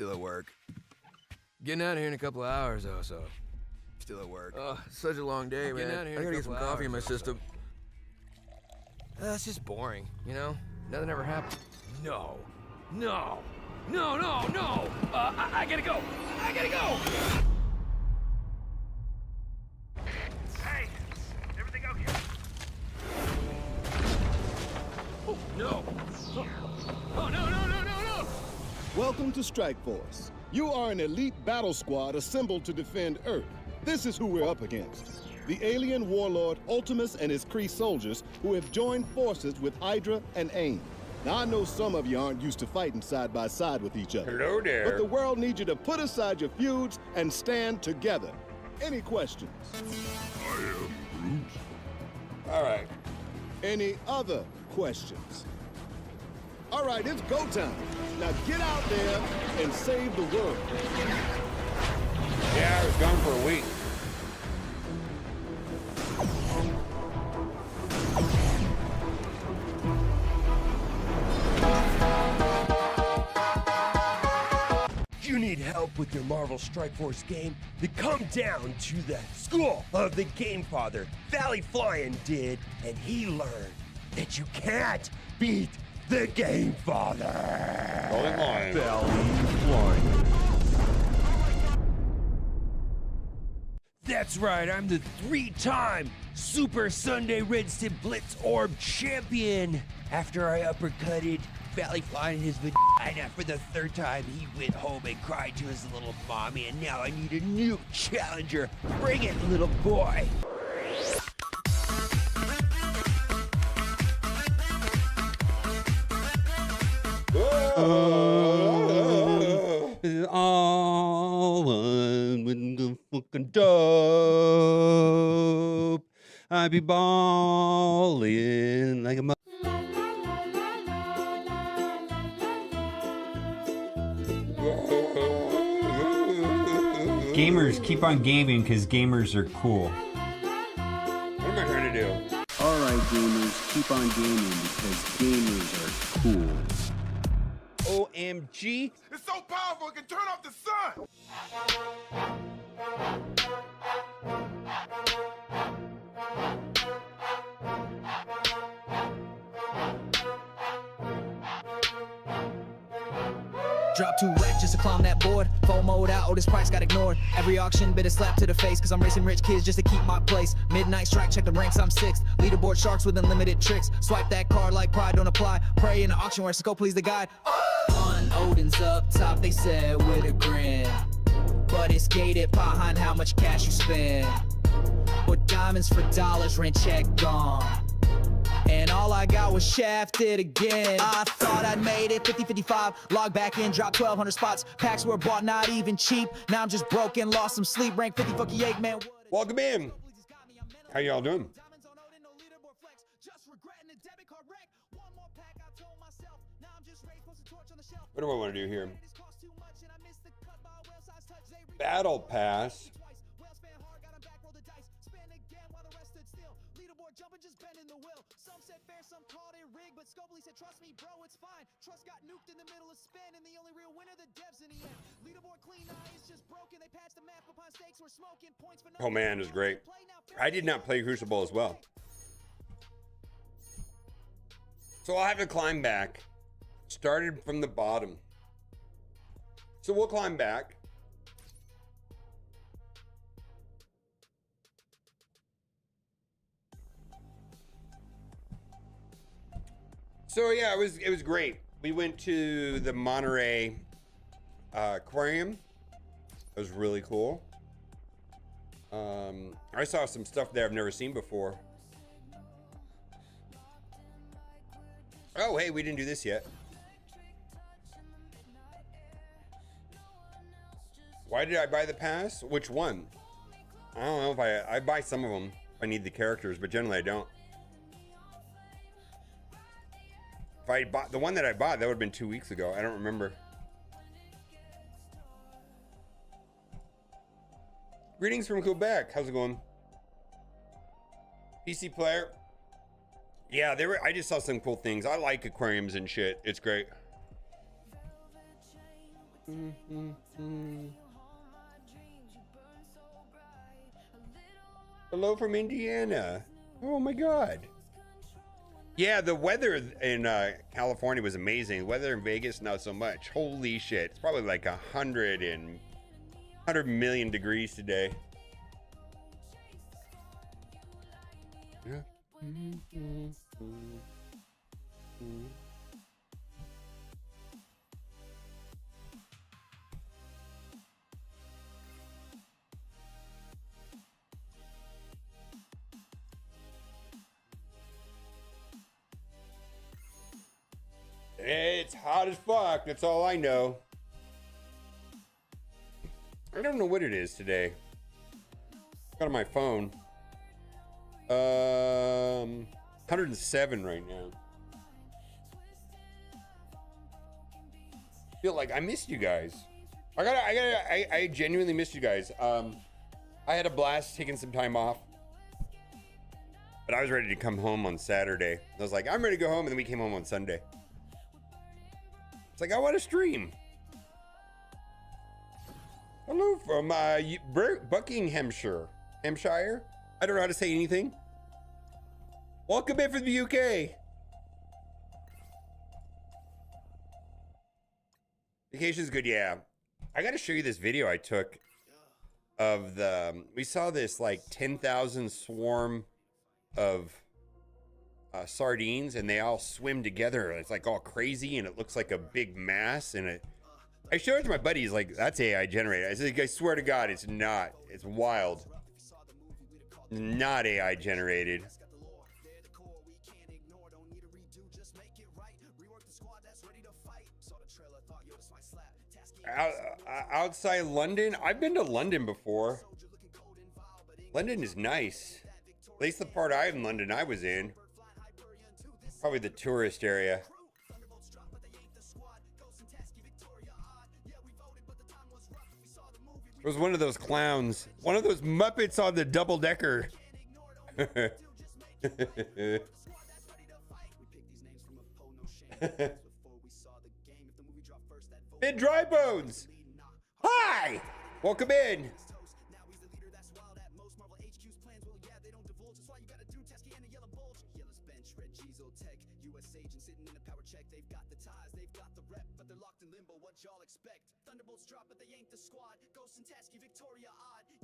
Still at work. Getting out of here in a couple of hours or so. Still at work. Oh, such a long day, man. I gotta get some coffee in my system. It's just boring, you know? Nothing ever happened. No. I gotta go. Hey, everything okay? Oh, no. Oh, no. Welcome to Strike Force. You are an elite battle squad assembled to defend Earth. This is who we're up against. The alien warlord Ultimus and his Kree soldiers who have joined forces with Hydra and AIM. Now, I know some of you aren't used to fighting side by side with each other. Hello there. But the world needs you to put aside your feuds and stand together. Any questions? I am Groot. All right. Any other questions? All right, it's go time. Now get out there and save the world. Yeah, I was gone for a week. You need help with your Marvel Strike Force game? Then come down to the school of the Game Father. Valley Flying did, and he learned that you can't beat the Game Father. Valley Flying. That's right, I'm the 3-time Super Sunday Red Stib Blitz Orb champion. After I uppercutted Valley Flying in his vagina for the 3rd time, he went home and cried to his little mommy, and now I need a new challenger. Bring it, little boy. All one with the fucking dope. I be ballin' like a Gamers, keep on gaming because gamers are cool. What am I trying to do? All right, gamers, keep on gaming because gamers are cool. OMG. It's so powerful it can turn off the sun. Drop 2 racks just to climb that board. Full mode out, oh, this price got ignored. Every auction bit a slap to the face, cause I'm racing rich kids just to keep my place. Midnight strike, check the ranks, I'm 6th. Leaderboard sharks with unlimited tricks. Swipe that card like pride don't apply. Pray in the auction where go please the guide. On Odin's up top, they said with a grin. But it's gated behind how much cash you spend. Or diamonds for dollars, rent check gone. And all I got was shafted again. I thought I'd made it 50-55. Log back in, dropped 1,200 spots. Packs were bought, not even cheap. Now I'm just broken, lost some sleep. Rank 50-58, man. Welcome in. How y'all doing? What do I want to do here? Battle Pass. Oh man, it was great. I did not play Crucible as well. So I'll have to climb back. Started from the bottom. So we'll climb back. So yeah, it was great. We went to the Monterey aquarium. It was really cool. I saw some stuff there I've never seen before. Oh, hey, we didn't do this yet. Why did I buy the pass? Which one? I don't know if I buy some of them if I need the characters, but generally I don't. If I bought the one that I bought, that would have been 2 weeks ago. I don't remember. Greetings from Quebec. How's it going? PC player. Yeah, I just saw some cool things. I like aquariums and shit. It's great. Hello from Indiana. Oh my God. Yeah, the weather in California was amazing. The weather in Vegas, not so much. Holy shit. It's probably like 100 million degrees today. Yeah. It's hot as fuck. That's all I know. I don't know what it is today. Got on my phone. 107 right now. Feel like I missed you guys. I genuinely missed you guys. I had a blast taking some time off. But I was ready to come home on Saturday. I was like, I'm ready to go home, and then we came home on Sunday. It's like, I want to stream. Hello from Buckinghamshire. Hampshire? I don't know how to say anything. Welcome in from the UK. Vacation's good, yeah. I gotta show you this video I took of we saw this like 10,000 swarm of sardines, and they all swim together. It's like all crazy, and it looks like a big mass, and I showed it to my buddy. He's like, that's AI generated. I said, I swear to God, it's not. It's wild. Not AI generated. Outside London, I've been to London before. London is nice. At least the part in London I was in. Probably the tourist area. It was one of those clowns. One of those Muppets on the double decker. Mid Dry Bones. Hi. Welcome in.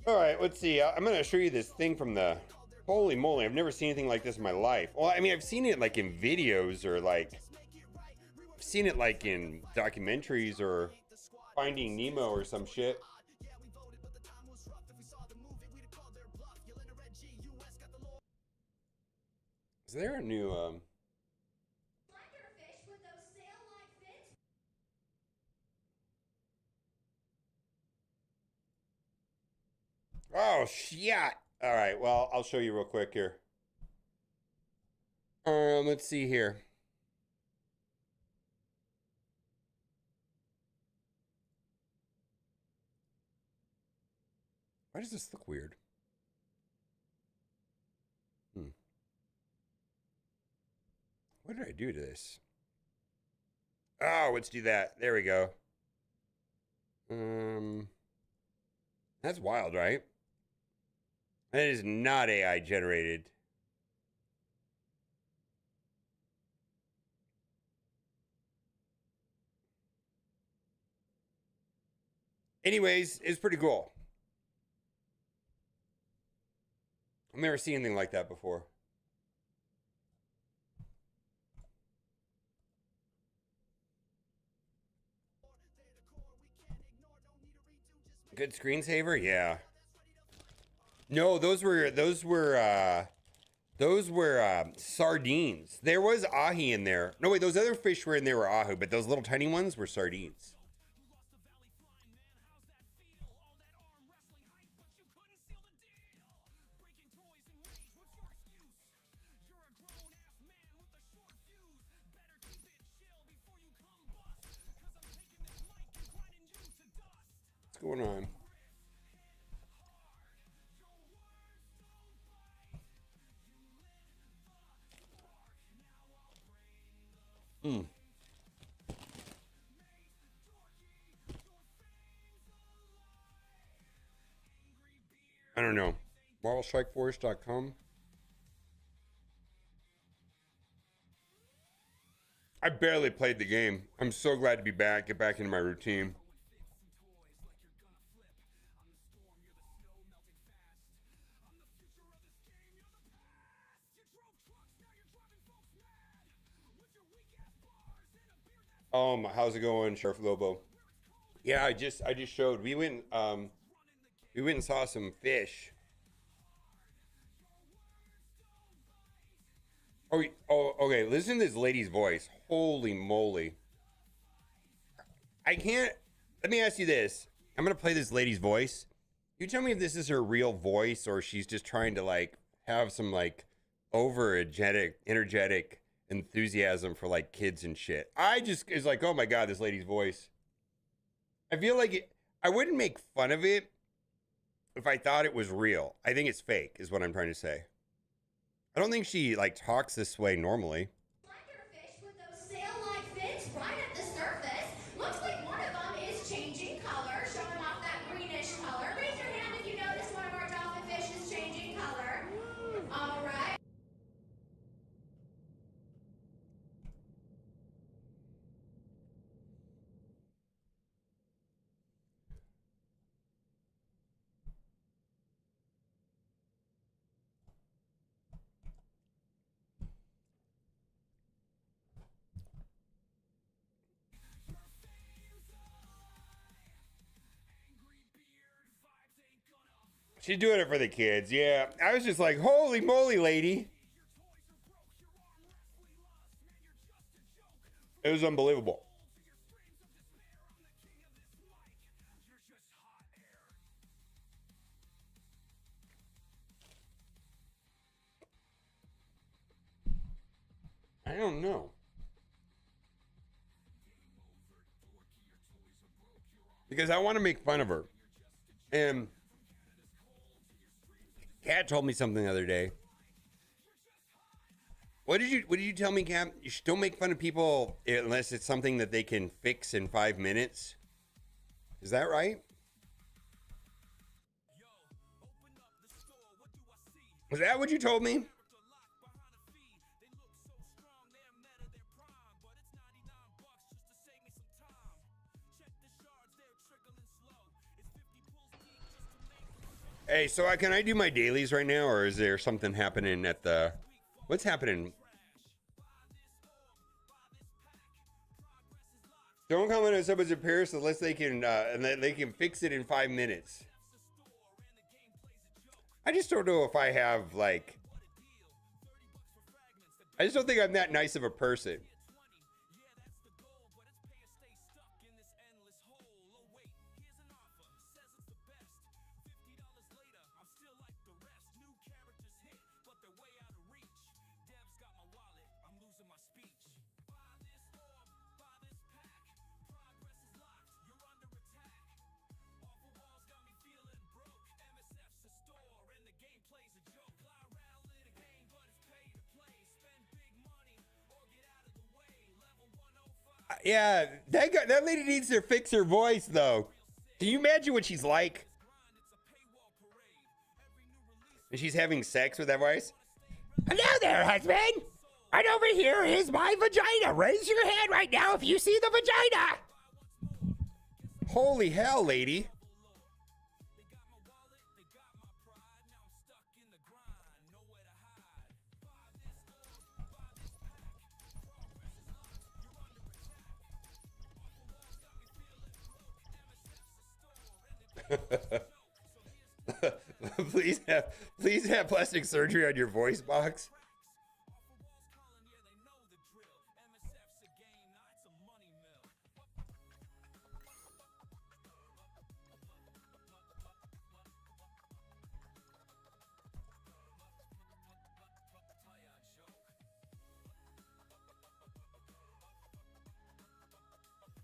All right, let's see. I'm gonna show you this thing from the. Holy moly! I've never seen anything like this in my life. Well, I mean, I've seen it like in videos or like. I've seen it like in documentaries or Finding Nemo or some shit. Is there a new Oh shit! All right, well, I'll show you real quick here. Let's see here. Why does this look weird? What did I do to this? Oh, let's do that. There we go. That's wild, right? That is not AI generated. Anyways, it's pretty cool. I've never seen anything like that before. Good screensaver? Yeah. No, those were sardines. There was ahi in there. No, wait, those other fish were in there were ahi, but those little tiny ones were sardines. What's going on? I don't know. MarvelStrikeForce.com. I barely played the game. I'm so glad to be back, get back into my routine. How's it going, Sheriff Lobo? Yeah, I just showed. We went and saw some fish. Oh, okay. Listen to this lady's voice. Holy moly. I can't. Let me ask you this. I'm going to play this lady's voice. You tell me if this is her real voice or she's just trying to like have some like energetic enthusiasm for like kids and shit. I just is like, oh my God, this lady's voice. I feel like I wouldn't make fun of it if I thought it was real. I think it's fake is what I'm trying to say. I don't think she like talks this way normally. Fish with those sail-like fins right at the surface. Looks like one of them is changing color, showing off that greenish color. Raise your hand if you notice one of our dolphin fish is changing color. All right. She's doing it for the kids. Yeah. I was just like, holy moly, lady. It was unbelievable. I don't know. Because I want to make fun of her. And Kat told me something the other day. What did you tell me, Kat? You should don't make fun of people unless it's something that they can fix in 5 minutes. Is that right? Was that what you told me? Hey, so can I do my dailies right now, or is there something happening at the... What's happening? Don't comment on someone's appearance unless they can, and they can fix it in 5 minutes. I just don't know if I have, like... I just don't think I'm that nice of a person. Yeah, that lady needs to fix her voice, though. Can you imagine what she's like? And she's having sex with that voice? Hello there, husband. Right over here is my vagina. Raise your hand right now if you see the vagina. Holy hell, lady. please have plastic surgery on your voice box.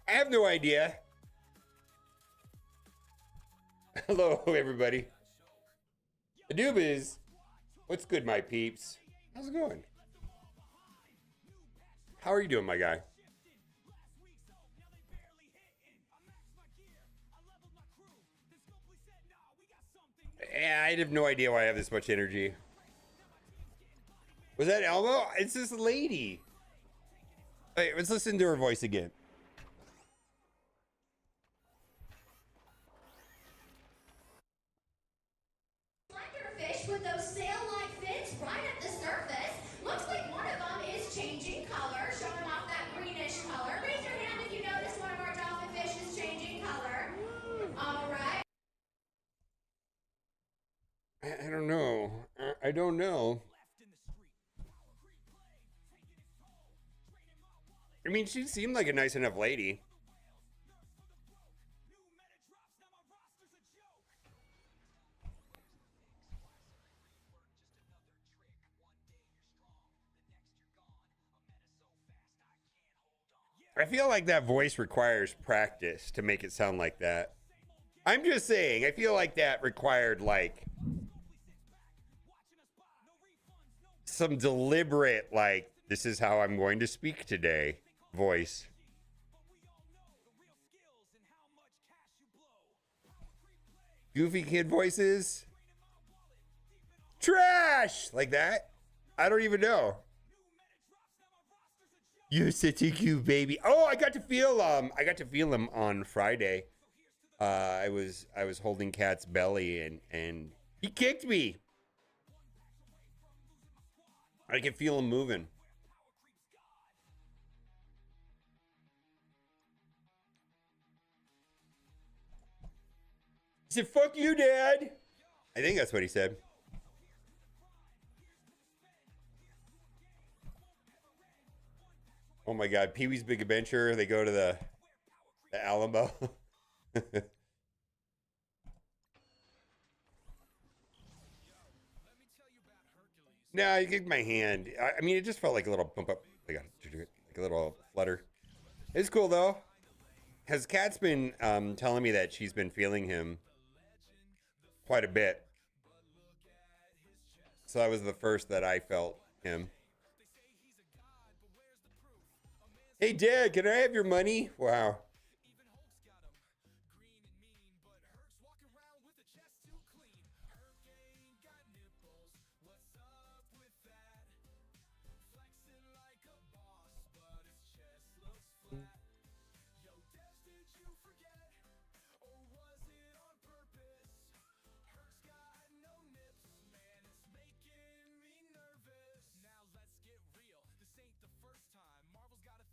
I have no idea. Hello, everybody. Adubas, what's good, my peeps? How's it going? How are you doing, my guy? I have no idea why I have this much energy. Was that Elmo? It's this lady. Wait, let's listen to her voice again. Fish with those sail-like fins right at the surface. Looks like one of them is changing color, showing off that greenish color. Raise your hand if you notice one of our dolphin fish is changing color. All right. I don't know. I don't know. I mean, she seemed like a nice enough lady. I feel like that voice requires practice to make it sound like that. I'm just saying, I feel like that required like some deliberate, like, this is how I'm going to speak today voice. Goofy kid voices. Trash! Like that? I don't even know. You're such a cute baby. Oh, I got to feel him on Friday. I was holding Cat's belly and he kicked me. I can feel him moving. He said, "Fuck you, Dad." I think that's what he said. Oh my God, Pee-wee's Big Adventure. They go to the Alamo. No, you kicked my hand. I mean, it just felt like a little bump up, like a little flutter. It's cool though. Has Kat's been telling me that she's been feeling him quite a bit. So that was the first that I felt him. Hey, Dad, can I have your money? Wow.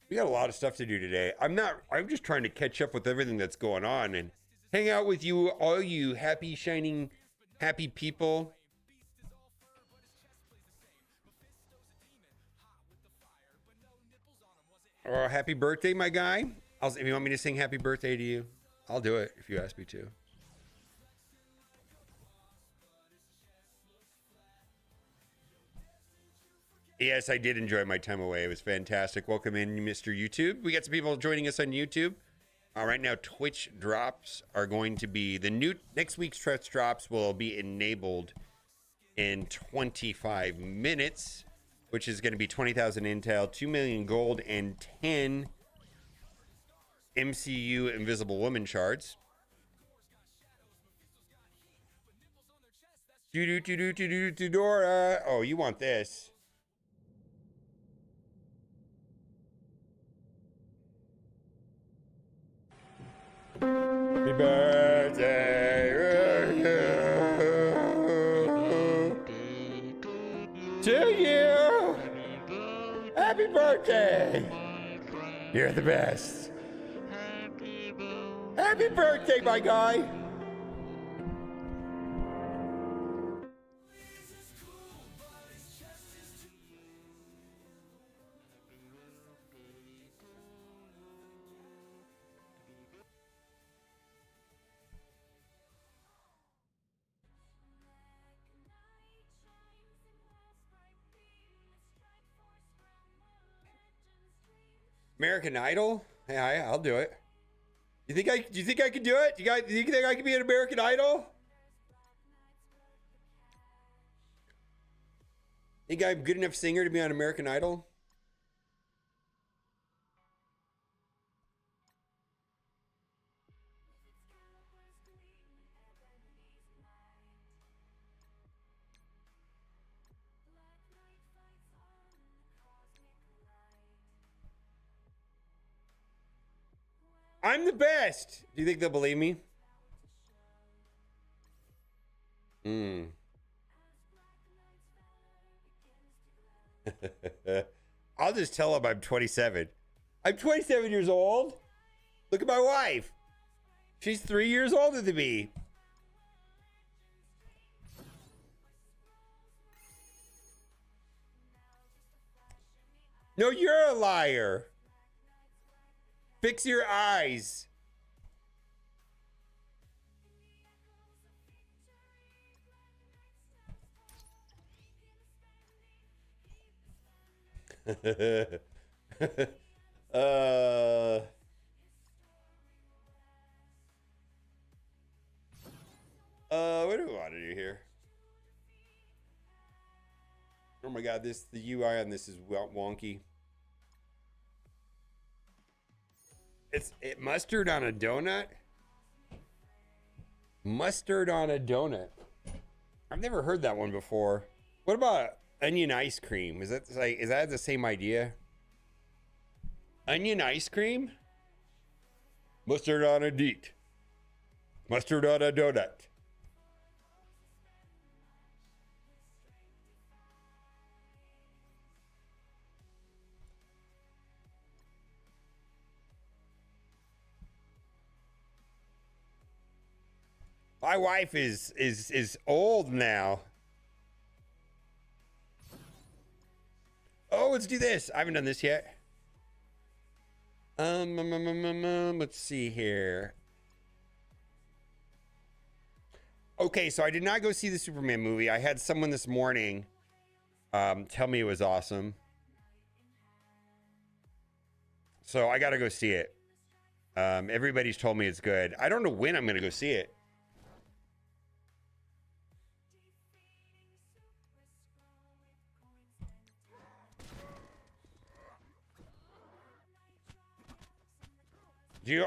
We got a lot of stuff to do today. I'm just trying to catch up with everything that's going on and hang out with you, all you happy, shining, happy people. Oh, happy birthday, my guy. If you want me to sing happy birthday to you, I'll do it if you ask me to. Yes, I did enjoy my time away. It was fantastic. Welcome in, Mr. YouTube. We got some people joining us on YouTube. Right now, Twitch drops are going to be next week's Twitch drops will be enabled in 25 minutes, which is going to be 20,000 intel, 2 million gold, and 10 MCU Invisible Woman shards. Dora. Oh, you want this? Happy birthday to you. Happy birthday. You're the best. Happy birthday, my guy. American Idol? Yeah, I'll do it. Do you think I could do it? Do you think I could be an American Idol? Think I'm a good enough singer to be on American Idol? I'm the best. Do you think they'll believe me? I'll just tell them I'm 27. I'm 27 years old. Look at my wife. She's 3 years older than me. No, you're a liar. Fix your eyes. What do we want to do here? Oh my god, the UI on this is wonky. It's mustard on a donut? Mustard on a donut. I've never heard that one before. What about onion ice cream? Is that the same idea? Onion ice cream? Mustard on a deet. Mustard on a donut. My wife is old now. Oh, let's do this. I haven't done this yet. Let's see here. Okay, so I did not go see the Superman movie. I had someone this morning tell me it was awesome. So I got to go see it. Everybody's told me it's good. I don't know when I'm going to go see it.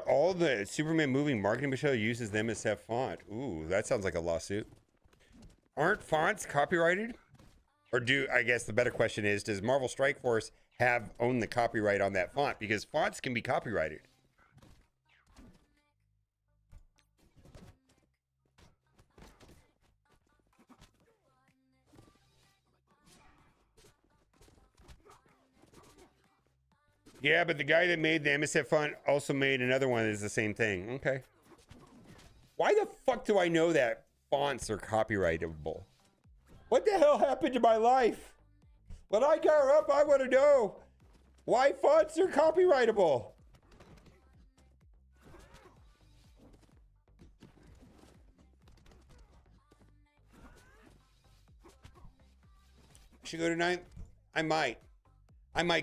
All the Superman movie marketing material uses the MSF font. Ooh, that sounds like a lawsuit. Aren't fonts copyrighted? Or I guess the better question is, does Marvel Strike Force own the copyright on that font? Because fonts can be copyrighted. Yeah, but the guy that made the MSF font also made another one that is the same thing. Okay. Why the fuck do I know that fonts are copyrightable? What the hell happened to my life? When I grow up, I want to know why fonts are copyrightable. Should go tonight? I might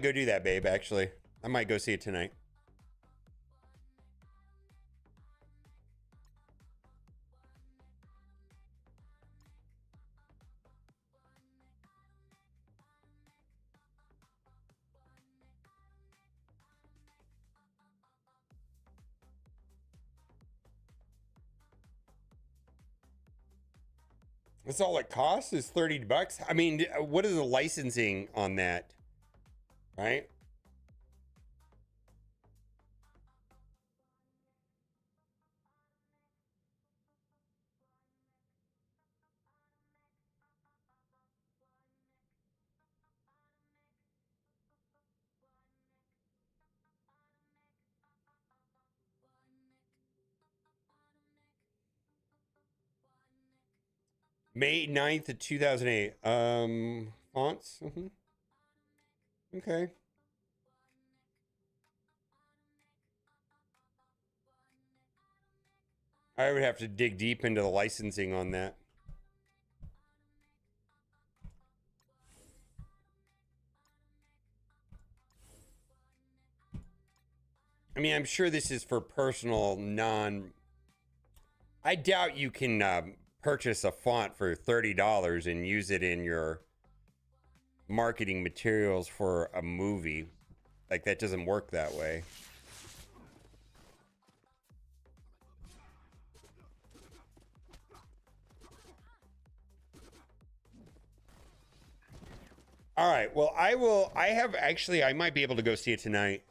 go do that, babe, actually. I might go see it tonight. That's all it costs is $30. I mean, what is the licensing on that? Right? May 9th of 2008. Fonts? Mm-hmm. Okay. I would have to dig deep into the licensing on that. I mean, I'm sure this is for personal I doubt you can purchase a font for $30 and use it in your marketing materials for a movie. Like, that doesn't work that way. All right. Well, I might be able to go see it tonight.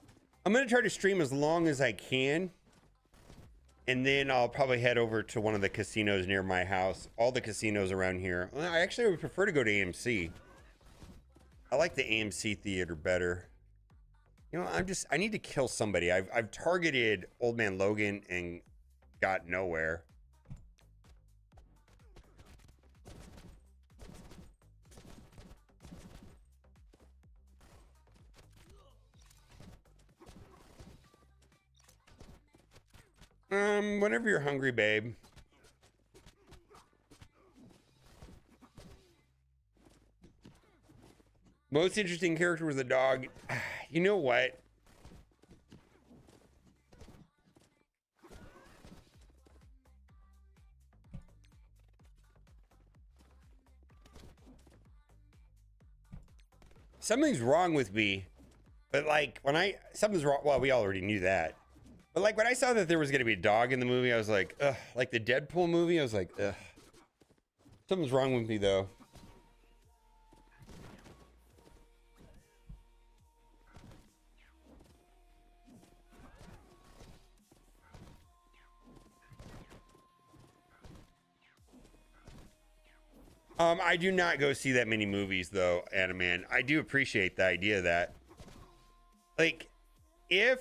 I'm going to try to stream as long as I can. And then I'll probably head over to one of the casinos near my house. All the casinos around here. Well, I actually would prefer to go to AMC. I like the AMC theater better. You know, I need to kill somebody. I've targeted Old Man Logan and got nowhere. Whenever you're hungry, babe. Most interesting character was the dog. You know what? Something's wrong with me. But like something's wrong. Well, we already knew that. But like when I saw that there was going to be a dog in the movie, I was like, ugh. Like the Deadpool movie, I was like, ugh. Something's wrong with me though. I do not go see that many movies though, Animan. I do appreciate the idea that, like, if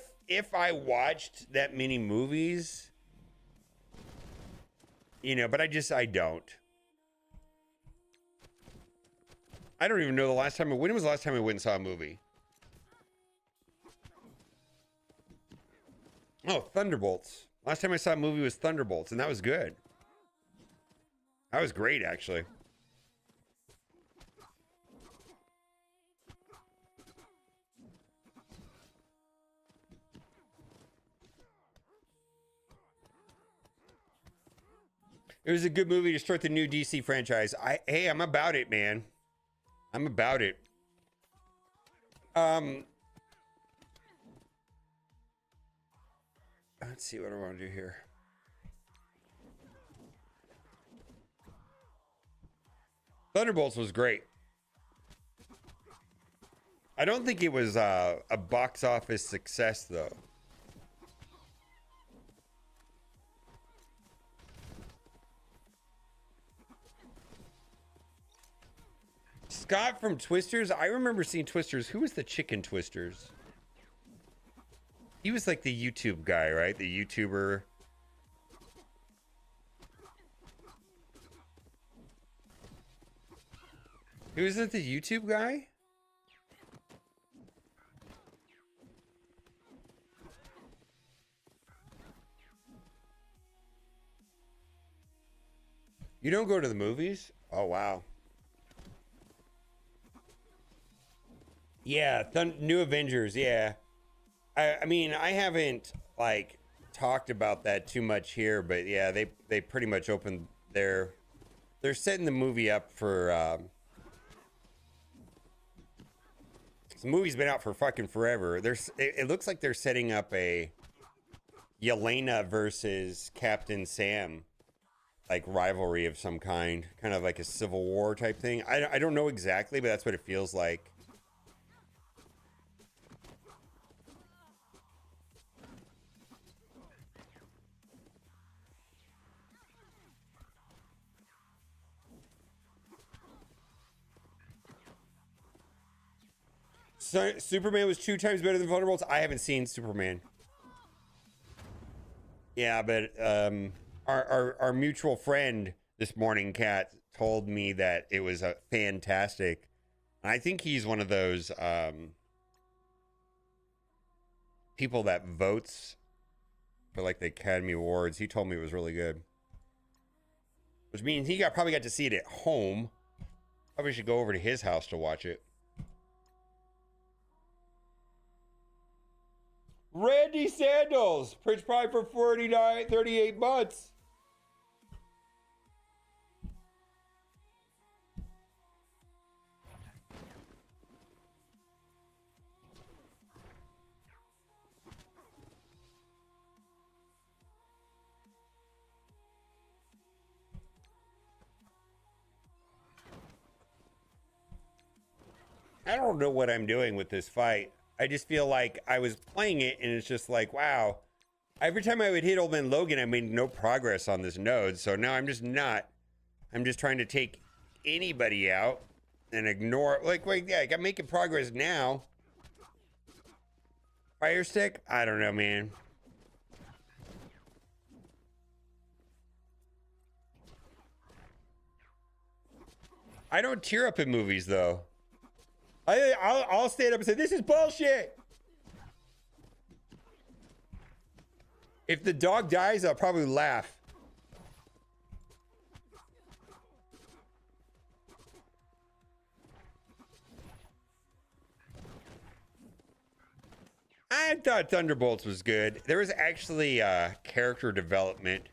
I watched that many movies, you know, but I don't. I don't even know the last time. When was the last time I went and saw a movie? Oh, Thunderbolts. Last time I saw a movie was Thunderbolts, and that was good. That was great, actually. It was a good movie to start the new DC franchise. Hey, I'm about it, man. I'm about it. Let's see what I want to do here. Thunderbolts was great. I don't think it was a box office success, though. Scott from Twisters. I remember seeing Twisters. Who was the chicken Twisters? He was like the YouTube guy, right? The YouTuber. Who was it? The YouTube guy? You don't go to the movies? Oh, wow. Yeah, New Avengers, yeah. I mean, I haven't, like, talked about that too much here, but yeah, they pretty much opened they're setting the movie up for, the movie's been out for fucking forever. It looks like they're setting up a Yelena versus Captain Sam, like, rivalry of some kind of like a Civil War type thing. I don't know exactly, but that's what it feels like. So, Superman was 2 times better than Thunderbolts. I haven't seen Superman. Yeah, but our mutual friend this morning, Kat, told me that it was a fantastic. And I think he's one of those people that votes for like the Academy Awards. He told me it was really good, which means he probably got to see it at home. Probably should go over to his house to watch it. Randy Sandals, Prince Pride for 38 months. I don't know what I'm doing with this fight. I just feel like I was playing it and it's just like, wow, Every time I would hit Old Man Logan, I made no progress on this node. So now I'm just not. I'm just trying to take anybody out and ignore. Like, wait, yeah, I'm making progress now. Fire stick? I don't know, man. I don't tear up in movies, though. I'll stand up and say, this is bullshit. If the dog dies, I'll probably laugh. I thought Thunderbolts was good. There was actually character development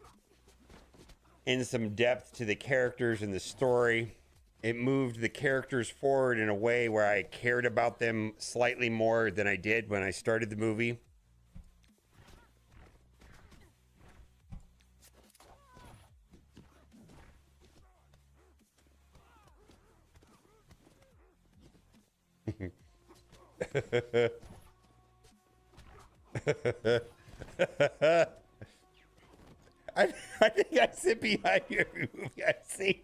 and some depth to the characters and the story. It moved the characters forward in a way where I cared about them slightly more than I did when I started the movie. I think I sit behind you every movie I see.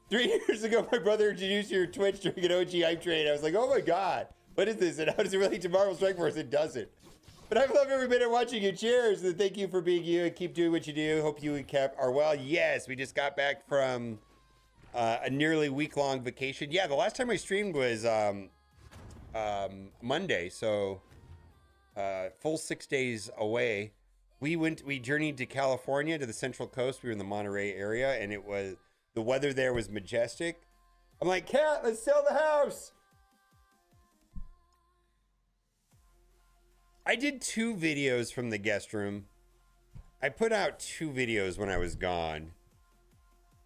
3 years ago, my brother introduced your Twitch during an OG hype train. I was like, oh my god, what is this? And how does it relate to Marvel Strike Force? It doesn't. But I've loved every minute watching you. Cheers. And thank you for being you and keep doing what you do. Hope you and Cap are well. Yes, we just got back from a nearly week-long vacation. Yeah, the last time I streamed was Monday, so full 6 days away. We journeyed to California, to the Central Coast. We were in the Monterey area, and the weather there was majestic. I'm like, Cat, let's sell the house. I did 2 videos from the guest room. I put out 2 videos when I was gone.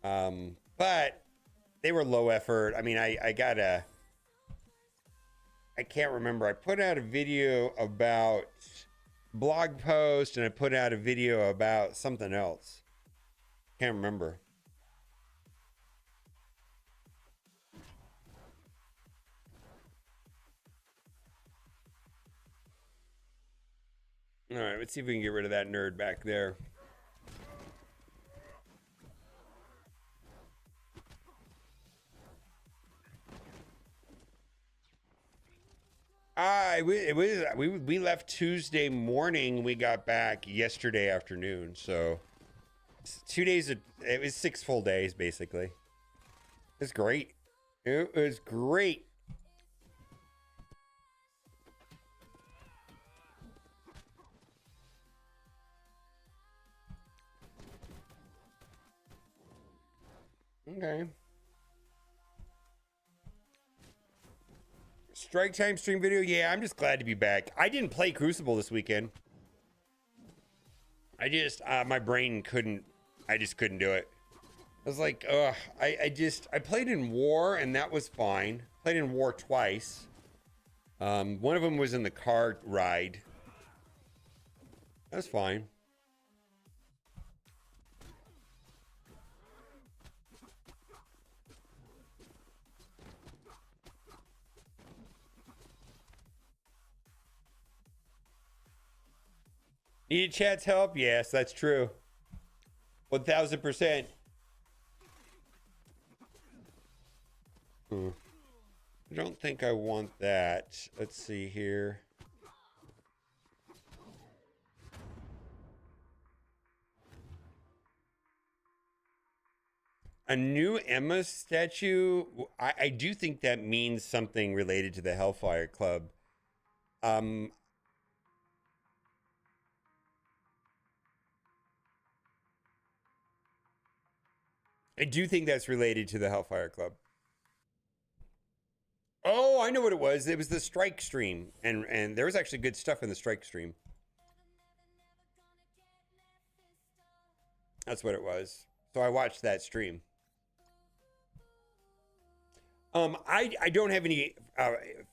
But they were low effort. I mean, I can't remember. I put out a video about blog post and I put out a video about something else. Can't remember. All right, let's see if we can get rid of that nerd back there. We left Tuesday morning. We got back yesterday afternoon. So 2 days. It was 6 full days, basically. It's great. It was great. Okay. Strike time stream video. Yeah, I'm just glad to be back. I didn't play Crucible this weekend. I just, my brain couldn't, I just couldn't do it. I was like, ugh, I played in War and that was fine. Played in War twice. One of them was in the car ride. That was fine. Needed chat's help? Yes, that's true. 1000%. I don't think I want that. Let's see here. A new Emma statue. I do think that means something related to the Hellfire Club. I do think that's related to the Hellfire Club. Oh, I know what it was. It was the Strike stream. And there was actually good stuff in the Strike stream. That's what it was. So I watched that stream. I don't have any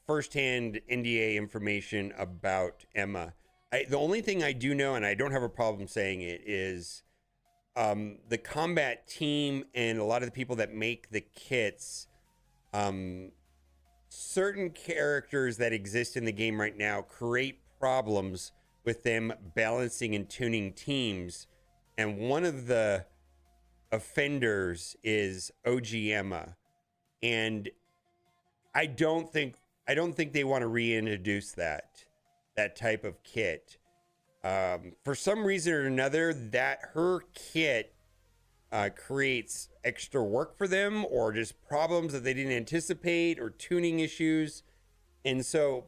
firsthand NDA information about Emma. The only thing I do know, and I don't have a problem saying it, is the combat team and a lot of the people that make the kits certain characters that exist in the game right now create problems with them balancing and tuning teams. And one of the offenders is OG Emma. And I don't think they want to reintroduce that type of kit. For some reason or another, that her kit creates extra work for them, or just problems that they didn't anticipate, or tuning issues. And so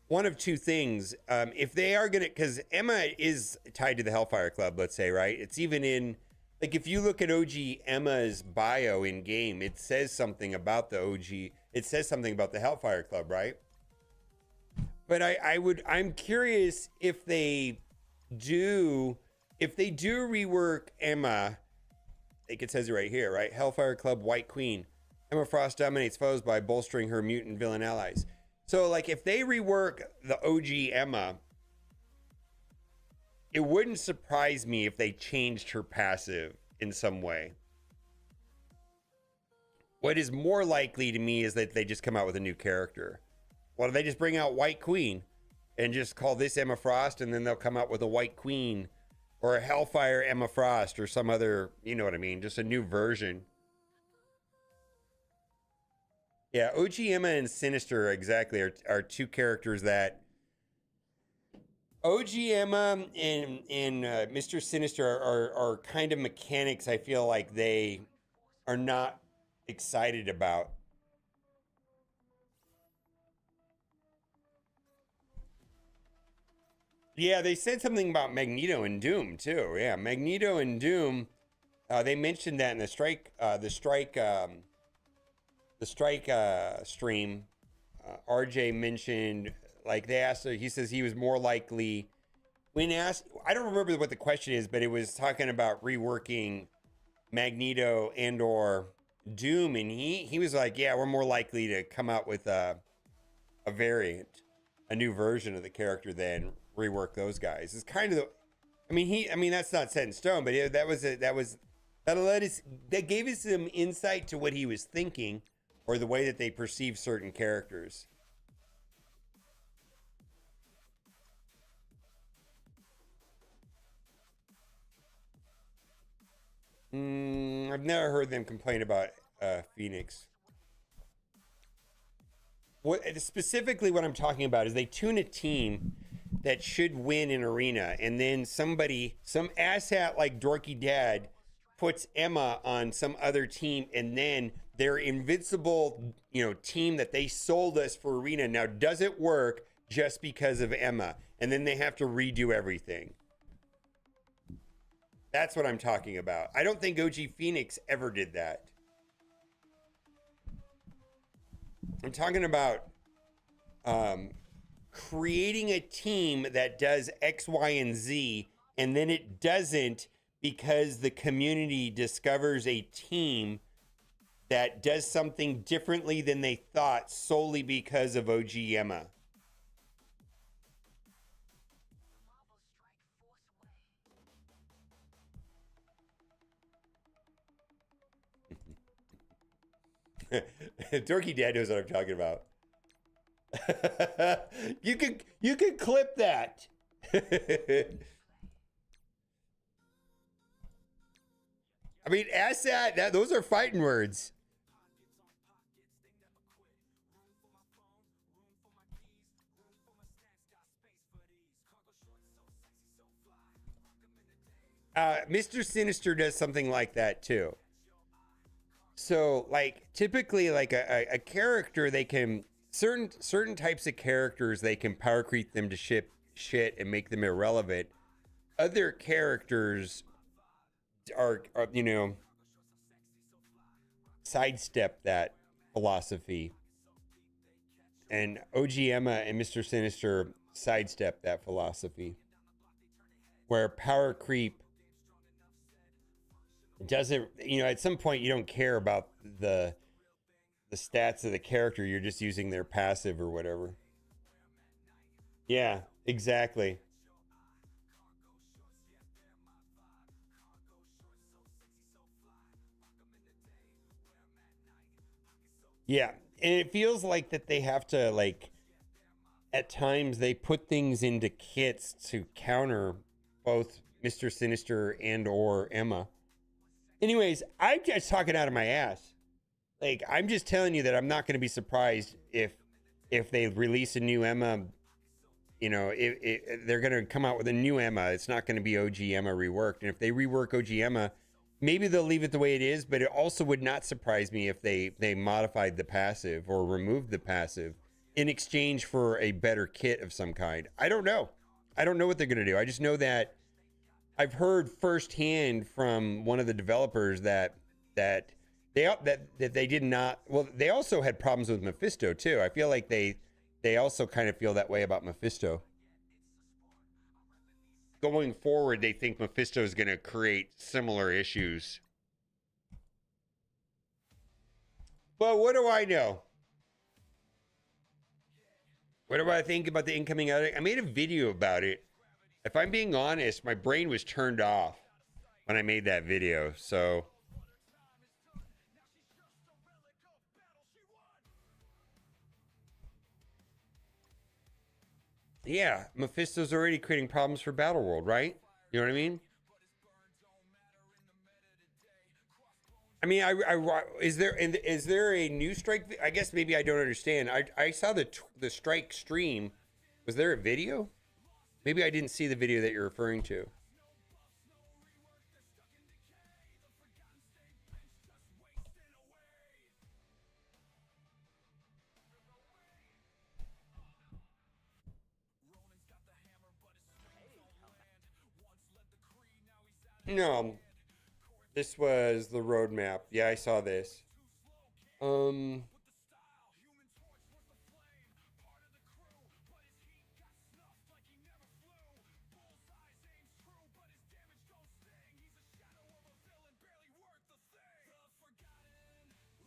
one of two things, if they are gonna, because Emma is tied to the Hellfire Club, let's say, right? It's even in, like, if you look at OG Emma's bio in game, it says something about the OG, it says something about the Hellfire Club, right? But I'm curious if they do rework Emma. Like it says it right here, right? Hellfire Club White Queen. Emma Frost dominates foes by bolstering her mutant villain allies. So, like, if they rework the OG Emma, it wouldn't surprise me if they changed her passive in some way. What is more likely to me is that they just come out with a new character. Well, they just bring out White Queen and just call this Emma Frost, and then they'll come out with a White Queen or a Hellfire Emma Frost or some other, you know what I mean? Just a new version. Yeah, OG Emma and Sinister exactly are two characters that OG Emma and Mr. Sinister are kind of mechanics I feel like they are not excited about. Yeah, they said something about Magneto and Doom too. Yeah, Magneto and Doom. They mentioned that in the strike stream. RJ mentioned, like, they asked. He says he was more likely when asked. I don't remember what the question is, but it was talking about reworking Magneto and or Doom, and he was like, yeah, we're more likely to come out with a variant, a new version of the character than rework those guys. It's kind of the, I mean that's not set in stone, but that gave us some insight to what he was thinking, or the way that they perceive certain characters. I've never heard them complain about Phoenix. Specifically what I'm talking about is they tune a team that should win an arena, and then some asshat like Dorky Dad puts Emma on some other team, and then their invincible, team that they sold us for arena now doesn't work just because of Emma, and then they have to redo everything. That's what I'm talking about. I don't think OG Phoenix ever did that. I'm talking about creating a team that does X, Y, and Z, and then it doesn't because the community discovers a team that does something differently than they thought solely because of OG Emma. Dorky Dad knows what I'm talking about. You can clip that. I mean, asshat, those are fighting words. Mr. Sinister does something like that too. So, like, typically, like a character, they can certain types of characters, they can power creep them to shit and make them irrelevant. Other characters are sidestep that philosophy. And OG Emma and Mr. Sinister sidestep that philosophy, where power creep doesn't, at some point you don't care about the stats of the character, you're just using their passive or whatever. Yeah, exactly. Yeah, it feels like that they have to, like, at times they put things into kits to counter both Mr. Sinister and or Emma. Anyways, I'm just talking out of my ass. Like, I'm just telling you that I'm not going to be surprised if they release a new Emma. You know, if they're going to come out with a new Emma. It's not going to be OG Emma reworked. And if they rework OG Emma, maybe they'll leave it the way it is. But it also would not surprise me if they modified the passive or removed the passive in exchange for a better kit of some kind. I don't know. I don't know what they're going to do. I just know that I've heard firsthand from one of the developers that they did not. Well, they also had problems with Mephisto too. I feel like they also kind of feel that way about Mephisto. Going forward, they think Mephisto is going to create similar issues. But what do I know? What do I think about the incoming edit? I made a video about it. If I'm being honest, my brain was turned off when I made that video. So yeah, Mephisto's already creating problems for Battleworld, right? You know what I mean? I mean, is there a new strike? I guess maybe I don't understand. I saw the strike stream. Was there a video? Maybe I didn't see the video that you're referring to. No, this was the roadmap. Yeah, I saw this.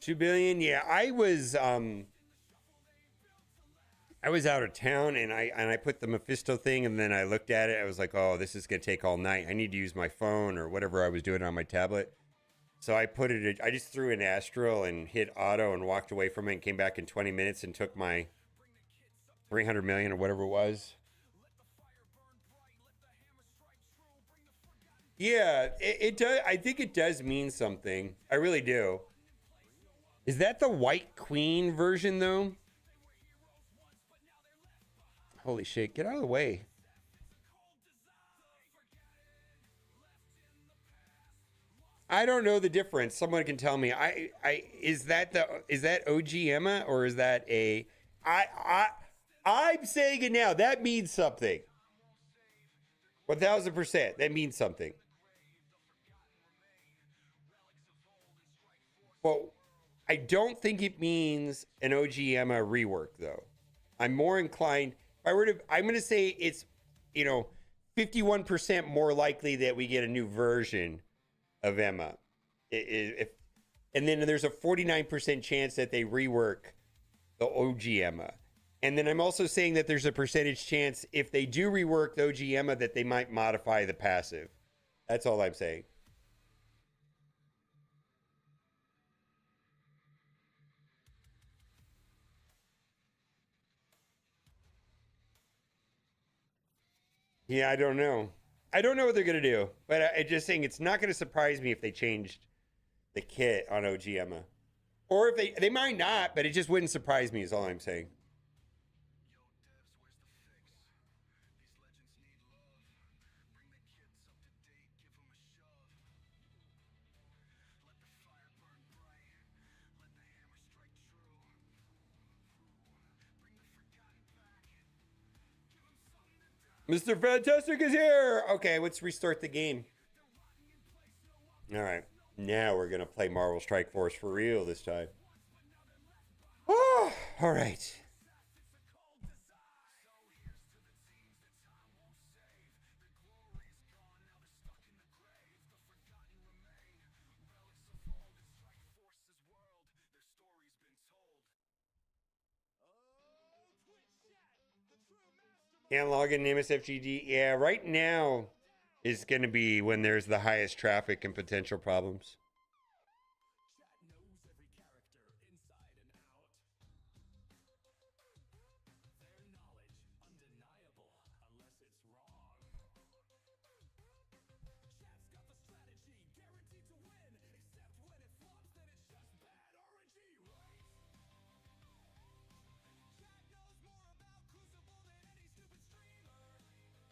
$2 billion. Yeah, I was out of town and I put the Mephisto thing and then I looked at it. I was like, oh, this is gonna take all night. I need to use my phone or whatever I was doing on my tablet. So I just threw in Astral and hit auto and walked away from it and came back in 20 minutes and took my 300 million or whatever it was. Yeah, it does. I think it does mean something. I really do. Is that the White Queen version though? Holy shit, get out of the way. I don't know the difference. Someone can tell me. Is that OG Emma or is that I'm saying it now. That means something. 1000%. That means something. Well, I don't think it means an OG Emma rework though. I'm more inclined. I'm going to say it's, 51% more likely that we get a new version of Emma. And then there's a 49% chance that they rework the OG Emma. And then I'm also saying that there's a percentage chance if they do rework the OG Emma that they might modify the passive. That's all I'm saying. Yeah, I don't know. I don't know what they're going to do, but I'm just saying it's not going to surprise me if they changed the kit on OG Emma. Or if they might not, but it just wouldn't surprise me is all I'm saying. Mr. Fantastic is here. Okay, let's restart the game. All right. Now we're going to play Marvel Strike Force for real this time. Oh, all right. Can't log in MSFGD. Yeah, right now is going to be when there's the highest traffic and potential problems.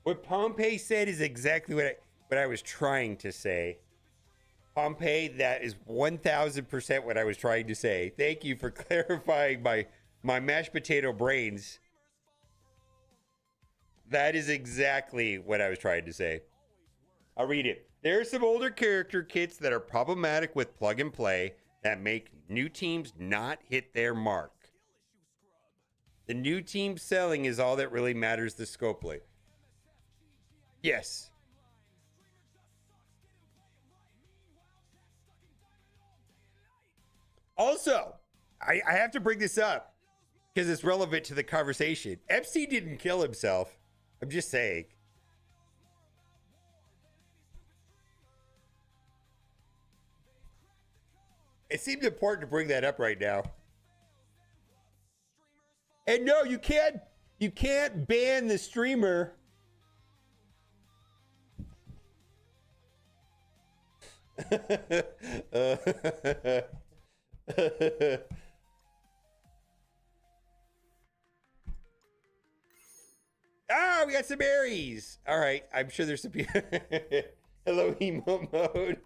What Pompey said is exactly what I was trying to say. Pompey, that is 1000% what I was trying to say. Thank you for clarifying my mashed potato brains. That is exactly what I was trying to say. I'll read it. There are some older character kits that are problematic with plug and play that make new teams not hit their mark. The new team selling is all that really matters to Scopely. Yes. Also, I have to bring this up because it's relevant to the conversation. Epstein didn't kill himself. I'm just saying. It seemed important to bring that up right now. And no, you can't ban the streamer. Ah, we got some berries. All right, I'm sure there's some people. Hello, emo mode.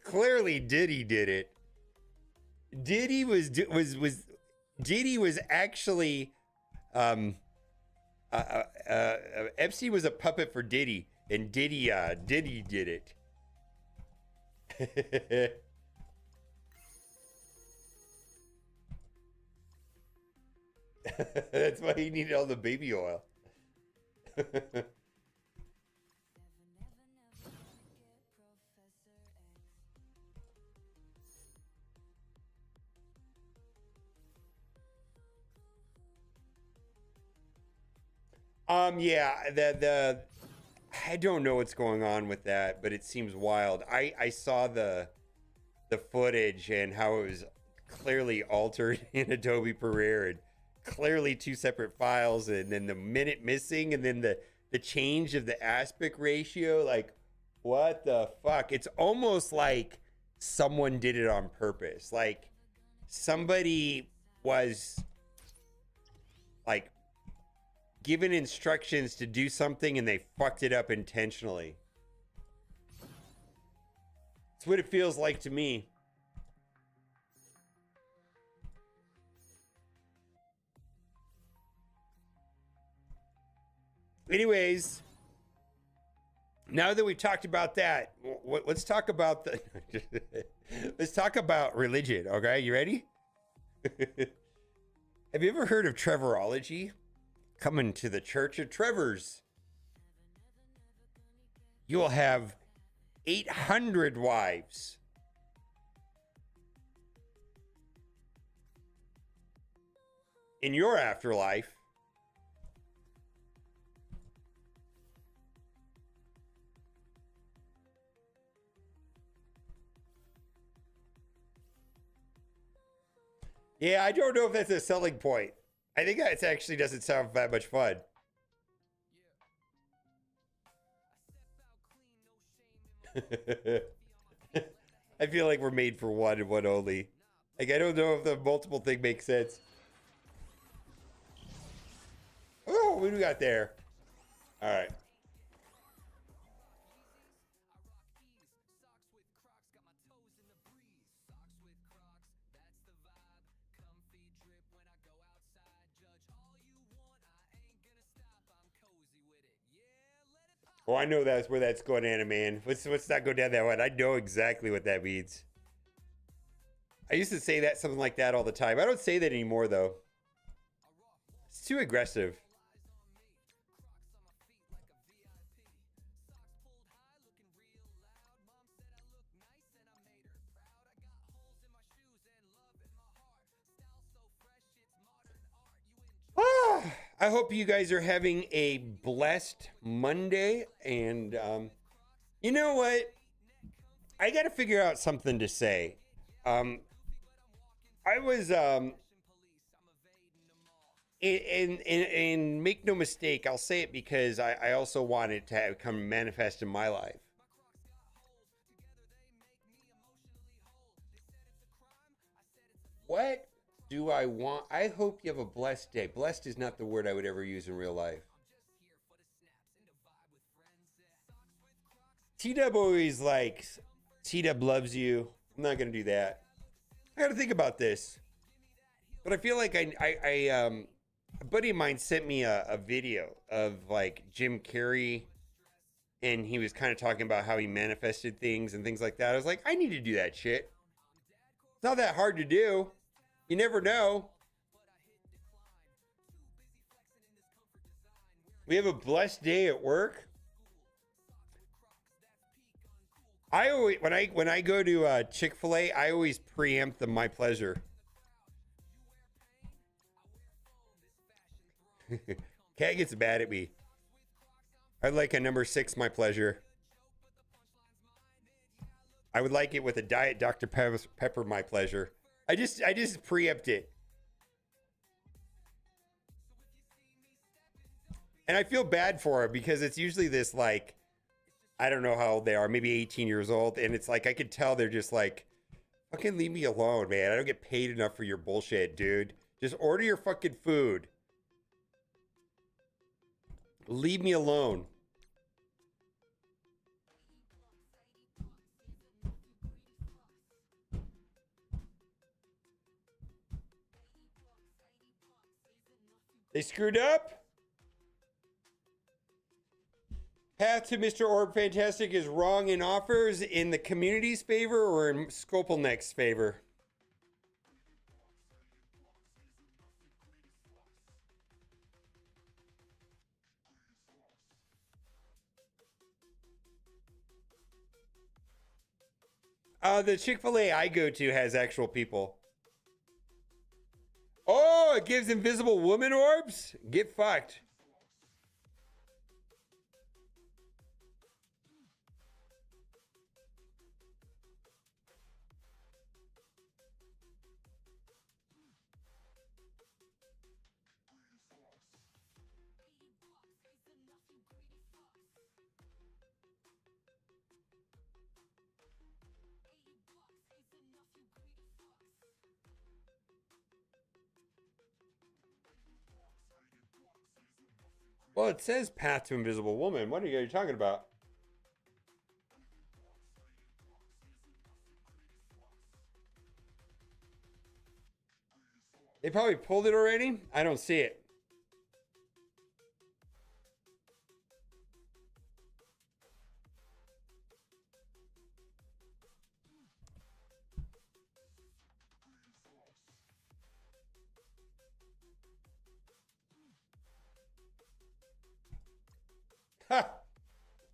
Clearly, Diddy did it. Diddy was actually Epstein was a puppet for Diddy, and Diddy did it. That's why he needed all the baby oil. Yeah, the I don't know what's going on with that, but it seems wild. I saw the footage and how it was clearly altered in Adobe Premiere and clearly two separate files, and then the minute missing, and then the change of the aspect ratio. Like, what the fuck? It's almost like someone did it on purpose. Like somebody was like given instructions to do something and they fucked it up intentionally. That's what it feels like to me. Anyways, now that we've talked about that, let's talk about let's talk about religion. Okay, you ready? Have you ever heard of Trevorology? Coming to the Church of Trevors. You'll have 800 wives. In your afterlife. Yeah, I don't know if that's a selling point. I think that actually doesn't sound that much fun. I feel like we're made for one and one only. Like, I don't know if the multiple thing makes sense. Oh, what do we got there? All right. Oh, I know that's where that's going, Anna, man. Let's not go down that one. I know exactly what that means. I used to say that, something like that all the time. I don't say that anymore, though. It's too aggressive. I hope you guys are having a blessed Monday. And you know what? I got to figure out something to say. I was and make no mistake, I'll say it because I also want it to come manifest in my life. What do I want? I hope you have a blessed day. Blessed is not the word I would ever use in real life. T-Dub always like, T-Dub loves you. I'm not going to do that. I got to think about this. But I feel like a buddy of mine sent me a video of like Jim Carrey, and he was kind of talking about how he manifested things and things like that. I was like, I need to do that shit. It's not that hard to do. You never know. We have a blessed day at work. I always when I go to Chick-fil-A, I always preempt the my pleasure. Cat gets mad at me. I'd like a number 6 my pleasure. I would like it with a Diet Dr. Pepper my pleasure. I just preempt it. And I feel bad for her because it's usually this like, I don't know how old they are, maybe 18 years old. And it's like, I could tell they're just like, fucking leave me alone, man. I don't get paid enough for your bullshit, dude. Just order your fucking food. Leave me alone. They screwed up? Path to Mr. Orb Fantastic is wrong in offers in the community's favor or in Skopelnek's favor? The Chick-fil-A I go to has actual people. Oh, it gives invisible woman orbs? Get fucked. Well, it says Path to Invisible Woman. What are you talking about? They probably pulled it already. I don't see it.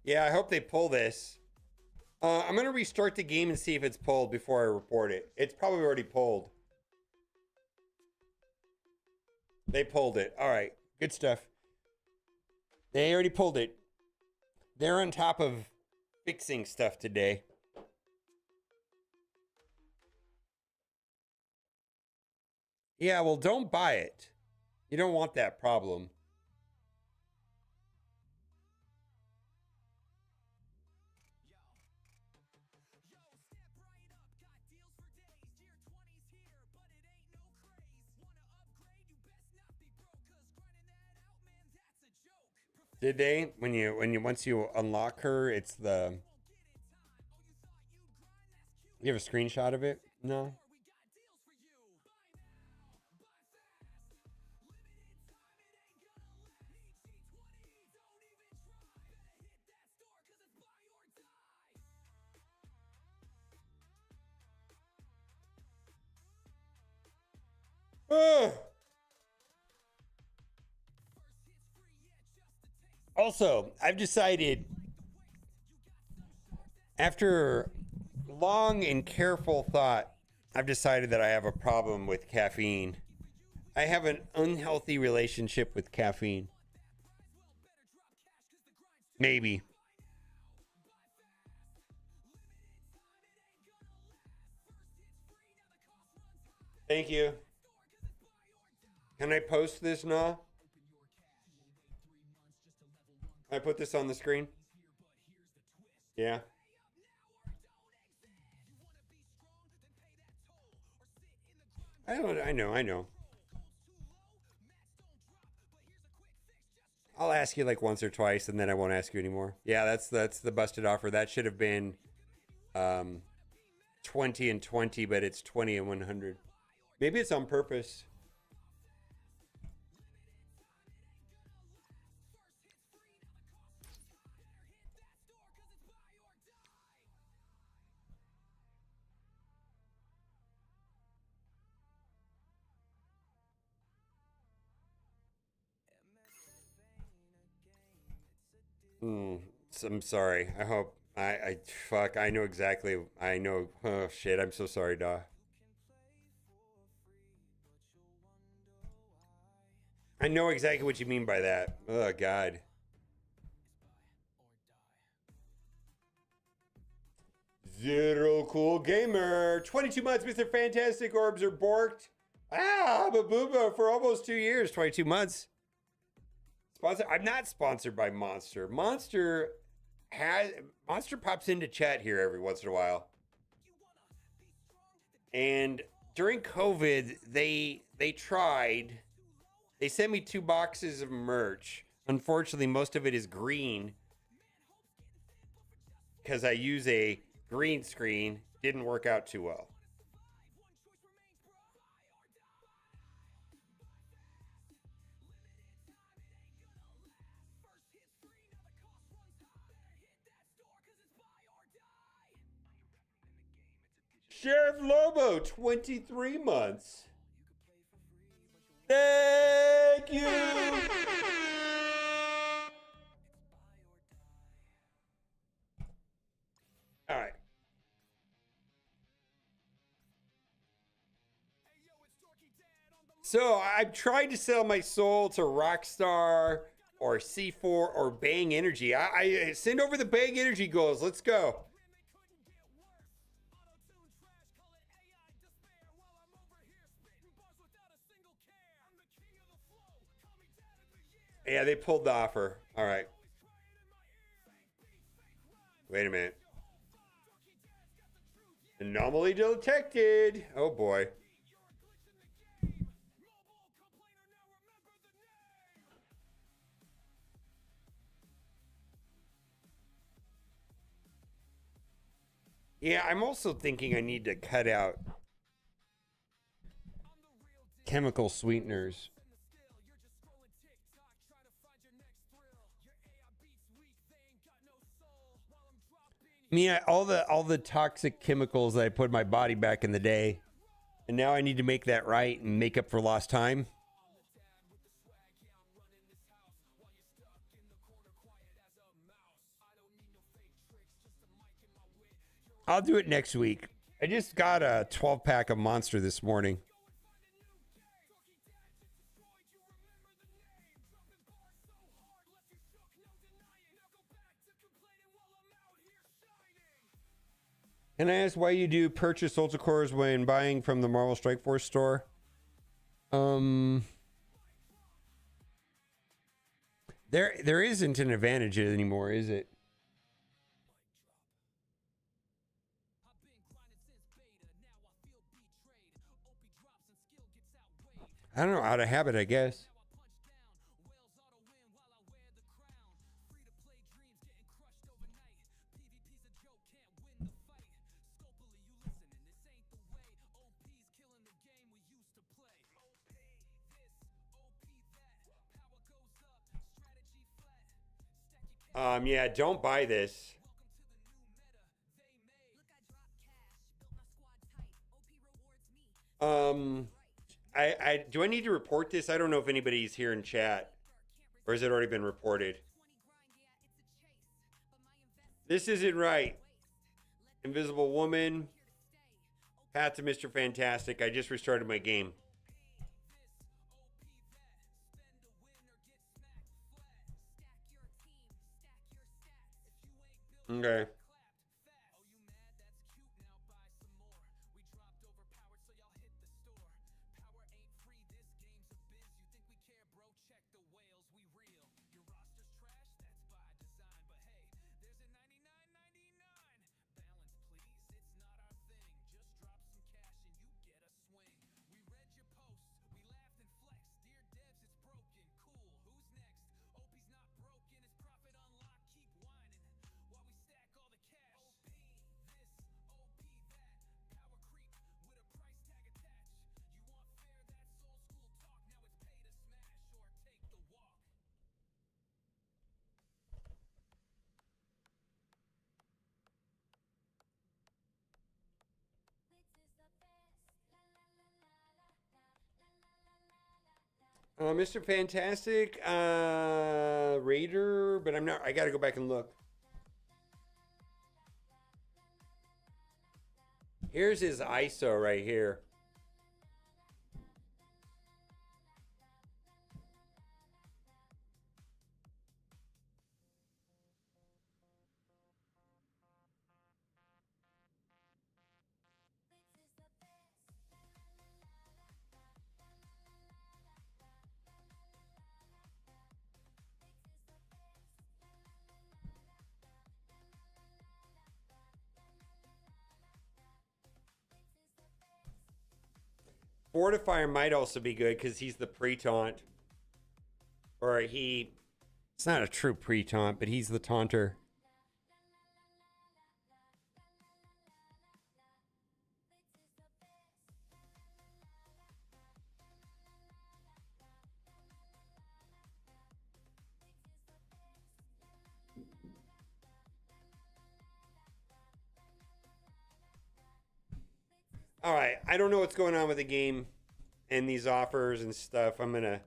Yeah, I hope they pull this. I'm going to restart the game and see if it's pulled before I report it. It's probably already pulled. They pulled it. All right. Good stuff. They already pulled it. They're on top of fixing stuff today. Yeah, well, don't buy it. You don't want that problem. Did they? Once you unlock her, it's the... You have a screenshot of it? No? Ugh. Also, I've decided, after long and careful thought, I've decided that I have a problem with caffeine. I have an unhealthy relationship with caffeine. Maybe. Thank you. Can I post this now? Can I put this on the screen? Yeah. I know. I'll ask you like once or twice, and then I won't ask you anymore. Yeah, that's the busted offer. That should have been 20 and 20, but it's 20 and 100. Maybe it's on purpose. I'm sorry. I hope I fuck. I know exactly. I know. Oh shit. I'm so sorry, Daw. I know exactly what you mean by that. Oh God. Zero Cool Gamer. 22 months, Mr. Fantastic Orbs are borked. Ah, Babooba for almost 2 years. 22 months. Sponsor. I'm not sponsored by Monster. Monster pops into chat here every once in a while. And during COVID, they tried. They sent me 2 boxes of merch. Unfortunately, most of it is green because I use a green screen. Didn't work out too well. Sheriff Lobo, 23 months. Thank you. All right. So I've tried to sell my soul to Rockstar or C4 or Bang Energy. I send over the Bang Energy goals. Let's go. Yeah, they pulled the offer. All right. Wait a minute. Anomaly detected. Oh boy. Yeah, I'm also thinking I need to cut out chemical sweeteners. Yeah, all the toxic chemicals that I put in my body back in the day, and now I need to make that right and make up for lost time. I'll do it next week. I just got a 12-pack of Monster this morning. Can I ask why you do purchase Ultra Cores when buying from the Marvel Strike Force store? There isn't an advantage anymore, is it? I don't know, out of habit, I guess. Yeah, don't buy this. Do I need to report this? I don't know if anybody's here in chat, or has it already been reported? This isn't right. Invisible Woman. Path to Mr. Fantastic. I just restarted my game. Okay. Mr. Fantastic, Raider, but I'm not. I gotta go back and look. Here's his ISO right here. Fortifier might also be good because he's the pre-taunt. Or he... It's not a true pre-taunt, but he's the taunter. All right, I don't know what's going on with the game and these offers and stuff. I'm going to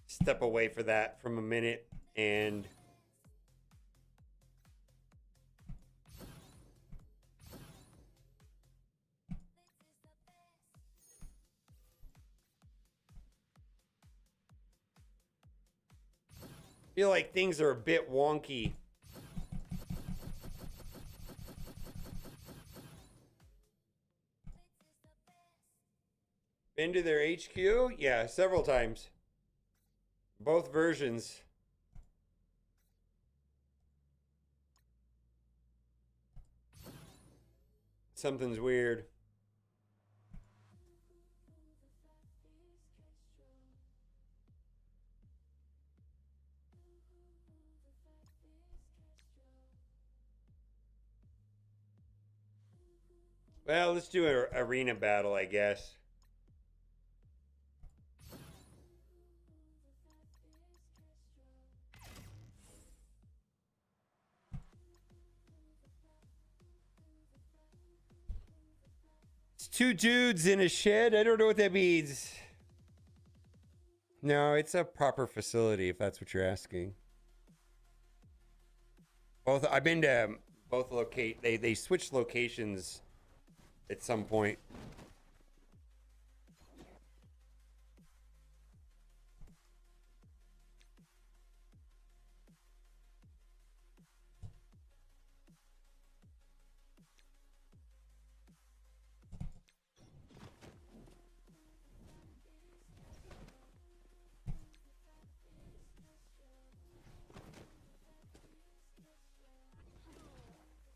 step away for that from a minute and feel like things are a bit wonky. Been to their HQ? Yeah, several times. Both versions. Something's weird. Well, let's do an arena battle, I guess. It's two dudes in a shed. I don't know what that means. No, it's a proper facility, if that's what you're asking. Both. I've been to both locate. They switched locations at some point.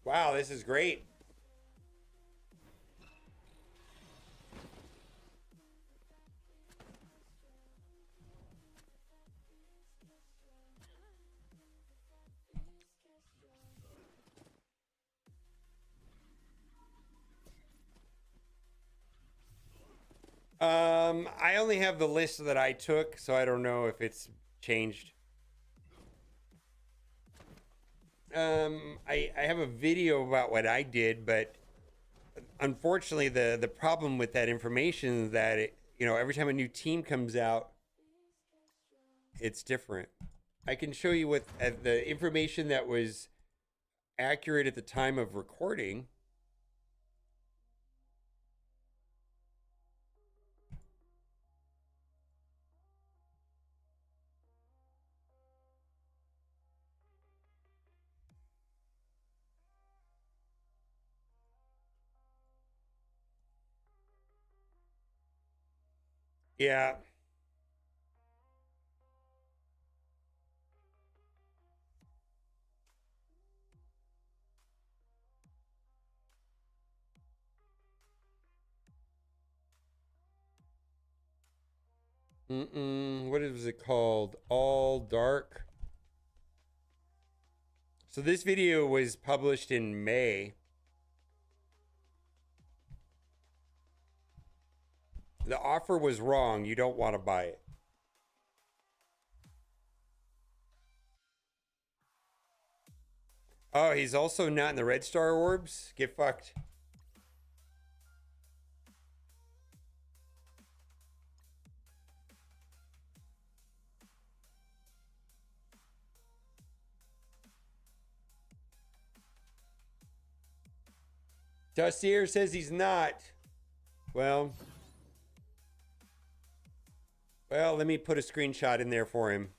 Wow, this is great. I only have the list that I took, so I don't know if it's changed. I have a video about what I did, but unfortunately the problem with that information is that it, you know, every time a new team comes out, it's different. I can show you what the information that was accurate at the time of recording. Yeah. What is it called? All Dark. So this video was published in May. The offer was wrong. You don't want to buy it. Oh, he's also not in the Red Star orbs? Get fucked. Dossier says he's not. Well, let me put a screenshot in there for him.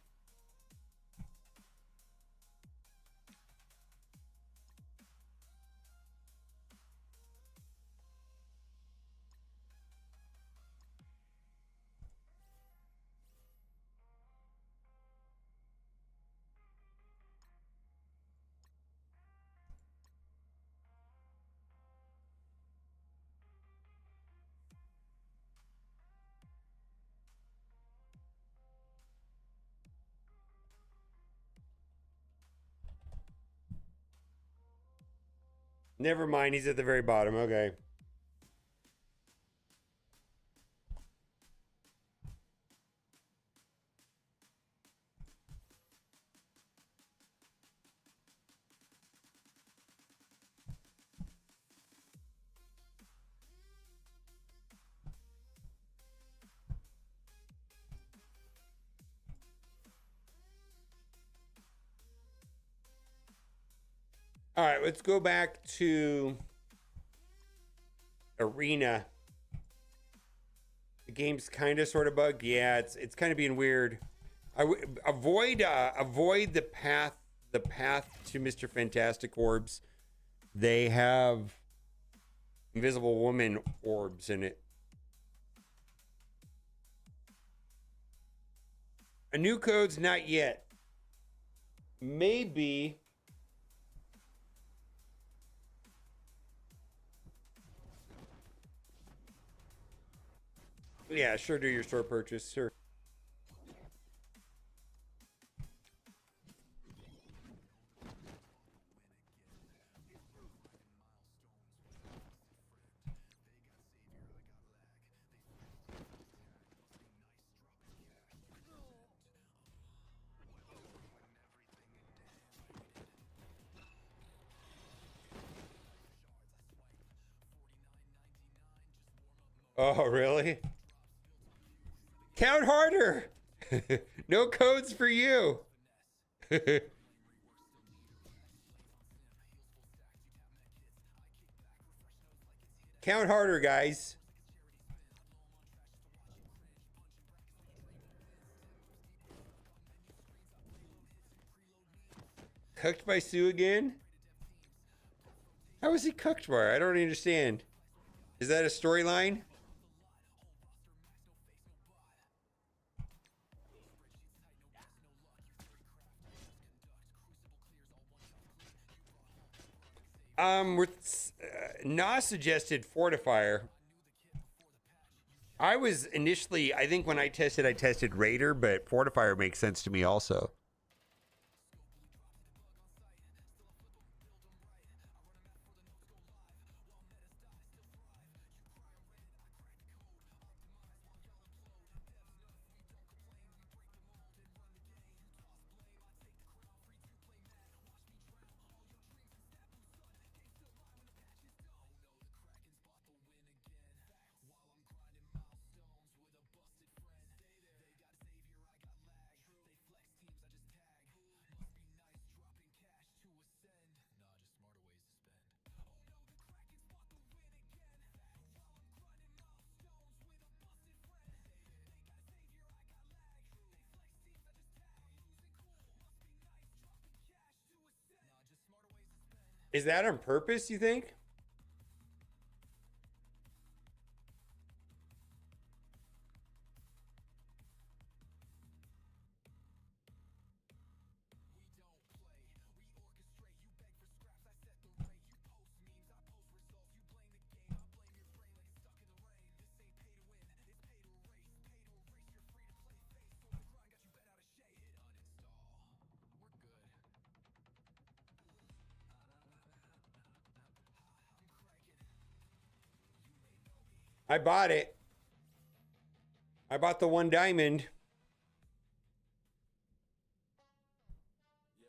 Never mind, he's at the very bottom. Okay. All right, let's go back to Arena. The game's kind of sort of bugged. Yeah, it's kind of being weird. Avoid the path to Mr. Fantastic orbs. They have Invisible Woman orbs in it. A new code's not yet. Maybe. Yeah, sure, do your store purchase, sure. Oh, really? Count harder. No codes for you. Count harder, guys. Cooked by Sue again? How is he cooked by? I don't understand. Is that a storyline? Nas suggested Fortifier. I think when I tested Raider, but Fortifier makes sense to me also. Is that on purpose, you think? I bought it. I bought the one diamond.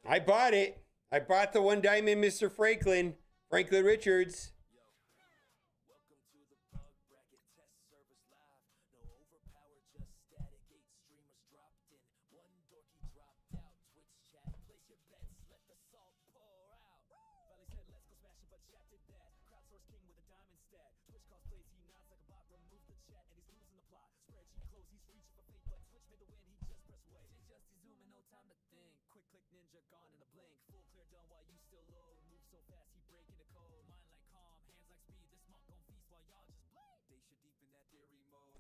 I bought it. I bought the one diamond, Mr. Franklin Richards.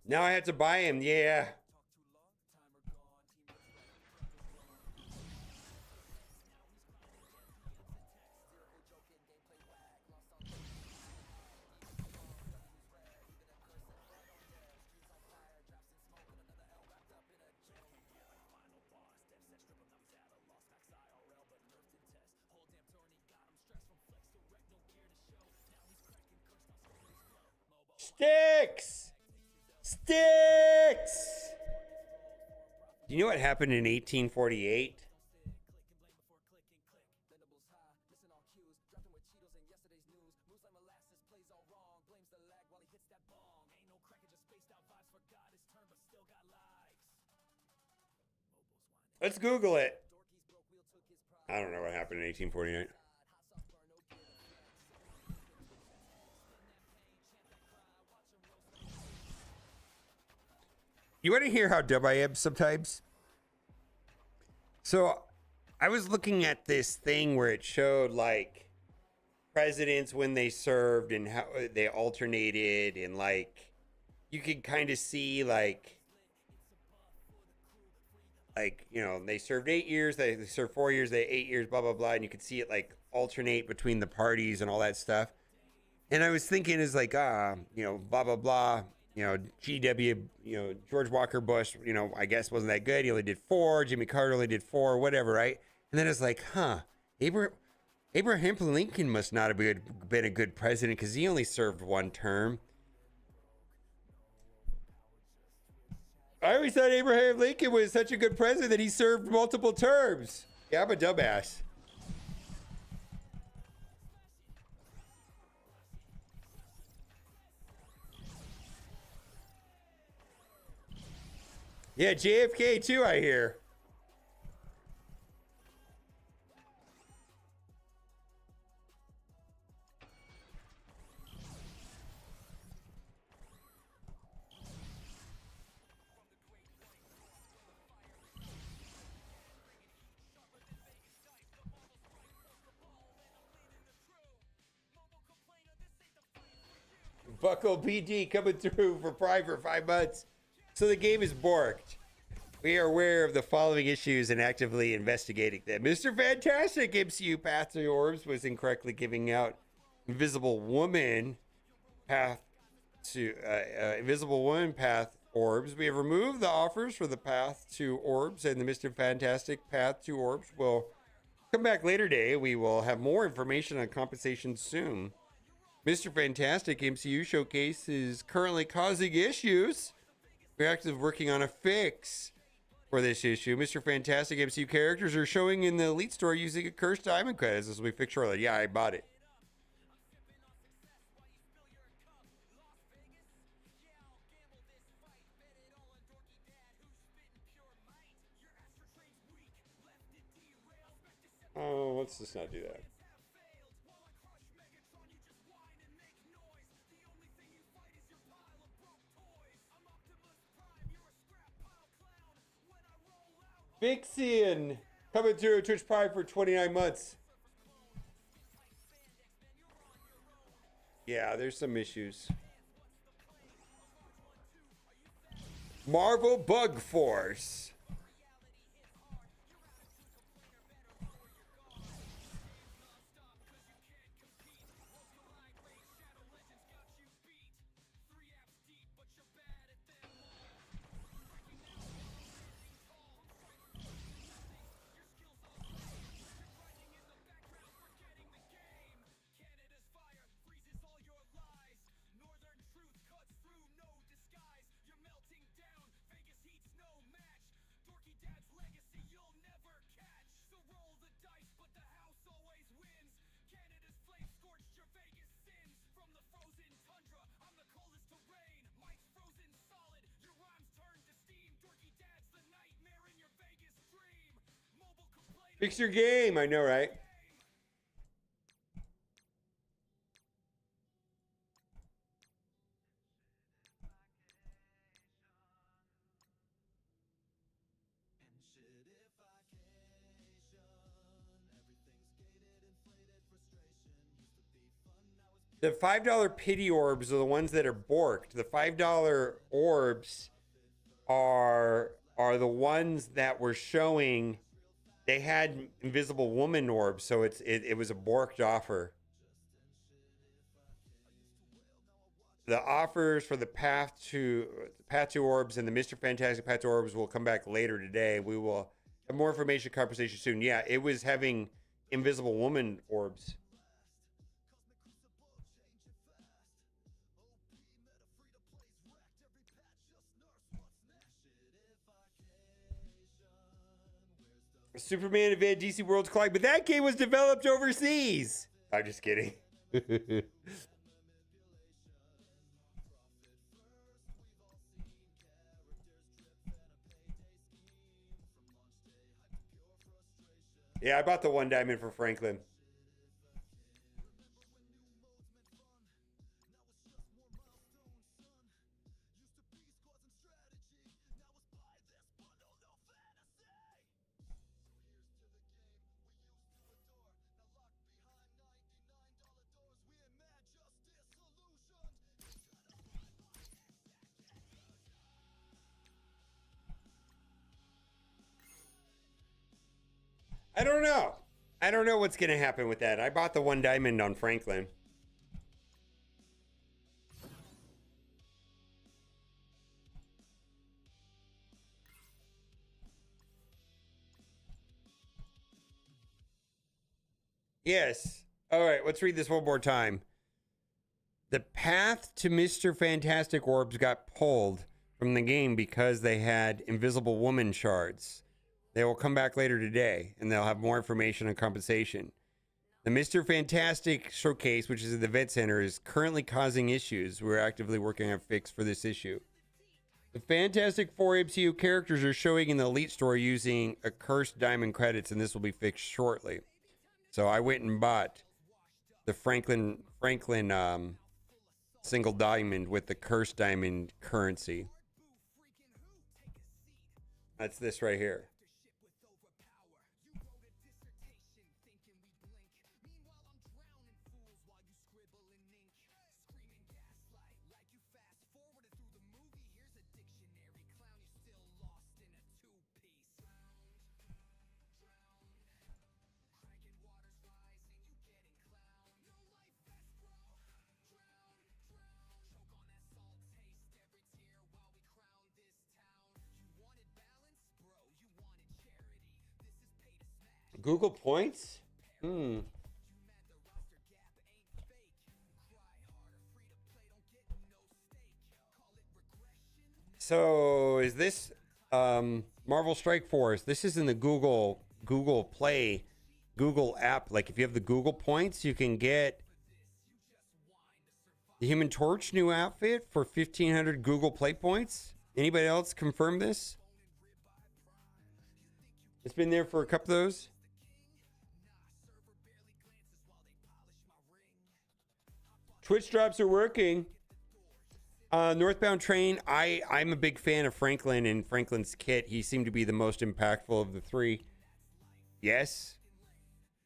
Now I have to buy him. Yeah. Sticks! Sticks! Do you know what happened in 1848? Let's Google it. I don't know what happened in 1848. You want to hear how dumb I am sometimes? So I was looking at this thing where it showed like presidents when they served and how they alternated, and like you could kind of see like you know, they served 8 years, they served 4 years, they 8 years, blah blah blah, and you could see it like alternate between the parties and all that stuff. And I was thinking is like you know, blah blah blah, you know, GW, you know, George Walker Bush, you know, I guess wasn't that good. He only did 4. Jimmy Carter only did 4, whatever, right? And then it's like, Abraham Lincoln must not have been a good president because he only served 1 term. I always thought Abraham Lincoln was such a good president that he served multiple terms. Yeah, I'm a dumbass. Yeah, JFK too, I hear. Buckle PD coming through for Prime for 5 months. So the game is borked. We are aware of the following issues and actively investigating them. Mr. Fantastic MCU Path to Orbs was incorrectly giving out Invisible Woman Path Orbs. We have removed the offers for the Path to Orbs, and the Mr. Fantastic Path to Orbs will come back later today. We will have more information on compensation soon. Mr. Fantastic MCU Showcase is currently causing issues. We're actively working on a fix for this issue. Mr. Fantastic MCU characters are showing in the Elite Store using a cursed diamond credits. This will be fixed shortly. Yeah, I bought it. Oh, let's just not do that. Fixian coming through Twitch Prime for 29 months. Yeah, there's some issues. Marvel Bug Force. Fix your game, I know, right? The $5 pity orbs are the ones that are borked. The $5 orbs are the ones that were showing they had Invisible Woman orbs, so it was a borked offer. The offers for the Path to Orbs and the Mr. Fantastic Path to Orbs will come back later today. We will have more information conversation soon. Yeah, it was having Invisible Woman orbs. Superman event DC Worlds Collide, but that game was developed overseas. I'm just kidding. Yeah, I bought the one diamond for Franklin. I don't know. I don't know what's going to happen with that. I bought the one diamond on Franklin. Yes. All right, let's read this one more time. The path to Mr. Fantastic Orbs got pulled from the game because they had Invisible Woman shards. They will come back later today, and they'll have more information on compensation. The Mr. Fantastic Showcase, which is at the Vet Center, is currently causing issues. We're actively working on a fix for this issue. The Fantastic Four MCU characters are showing in the Elite Store using accursed diamond credits, and this will be fixed shortly. So I went and bought the Franklin single diamond with the cursed diamond currency. That's this right here. Google points? So is this Marvel Strike Force? This is in the Google Play, Google app. Like if you have the Google points, you can get the Human Torch new outfit for 1,500 Google Play points. Anybody else confirm this? It's been there for a couple of those. Twitch drops are working. Northbound Train. I'm a big fan of Franklin and Franklin's kit. He seemed to be the most impactful of the three. Yes.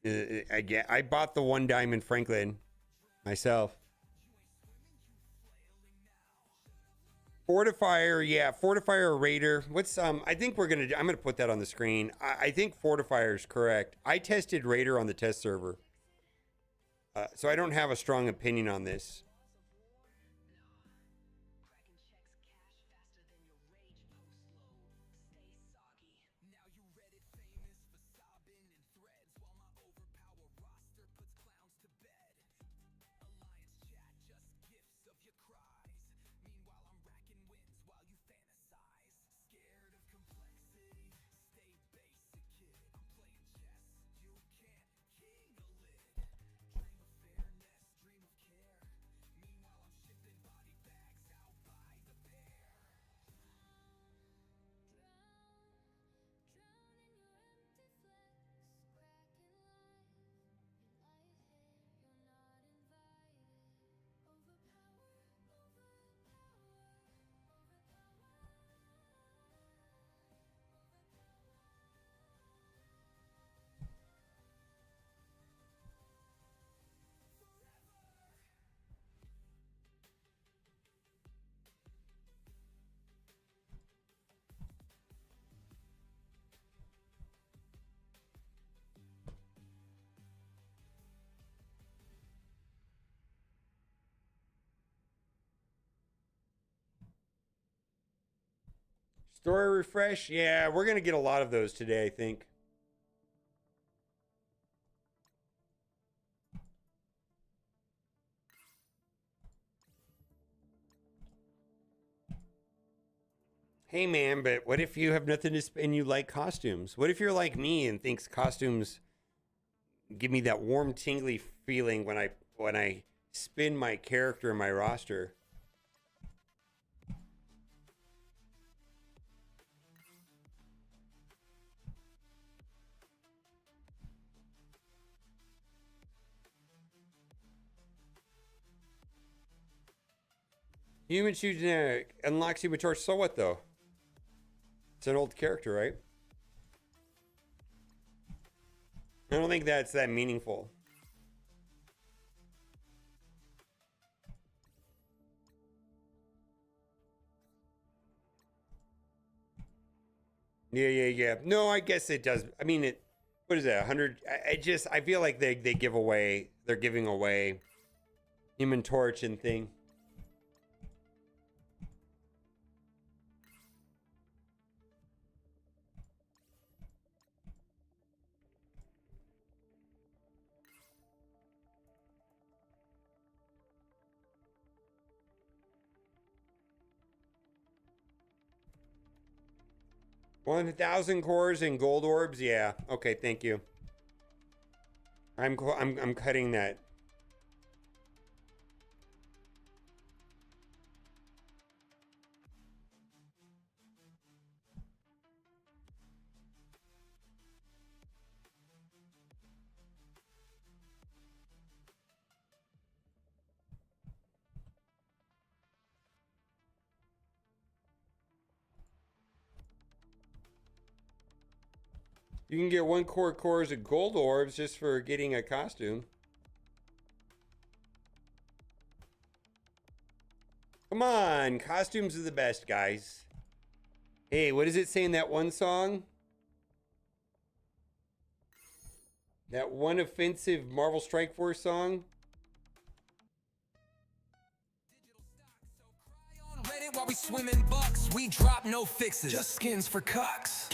I bought the one diamond Franklin myself. Fortifier, yeah, Fortifier or Raider. What's I think I'm gonna put that on the screen. I think Fortifier is correct. I tested Raider on the test server. So I don't have a strong opinion on this. Story refresh? Yeah, we're going to get a lot of those today, I think. Hey man, but what if you have nothing to spend and you like costumes? What if you're like me and thinks costumes give me that warm, tingly feeling when I spin my character in my roster? Human shoe generic unlocks you with torch. So what though? It's an old character, right? I don't think that's that meaningful. Yeah. No, I guess it does. I mean, it. What is that? 100? I feel like they give away. They're giving away Human Torch and thing. $1,000 cores and gold orbs. Yeah. Okay. Thank you. I'm cutting that. You can get 1 core cores of gold orbs just for getting a costume. Come on, costumes are the best, guys. Hey, what does it say in that one song? That one offensive Marvel Strike Force song? While we swim in bucks, we drop no fixes. Just skins for cucks.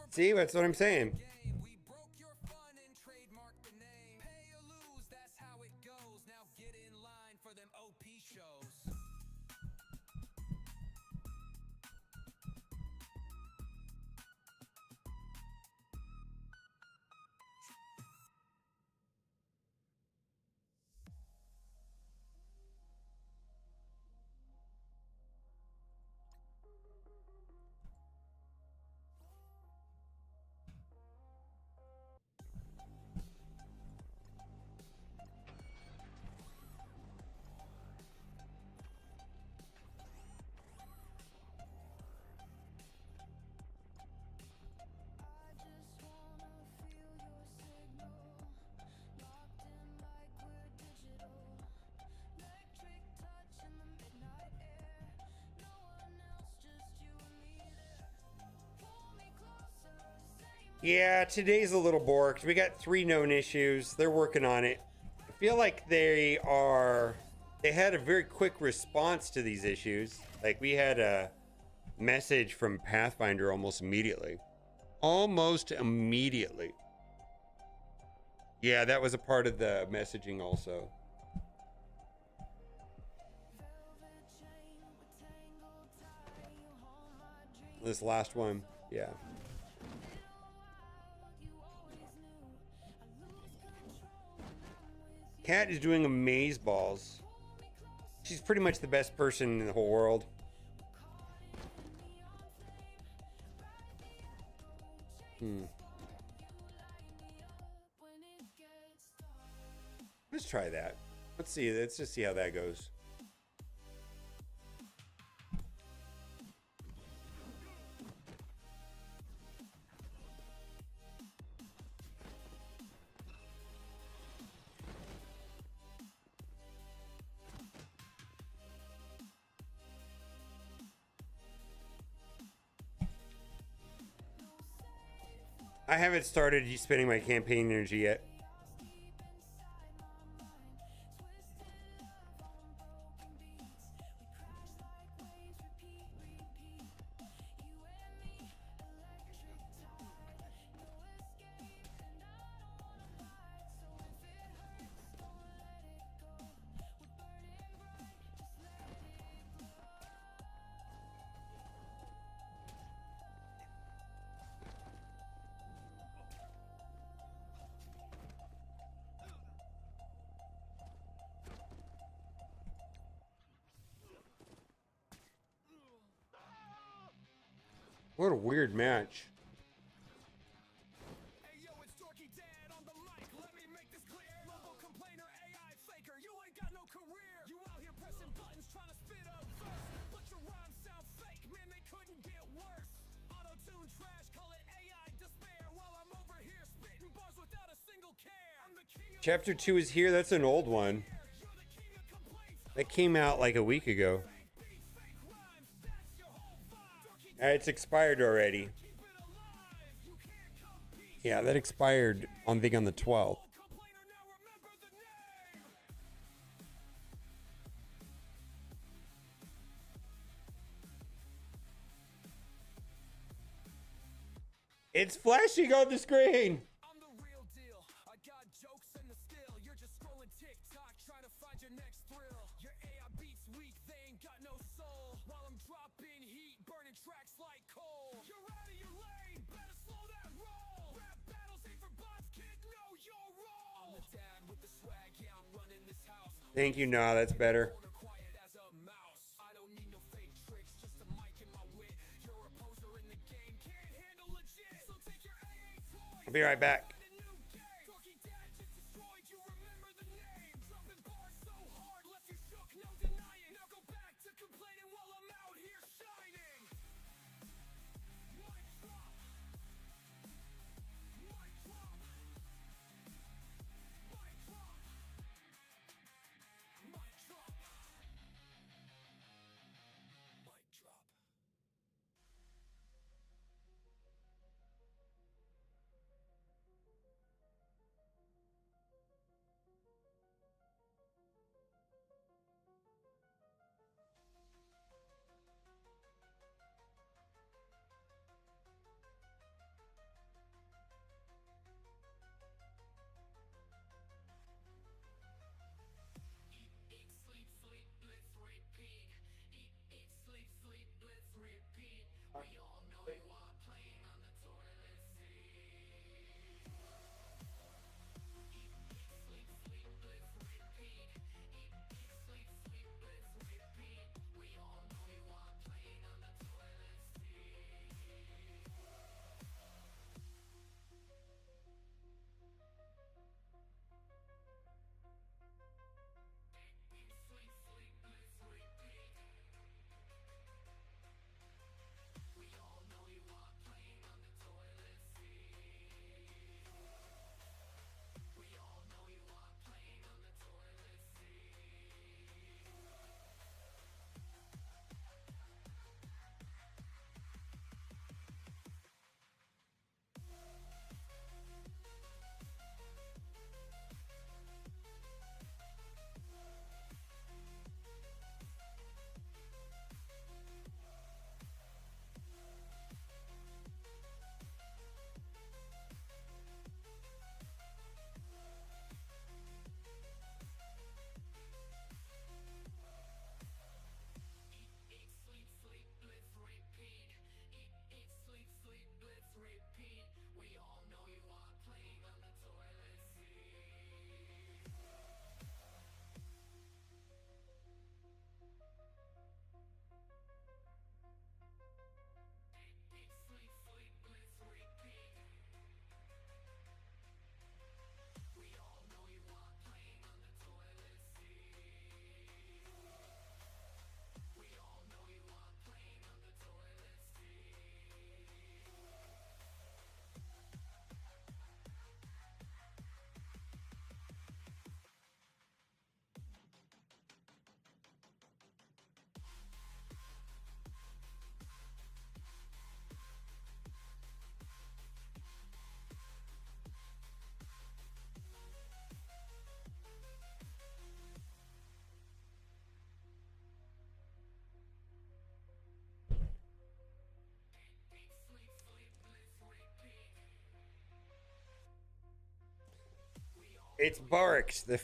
See, that's what I'm saying. We broke your fun and trademarked the name. Pay or lose, that's how it goes. Now get in line for them OP shows. Yeah, today's a little borked. We got 3 known issues. They're working on it. I feel like they had a very quick response to these issues. Like we had a message from Pathfinder almost immediately. Almost immediately. Yeah, that was a part of the messaging also. This last one, yeah. Kat is doing amaze balls. She's pretty much the best person in the whole world. Let's try that. Let's see. Let's just see how that goes. I haven't started spending my campaign energy yet. What a weird match. Chapter 2 is here. That's an old one. That came out like a week ago. It's expired already. Yeah, that expired on, I think, on the 12th. It's flashing on the screen. Thank you, Nah, that's better. I'll be right back. It's Barks. The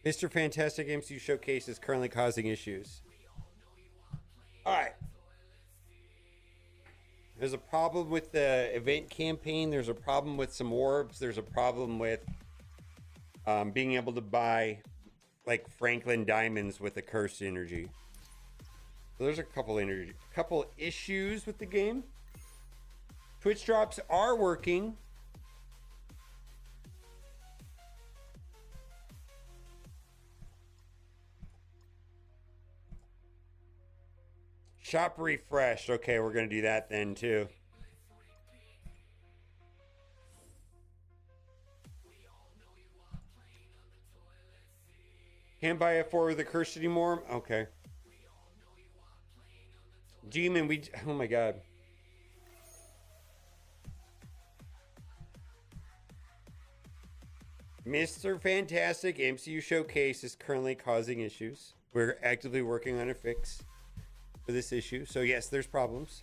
Mr. Fantastic MCU Showcase is currently causing issues. All right. There's a problem with the event campaign. There's a problem with some orbs. There's a problem with being able to buy like Franklin diamonds with the cursed energy. So there's a couple issues with the game. Twitch drops are working. Shop refreshed. Okay, we're gonna do that then too. Can't buy a 4 with a curse anymore. Okay. Demon, oh my god. Mr. Fantastic MCU Showcase is currently causing issues. We're actively working on a fix for this issue. So yes, there's problems.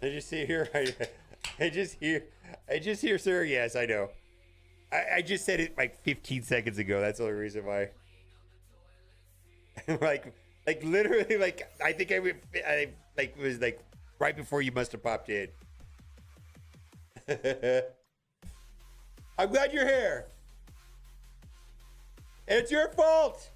I just see here. I just hear, sir. Yes, I know. I just said it like 15 seconds ago. That's the only reason why. like literally, like I think I was like right before you must have popped in. I'm glad you're here. It's your fault.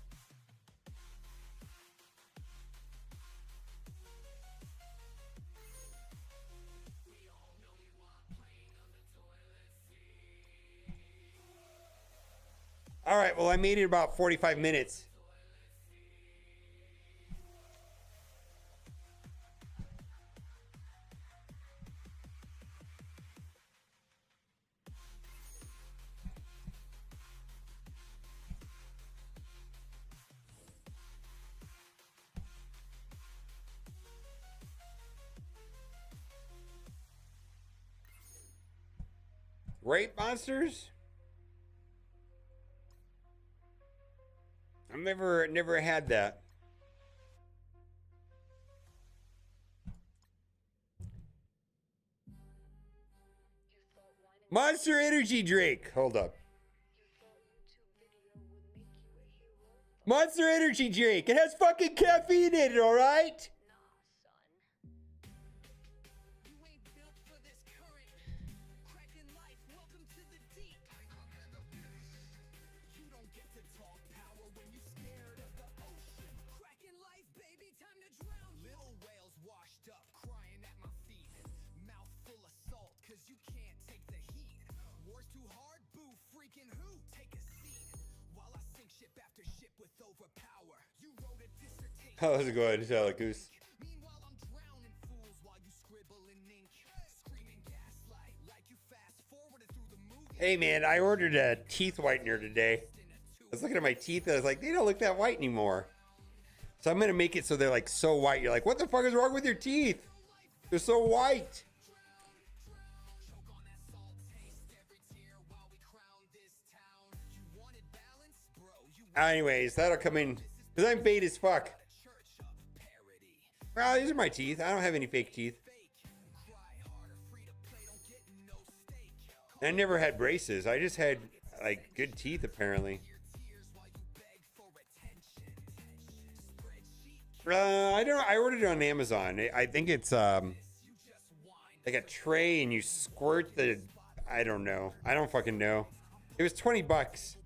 All right, well, I made it about 45 minutes. Rape monsters? I've never had that. Monster Energy drink. Hold up. Monster Energy drink. It has fucking caffeine in it, all right? Oh, how's it going, Goose? Hey man, I ordered a teeth whitener today. I was looking at my teeth and I was like, they don't look that white anymore. So I'm gonna make it so they're like so white. You're like, what the fuck is wrong with your teeth? They're so white. Anyways, that'll come in because I'm bait as fuck. Well, these are my teeth. I don't have any fake teeth. I never had braces. I just had like good teeth apparently. I don't know. I ordered it on Amazon. I think it's like a tray and you squirt the, I don't know. I don't fucking know. It was $20.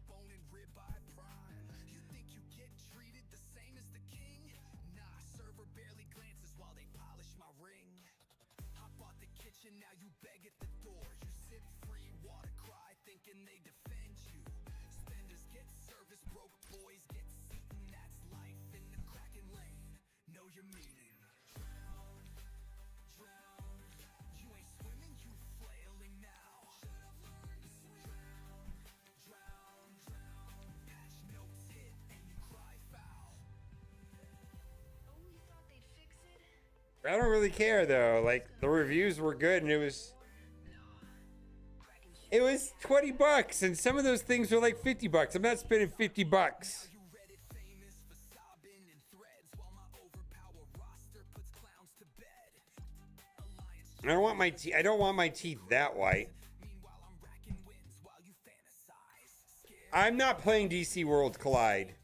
I don't really care though. Like the reviews were good and it was $20 and some of those things are like $50. I'm not spending $50. I don't want my teeth that white. I'm not playing DC Worlds Collide.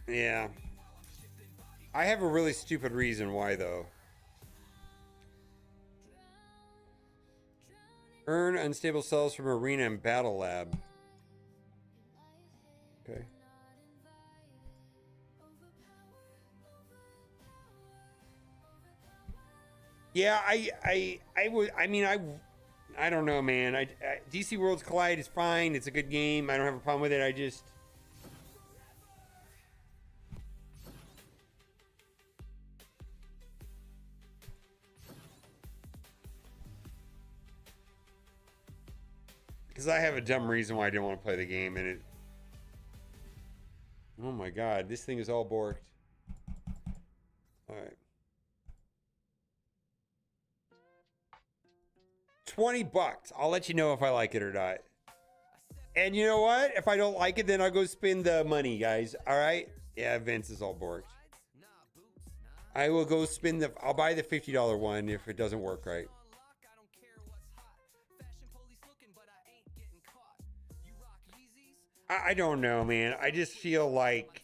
Yeah. I have a really stupid reason why though. Earn unstable cells from arena and battle lab. Okay. Yeah, I don't know, man. DC Worlds Collide is fine. It's a good game. I don't have a problem with it. I just because I have a dumb reason why I didn't want to play the game, and it. Oh my god, this thing is all borked. All right. $20. I'll let you know if I like it or not. And you know what? If I don't like it, then I'll go spend the money, guys. All right? Yeah, Vince is all borked. I will go spend I'll buy the $50 one if it doesn't work right. I don't know, man. I just feel like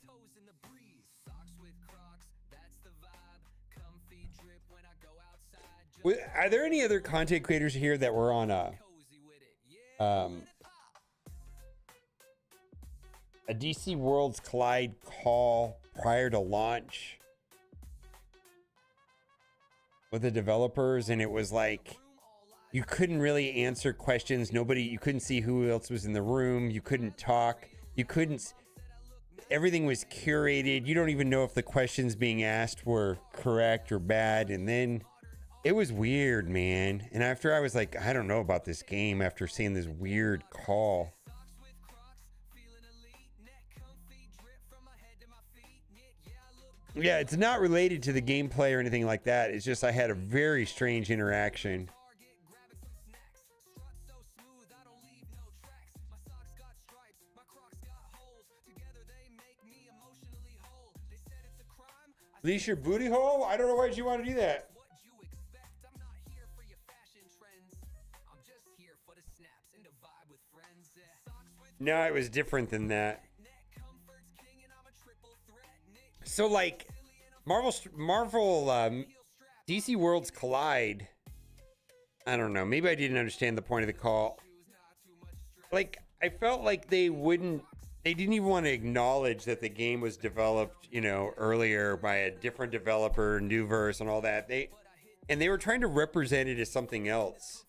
are there any other content creators here that were on a DC Worlds Collide call prior to launch with the developers, and it was like you couldn't really answer questions. You couldn't see who else was in the room. You couldn't talk. Everything was curated. You don't even know if the questions being asked were correct or bad. And then it was weird, man. And after I was like, I don't know about this game after seeing this weird call. Yeah, it's not related to the gameplay or anything like that. It's just I had a very strange interaction. Leash your booty hole? I don't know why you want to do that. No, it was different than that. So like Marvel DC Worlds Collide. I don't know. Maybe I didn't understand the point of the call. Like I felt like they didn't even want to acknowledge that the game was developed, earlier by a different developer, new verse and all that. They were trying to represent it as something else.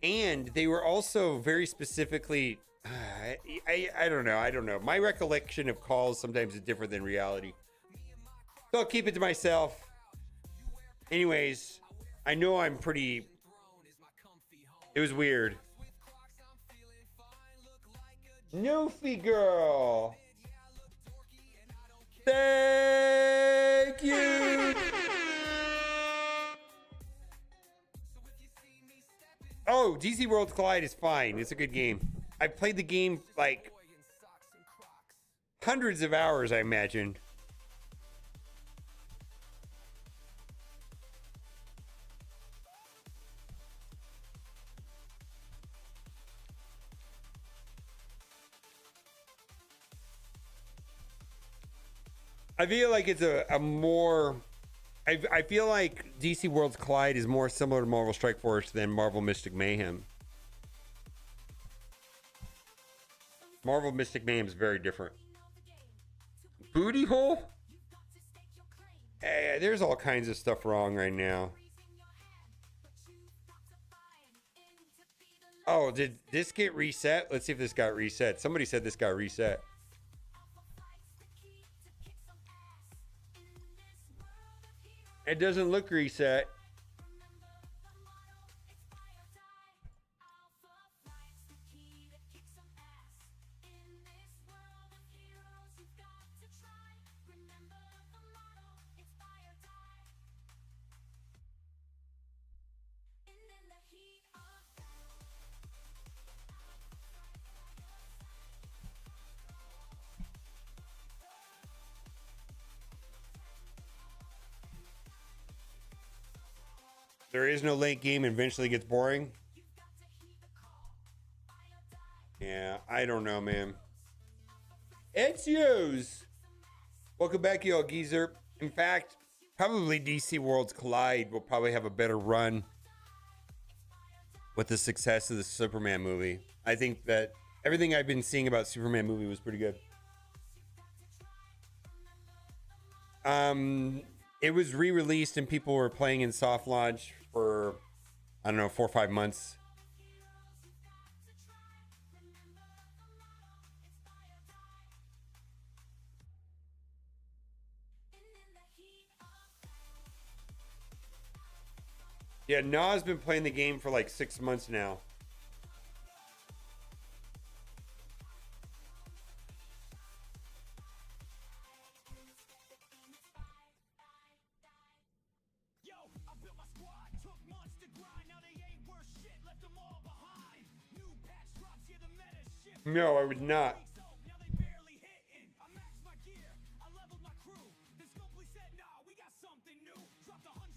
And they were also very specifically I don't know. My recollection of calls sometimes is different than reality. So I'll keep it to myself. Anyways, I know it was weird. Noofy girl. Thank you. Oh, DC Worlds Collide is fine. It's a good game. I've played the game like hundreds of hours, I imagine. I feel like it's a more... I feel like DC Worlds Collide is more similar to Marvel Strike Force than Marvel Mystic Mayhem. Marvel Mystic Mayhem is very different. Booty hole? There's all kinds of stuff wrong right now. Oh, did this get reset? Let's see if this got reset. Somebody said this got reset. It doesn't look reset. There is no late game and eventually gets boring. Yeah, I don't know, man. It's yours. Welcome back, y'all, geezer. In fact, probably DC Worlds Collide will probably have a better run with the success of the Superman movie. I think that everything I've been seeing about Superman movie was pretty good. It was re-released and people were playing in soft launch for, I don't know, 4 or 5 months. Yeah, Na's been playing the game for like 6 months now. No, I would not.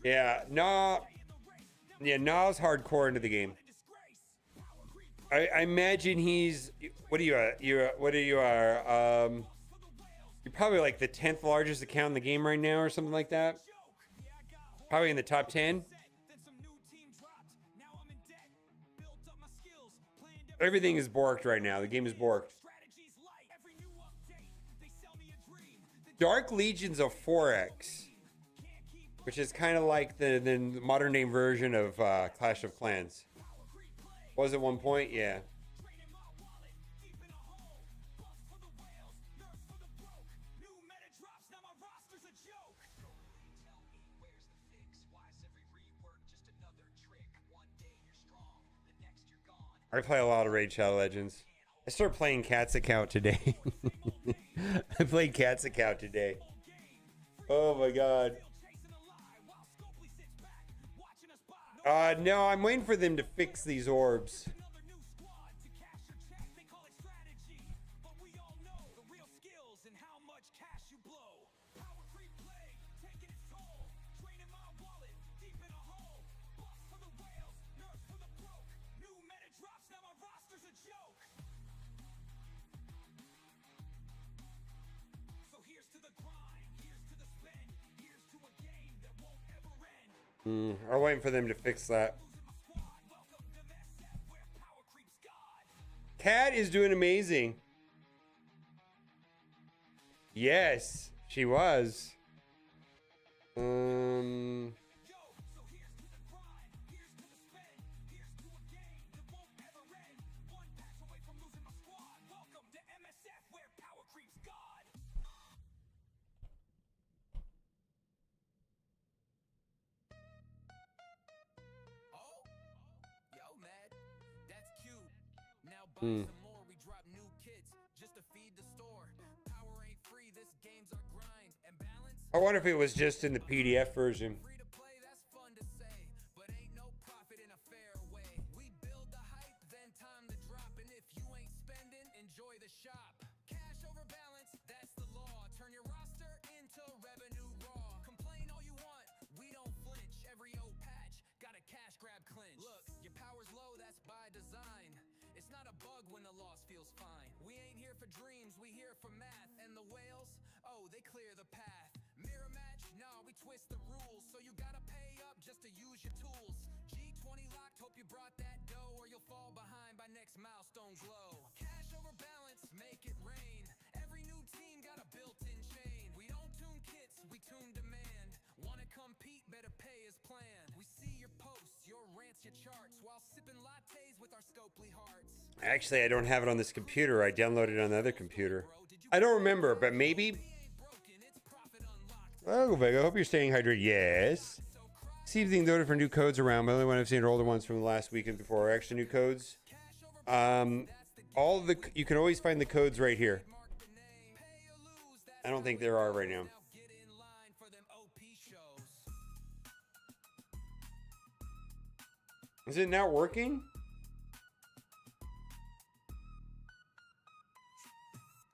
Yeah, Nah. Yeah, Na's hardcore into the game. I imagine he's. What are you? What are you? You're probably like the 10th largest account in the game right now, or something like that. Probably in the top 10. Everything is borked right now. The game is borked. Dark Legion's a 4X, which is kind of like the modern day version of Clash of Clans. Was at one point, yeah. I play a lot of Raid Shadow Legends. I started playing Cat's account today. I played Cat's account today. Oh my god. No, I'm waiting for them to fix these orbs. I'm waiting for them to fix that. Kat is doing amazing. Yes, she was. I wonder if it was just in the PDF version. Actually, I don't have it on this computer. I downloaded it on the other computer. I don't remember, but maybe. Oh, Vega, I hope you're staying hydrated. Yes. See if you can note for new codes around. But the only one I've seen are older ones from the last weekend before. Actually, new codes. You can always find the codes right here. I don't think there are right now. Is it not working?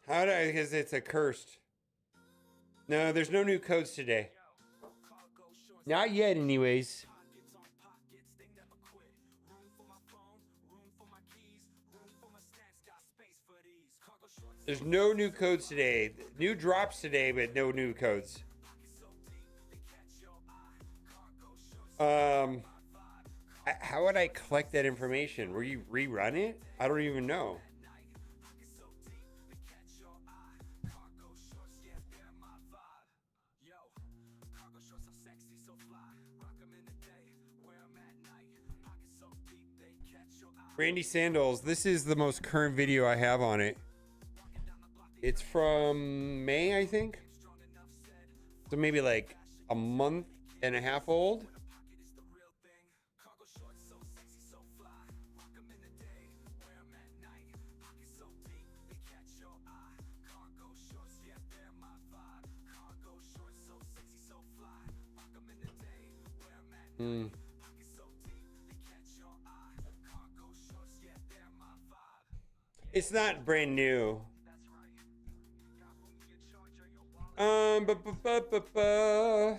Because it's accursed. No, there's no new codes today. Not yet, anyways. There's no new codes today. New drops today, but no new codes. How would I collect that information? Will you rerun it? I don't even know. Randy Sandals, this is the most current video I have on it. It's from May, I think. So maybe like a month and a half old. It's not brand new.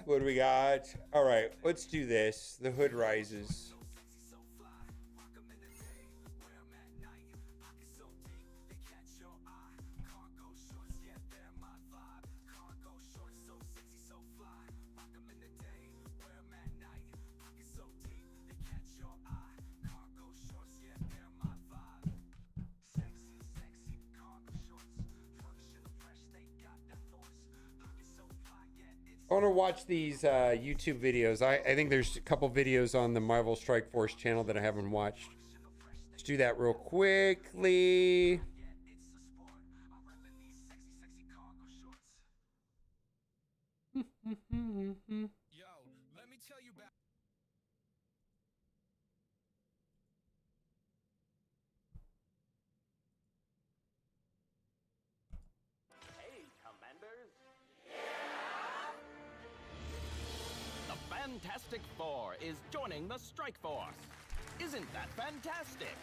What do we got? All right, let's do this. The hood rises. I want to watch these YouTube videos. I think there's a couple videos on the Marvel Strike Force channel that I haven't watched. Let's do that real quickly. Hey, Commanders. The Fantastic Four is joining the Strike Force. Isn't that fantastic?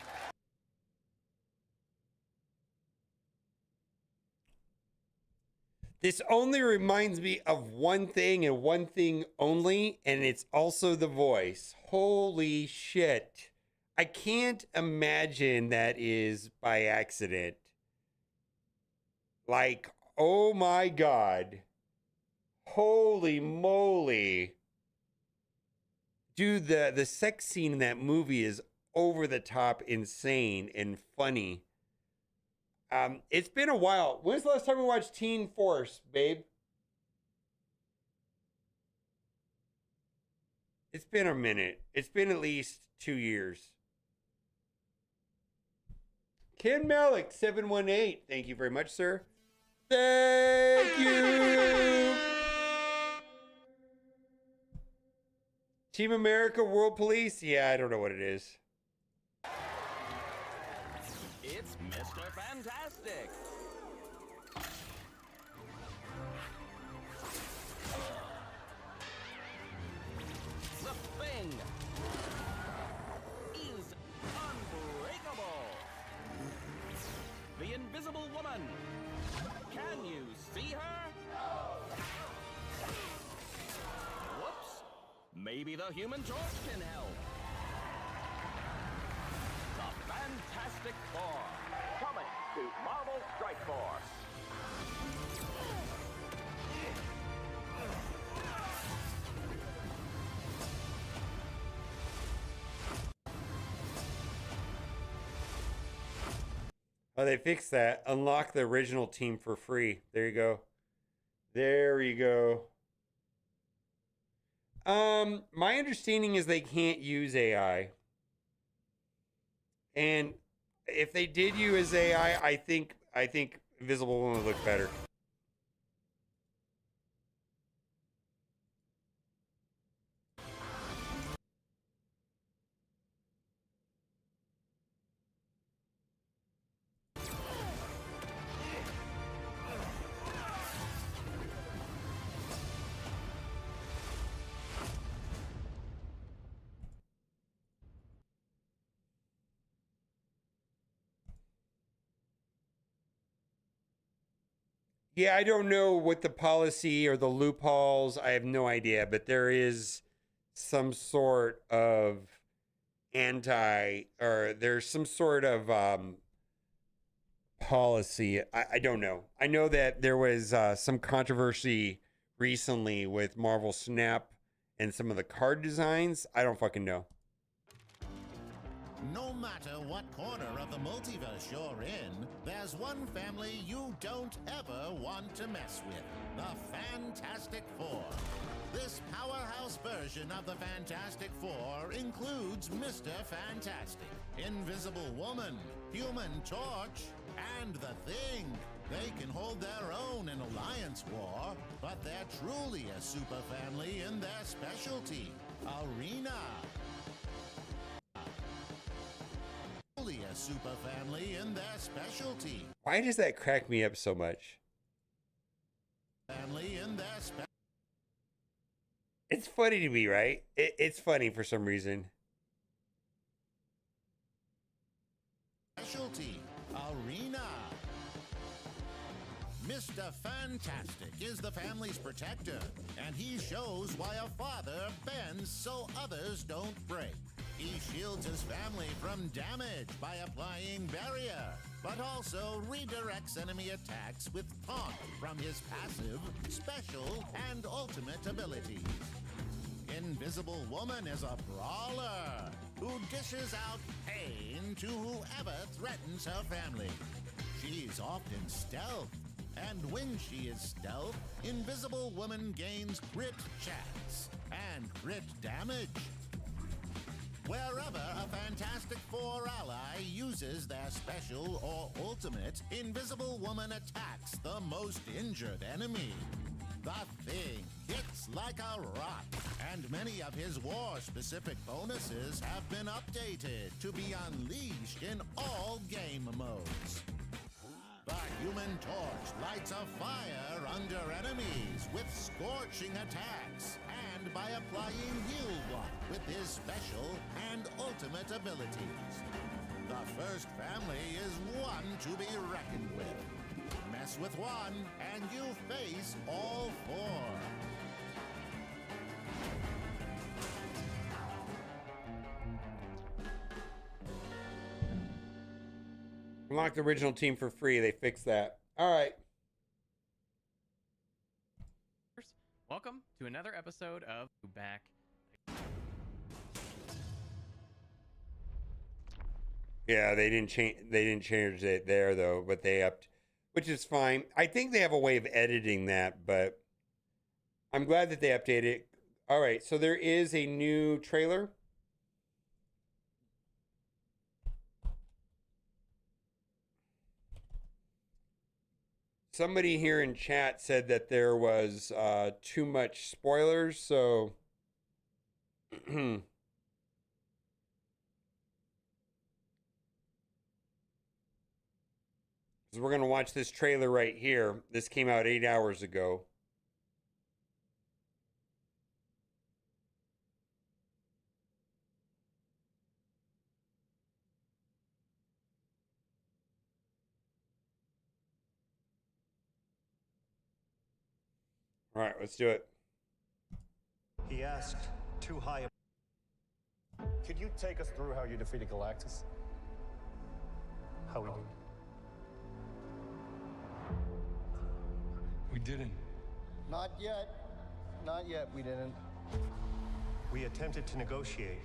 This only reminds me of one thing and one thing only, and it's also the voice. Holy shit. I can't imagine that is by accident. Like, oh my God. Holy moly. Dude, the sex scene in that movie is over the top insane and funny. It's been a while. When's the last time we watched Teen Force, babe? It's been a minute. It's been at least 2 years. Ken Malik, 718. Thank you very much, sir. Thank you. Team America, World Police? Yeah, I don't know what it is. It's Mr. Fantastic. The Thing is unbreakable. The Invisible Woman. Can you see her? Whoops. Maybe the Human Torch can help. The Fantastic Four. Coming to Marvel Strike Force. Oh, they fixed that. Unlock the original team for free. There you go. There you go. My understanding is they can't use AI. And if they did use AI, I think Invisible Woman would look better. Yeah, I don't know what the policy or the loopholes. I have no idea, but there is some sort of there's some sort of policy. I don't know. I know that there was some controversy recently with Marvel Snap and some of the card designs. I don't fucking know. No matter what corner of the multiverse you're in, there's one family you don't ever want to mess with. The Fantastic Four. This powerhouse version of the Fantastic Four includes Mr. Fantastic, Invisible Woman, Human Torch, and The Thing. They can hold their own in Alliance War, but they're truly a super family in their specialty, Arena. Truly a super family in their specialty. Why does that crack me up so much? Family in their It's funny to me, right? It's funny for some reason. Specialty, Arena. Mr. Fantastic is the family's protector, and he shows why a father bends so others don't break. He shields his family from damage by applying barrier, but also redirects enemy attacks with taunt from his passive, special, and ultimate abilities. Invisible Woman is a brawler who dishes out pain to whoever threatens her family. She's often stealth, and when she is stealth, Invisible Woman gains crit chance and crit damage. Wherever a Fantastic Four ally uses their special or ultimate, Invisible Woman attacks the most injured enemy. The Thing hits like a rock, and many of his war-specific bonuses have been updated to be unleashed in all game modes. The Human Torch lights a fire under enemies with scorching attacks and by applying Heal Block with his special and ultimate abilities. The first family is one to be reckoned with. Mess with one and you face all four. Unlock the original team for free. They fixed that. All right. Welcome to another episode of Back. Yeah, they didn't change it there though, but they upped, which is fine. I think they have a way of editing that, but I'm glad that they updated it. All right, so there is a new trailer. Somebody here in chat said that there was too much spoilers, so so we're going to watch this trailer right here. This came out 8 hours ago. All right, let's do it. He asked too high a... Could you take us through how you defeated Galactus? How we did? We didn't. Not yet. Not yet, we didn't. We attempted to negotiate,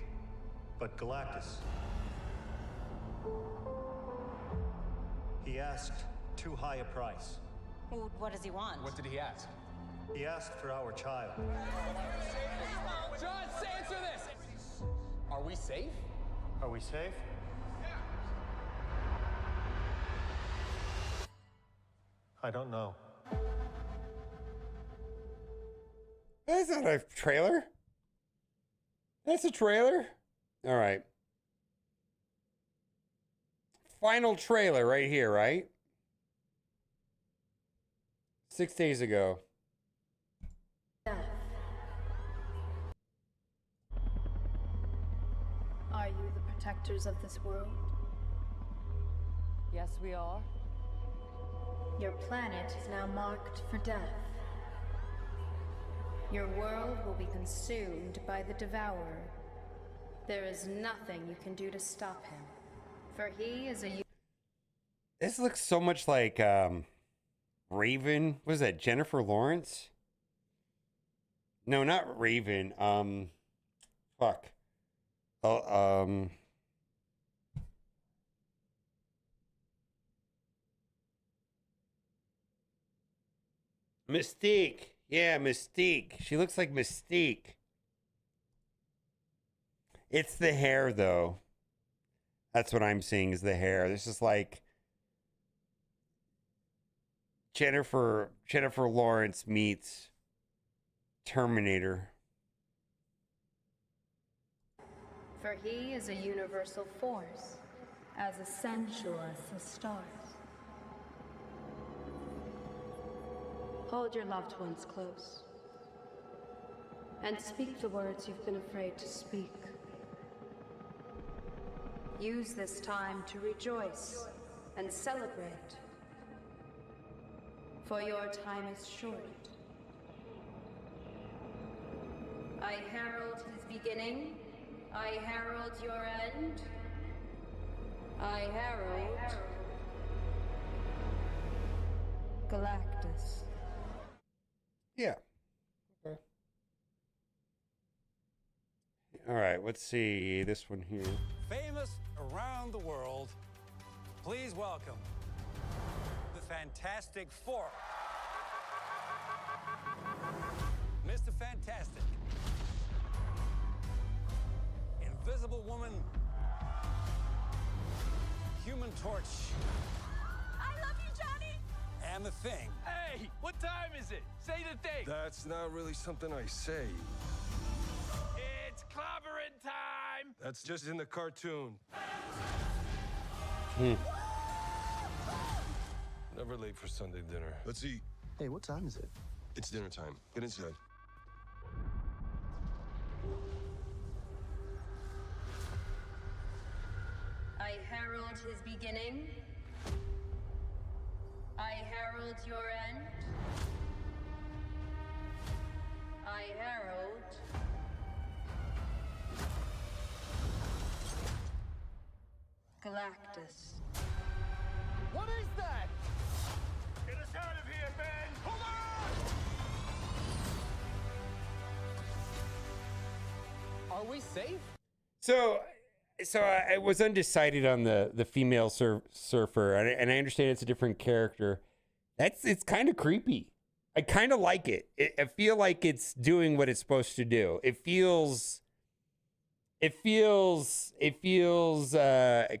but Galactus... He asked too high a price. Well, what does he want? What did he ask? He asked for our child. John, answer this! Are we safe? Are we safe? I don't know. That's not a trailer. That's a trailer. All right. Final trailer right here, right? 6 days ago. Are you the protectors of this world? Yes, we are. Your planet is now marked for death. Your world will be consumed by the Devourer. There is nothing you can do to stop him, for he is a... This looks so much like Raven. What is that, Jennifer Lawrence? No, not Raven. Fuck. Oh, Mystique. Yeah, Mystique. She looks like Mystique. It's the hair, though. That's what I'm seeing is the hair. This is like Jennifer Lawrence meets Terminator. For he is a universal force, as essential as the stars. Hold your loved ones close, and speak the words you've been afraid to speak. Use this time to rejoice and celebrate, for your time is short. I herald his beginning, I herald your end, I herald Galactus. Yeah. Okay. All right, let's see this one here. Famous around the world, please welcome the Fantastic Four. Mr. Fantastic, Invisible Woman, Human Torch, I love you, Johnny! and The Thing. Hey, what time is it? Say the thing! That's not really something I say. It's clobbering time! That's just in the cartoon. Never late for Sunday dinner. Let's eat. Hey, what time is it? It's dinner time. Get inside. I herald his beginning, I herald your end, I herald Galactus. What is that? Get us out of here, Ben! Hold on! Are we safe? So I was undecided on the female surfer, and I understand it's a different character. It's kind of creepy. I kind of like it. I feel like it's doing what it's supposed to do. It feels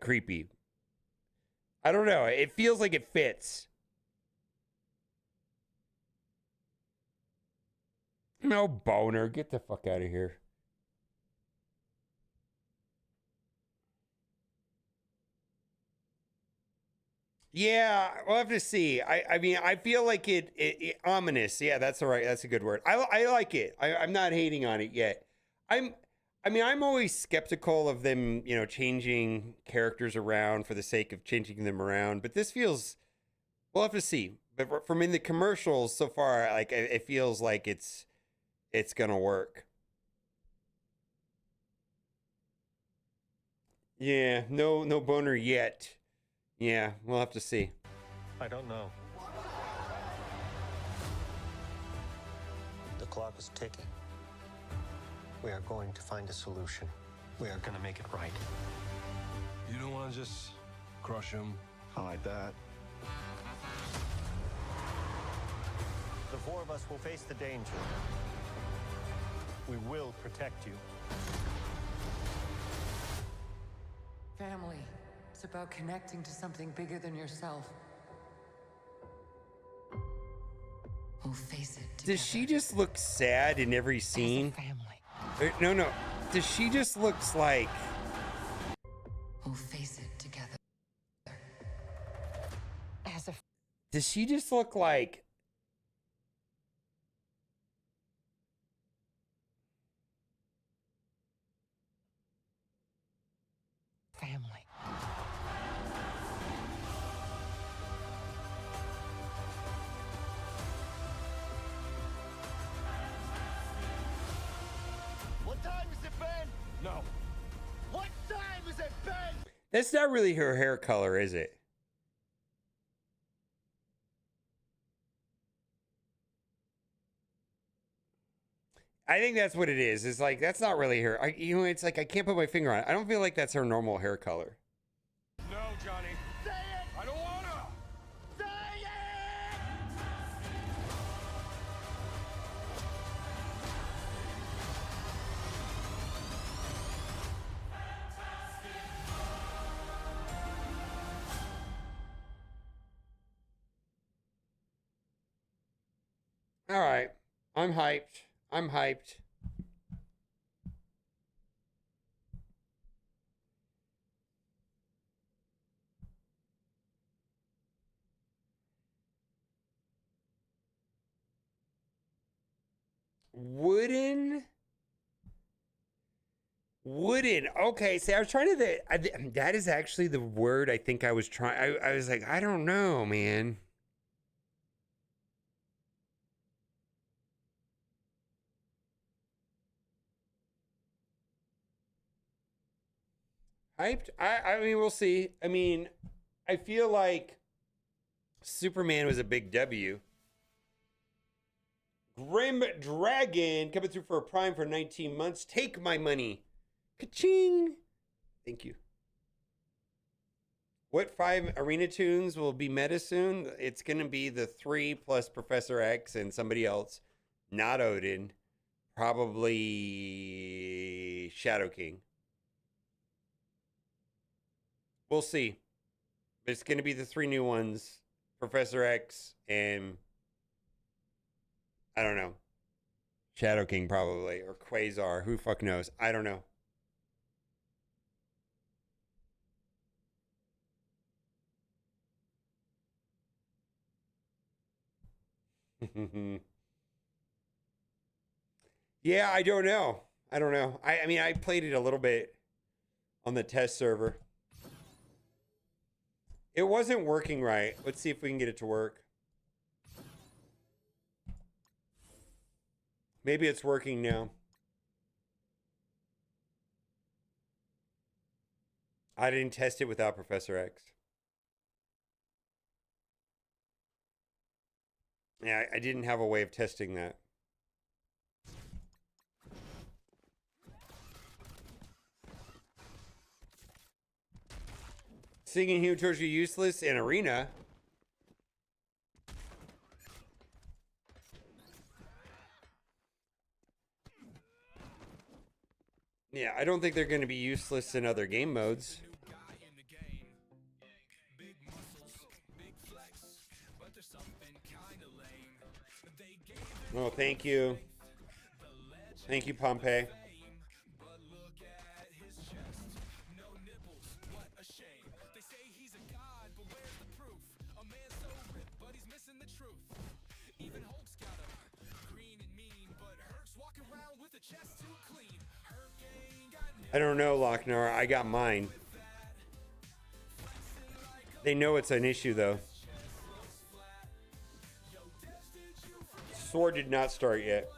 creepy. I don't know. It feels like it fits. No boner. Get the fuck out of here. Yeah, we'll have to see. I mean, I feel like it ominous. Yeah, that's all right. That's a good word. I like it. I'm not hating on it yet. I'm always skeptical of them, changing characters around for the sake of changing them around. But this feels, we'll have to see. But from in the commercials so far, like it feels like it's gonna work. Yeah, no boner yet. Yeah, we'll have to see. I don't know. The clock is ticking. We are going to find a solution. We are going to make it right. You don't want to just crush him? I like that. The four of us will face the danger. We will protect you. Family. It's about connecting to something bigger than yourself. We'll face it together. Does she just look sad in every scene? Family. No. Does she just looks like... We'll face it together. As a... Does she just look like... Family. What time is it, Ben? No. What time is it, Ben? That's not really her hair color, is it? I think that's what it is. It's like, that's not really her. It's like, I can't put my finger on it. I don't feel like that's her normal hair color. No, Johnny. Say it! I don't wanna. Say it! All right. I'm hyped. I'm hyped. Wooden. Okay, see, I was trying to. That is actually the word I think I was trying. I was like, I don't know, man. Hyped. I mean, we'll see. I mean, I feel like Superman was a big W. Grim Dragon coming through for a prime for 19 months. Take my money. Ka-ching. Thank you. What 5 arena tunes will be meta soon? It's going to be the 3 plus Professor X and somebody else. Not Odin. Probably Shadow King. We'll see. But it's going to be the 3 new ones. Professor X and I don't know. Shadow King probably. Or Quasar. Who fuck knows? I don't know. Yeah, I don't know. I don't know. I mean, I played it a little bit on the test server. It wasn't working right. Let's see if we can get it to work. Maybe it's working now. I didn't test it without Professor X. Yeah, I didn't have a way of testing that. Singing Hugh towards you useless in arena. Yeah, I don't think they're going to be useless in other game modes. Oh, thank you. Thank you, Pompey. I don't know, Lochnar. I got mine. They know it's an issue, though. Sword did not start yet.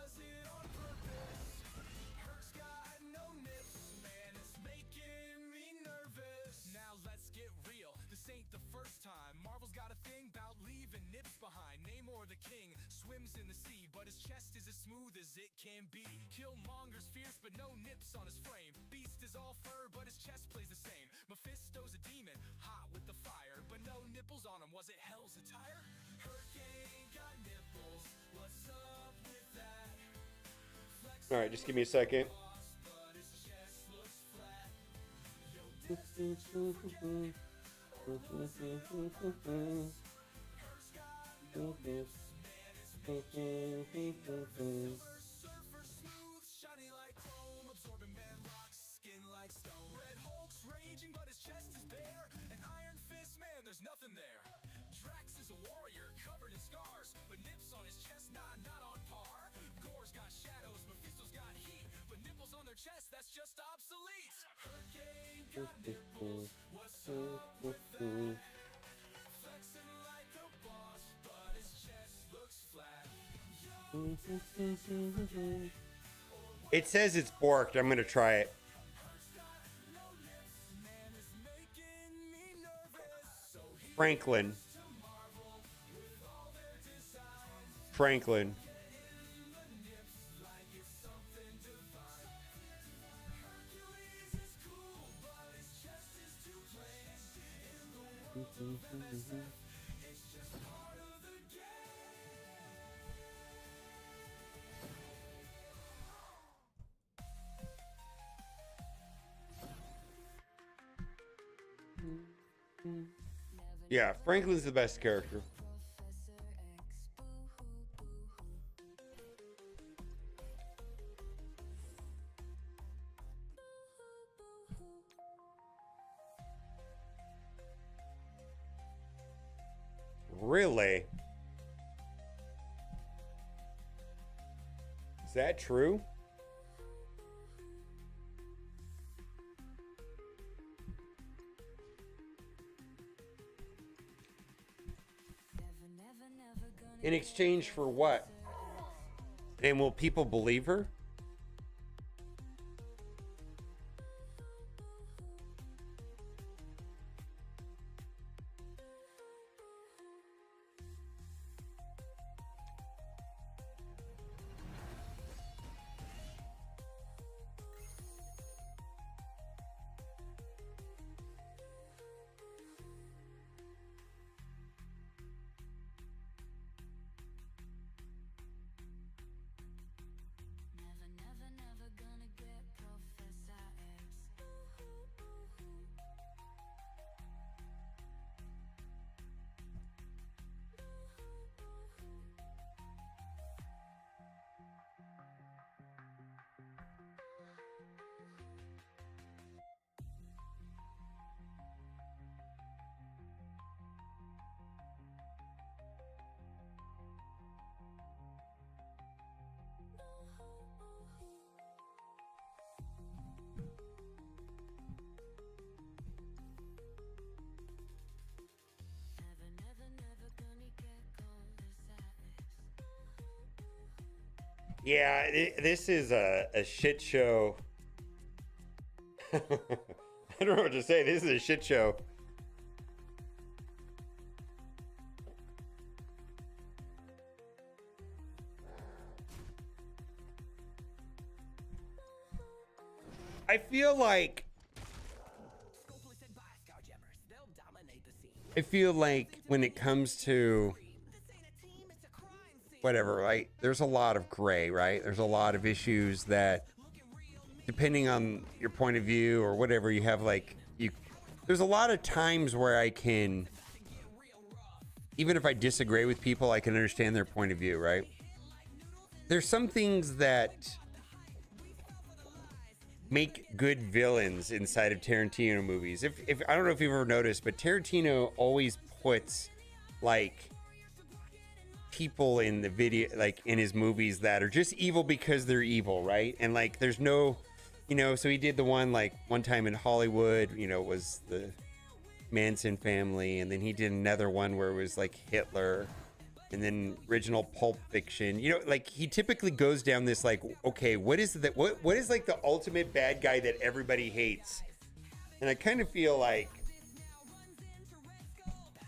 Killmonger's fierce, but no nips on his frame. Beast is all fur, but his chest plays the same. Mephisto's a demon, hot with the fire, but no nipples on him. Was it Hell's attire? Hurricane got nipples. What's up with that? All right, just give me a second. Nothing there. Drax is a warrior covered in scars, but nips on his chest, not on par. Gore's got shadows, Mephisto's got heat, but nipples on their chest, that's just obsolete. Hurricane got nipples, what's up with that? Flexing like a boss, but his chest looks flat. It says it's borked. I'm gonna try it. Franklin. Yeah, Franklin's the best character. Really? Is that true? In exchange for what? And will people believe her? Yeah, this is a shit show. I don't know what to say. This is a shit show. I feel like when it comes to whatever, right? There's a lot of gray, right? There's a lot of issues that, depending on your point of view or whatever, you have there's a lot of times where I can, even if I disagree with people, I can understand their point of view, right? There's some things that make good villains inside of Tarantino movies. If I don't know if you've ever noticed, but Tarantino always puts people in the video, in his movies, that are just evil because they're evil, right? And there's no, so he did the one time in Hollywood, was the Manson family, and then he did another one where it was Hitler, and then original Pulp Fiction. He typically goes down this okay, what is that? What is the ultimate bad guy that everybody hates? And I kind of feel like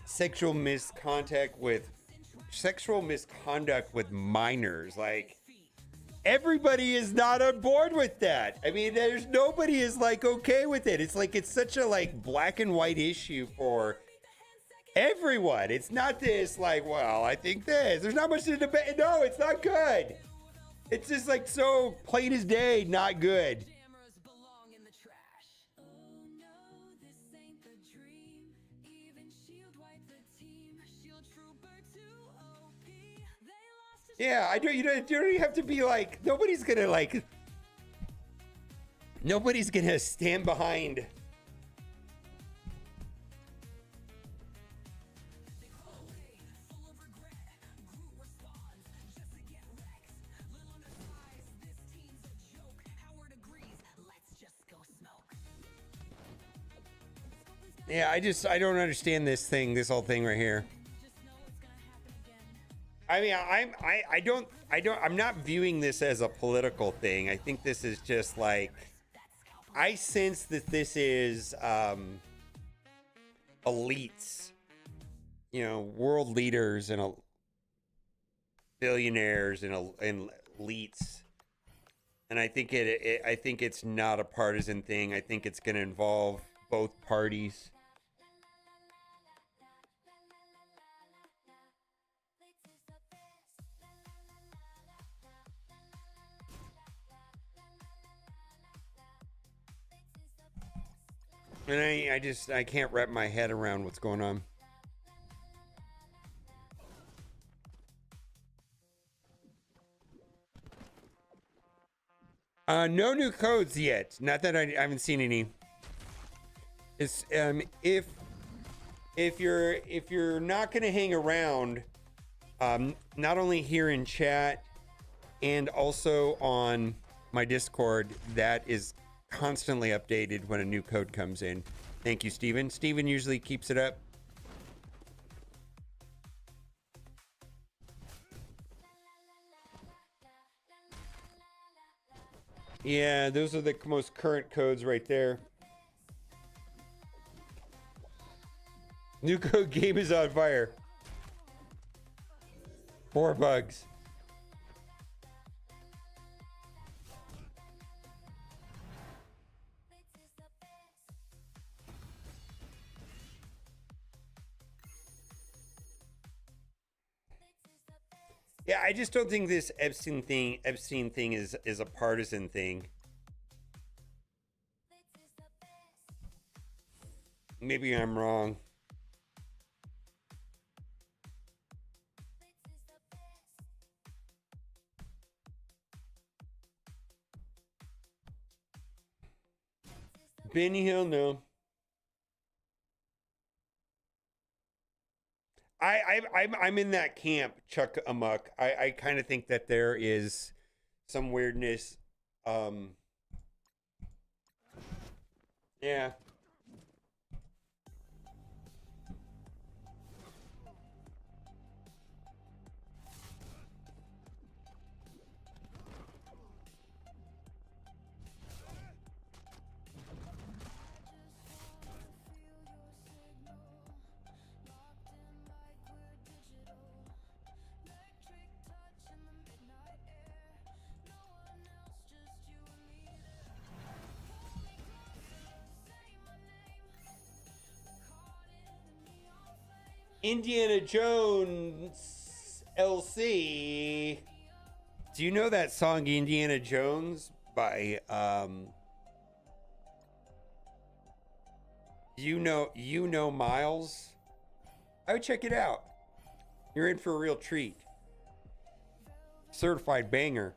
sexual misconduct with minors, everybody is not on board with that. I mean, nobody is okay with it. It's such a black and white issue for everyone. It's not this well, I think this. There's not much to debate. No, it's not good. It's just so plain as day, not good. Yeah, I don't. You don't even have to be nobody's gonna stand behind. Yeah, I don't understand this whole thing right here. I mean, I'm not viewing this as a political thing. I think this is just I sense that this is elites, world leaders and billionaires and elites. And I think I think it's not a partisan thing. I think it's going to involve both parties. And I can't wrap my head around what's going on. No new codes yet. Not that I haven't seen any. It's if if you're not gonna hang around, not only here in chat and also on my Discord, that is constantly updated when a new code comes in. Thank you, Steven. Steven usually keeps it up. Yeah, those are the most current codes right there. New code game is on fire. 4 bugs. Yeah, I just don't think this Epstein thing is a partisan thing. Maybe I'm wrong. Benny Hill, no. I'm in that camp, Chuck Amok. I kind of think that there is some weirdness. Yeah. Indiana Jones LC. Do you know that song Indiana Jones by you know Miles? I would check it out. You're in for a real treat. Certified banger.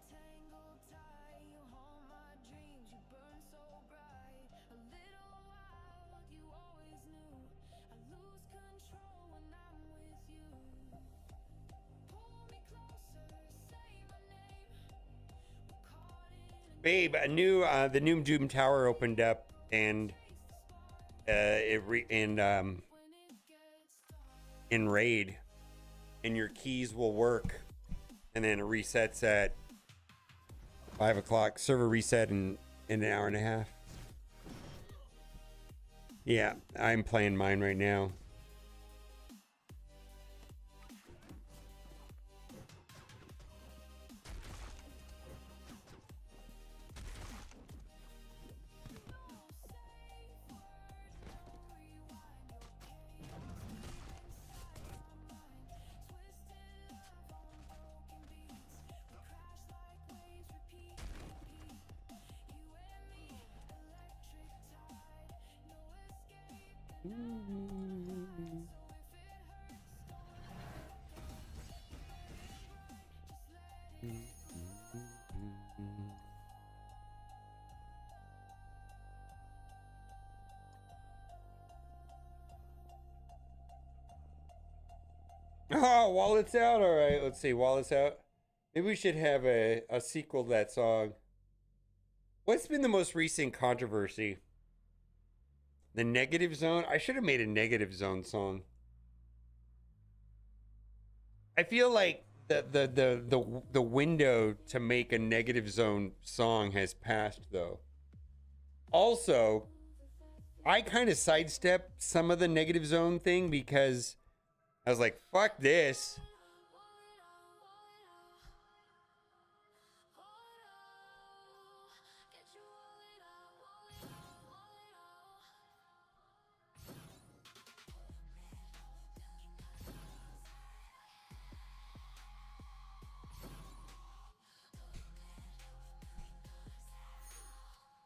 Babe, the new Doom Tower opened up, and in raid, and your keys will work, and then it resets at 5 o'clock. Server reset in an hour and a half. Yeah, I'm playing mine right now. Oh, Wallet's out. All right, let's see. Wallet's out. Maybe we should have a sequel to that song. What's been the most recent controversy? The Negative Zone? I should have made a Negative Zone song. I feel like the window to make a Negative Zone song has passed, though. Also, I kind of sidestepped some of the Negative Zone thing because I was like, fuck this.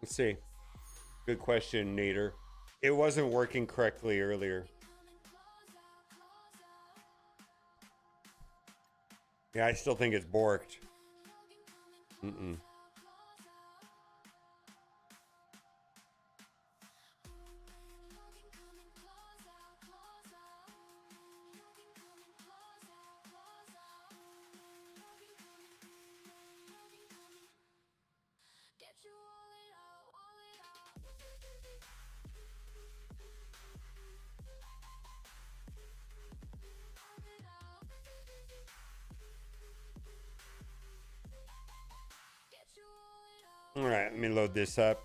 Let's see. Good question, Nader. It wasn't working correctly earlier. Yeah, I still think it's borked. Mm-mm. All right, let me load this up.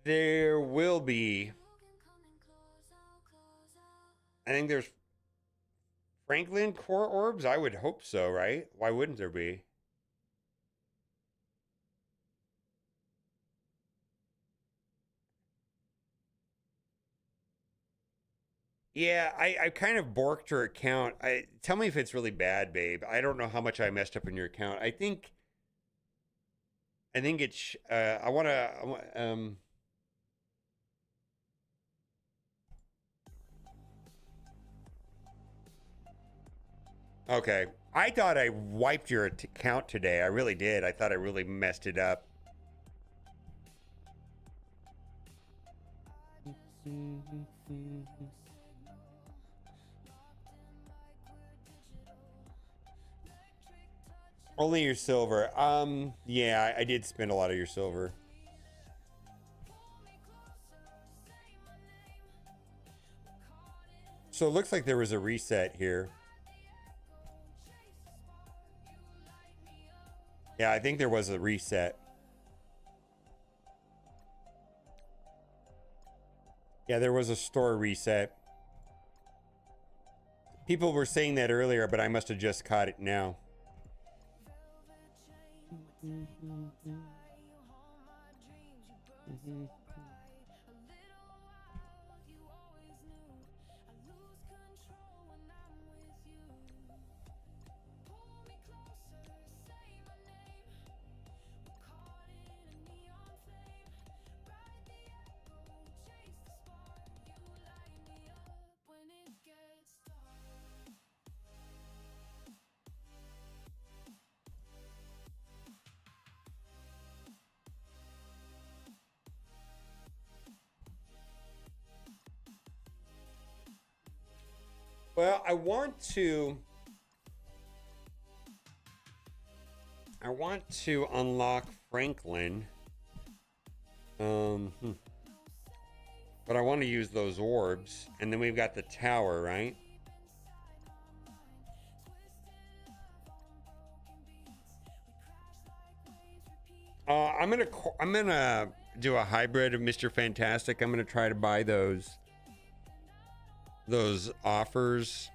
There will be. I think there's Franklin core orbs. I would hope so, right? Why wouldn't there be? Yeah, I kind of borked her account. Tell me if it's really bad, babe. I don't know how much I messed up in your account. I think it's. I want to. Okay. I thought I wiped your account today. I really did. I thought I really messed it up. Only your silver. Yeah, I did spend a lot of your silver. So it looks like there was a reset here. Yeah, I think there was a reset. Yeah, there was a store reset. People were saying that earlier, but I must have just caught it now. Well, I want to unlock Franklin. But I want to use those orbs, and then we've got the tower, right? I'm gonna do a hybrid of Mr. Fantastic. I'm gonna try to buy those offers.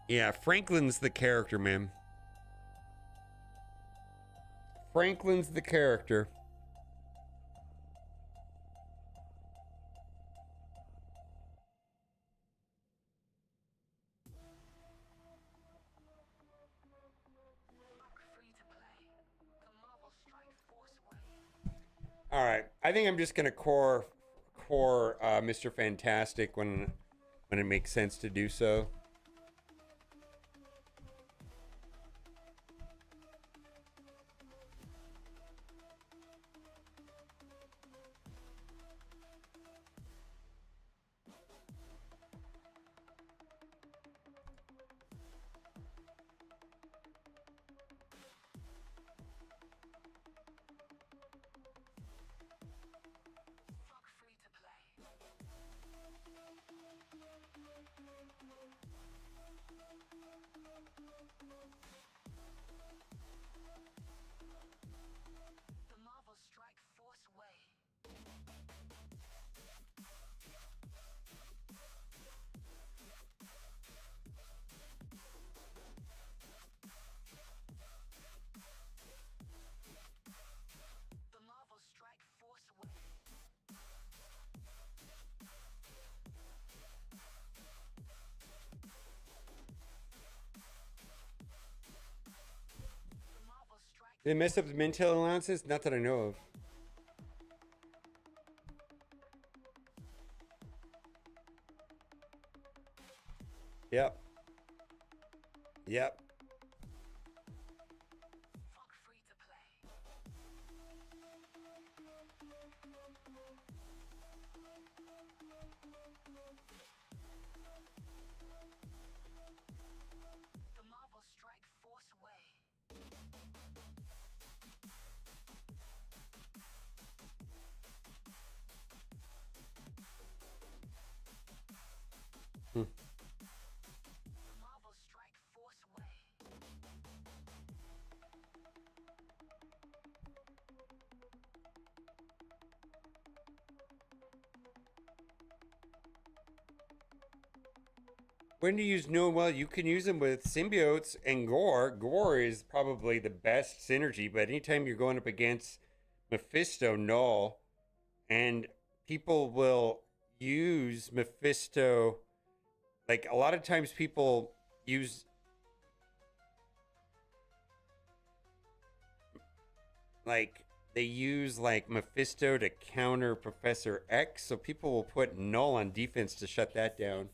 Yeah, Franklin's the character, man. Franklin's the character. All right, I think I'm just gonna core Mr. Fantastic when it makes sense to do so. Did they mess up the Mintel allowances? Not that I know of. Yep. Yep. When to use no? Well, you can use them with symbiotes and gore. Gore is probably the best synergy, but anytime you're going up against Mephisto Null, and people will use Mephisto, like a lot of times people use they use Mephisto to counter Professor X, so people will put Null on defense to shut that down.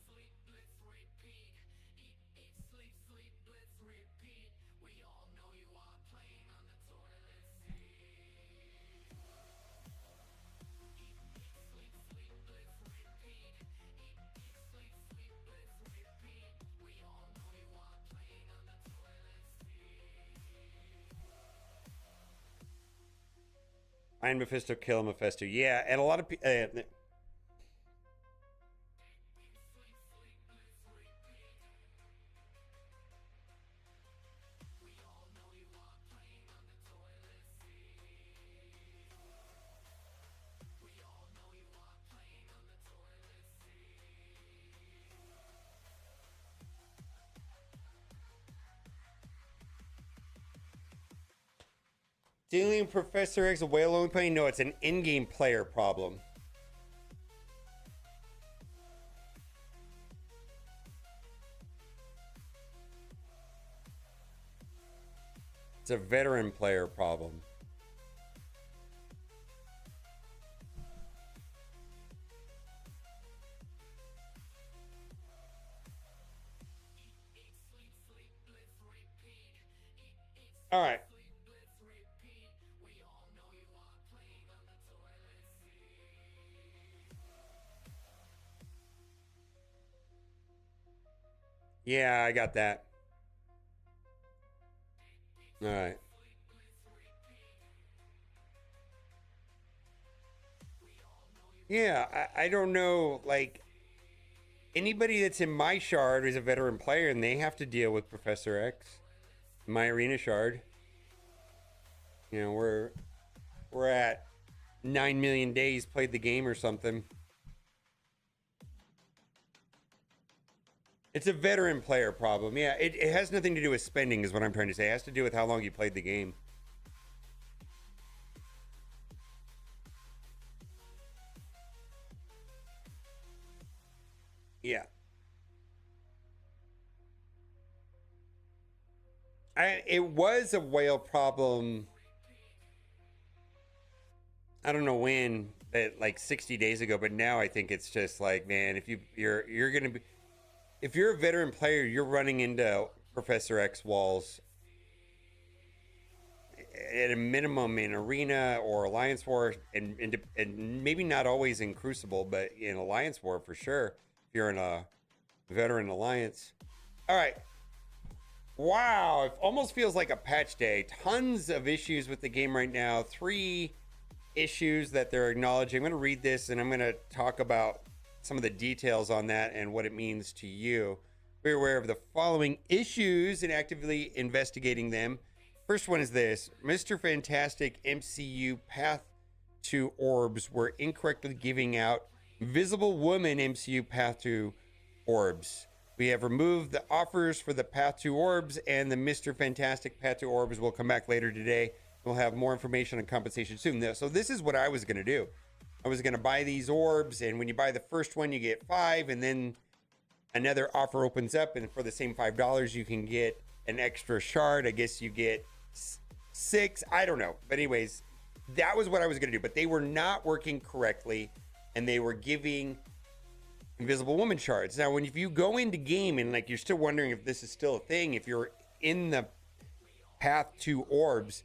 Iron Mephisto, kill Mephisto. Yeah, and a lot of people. Dealing Professor X a whale only playing? No, it's an in-game player problem. It's a veteran player problem. All right. Yeah, I got that. All right. Yeah, I don't know, like, anybody that's in my shard is a veteran player, and they have to deal with Professor X. My arena shard. You know, we're at 9 million days played the game or something. It's a veteran player problem. Yeah, it has nothing to do with spending is what I'm trying to say. It has to do with how long you played the game. Yeah. It was a whale problem. I don't know when, like 60 days ago, but now I think it's just like, man, if you're gonna be, if you're a veteran player, you're running into Professor X walls at a minimum in Arena or Alliance War, and maybe not always in Crucible, but in Alliance War for sure. If you're in a veteran alliance. All right. Wow, it almost feels like a patch day. Tons of issues with the game right now. 3 issues that they're acknowledging. I'm going to read this and I'm going to talk about some of the details on that and what it means to you. Be aware of the following issues and actively investigating them. First one is this. Mr. Fantastic MCU Path to Orbs were incorrectly giving out Visible Woman MCU Path to Orbs. We have removed the offers for the Path to Orbs, and the Mr. Fantastic Path to Orbs will come back later today. We'll have more information on compensation soon. So this is what I was going to do. I was going to buy these orbs, and when you buy the first one, you get 5, and then another offer opens up, and for the same $5, you can get an extra shard. I guess you get 6. I don't know. But anyways, that was what I was going to do. But they were not working correctly, and they were giving Invisible Woman shards. Now, if you go into game and like you're still wondering if this is still a thing, if you're in the path to orbs,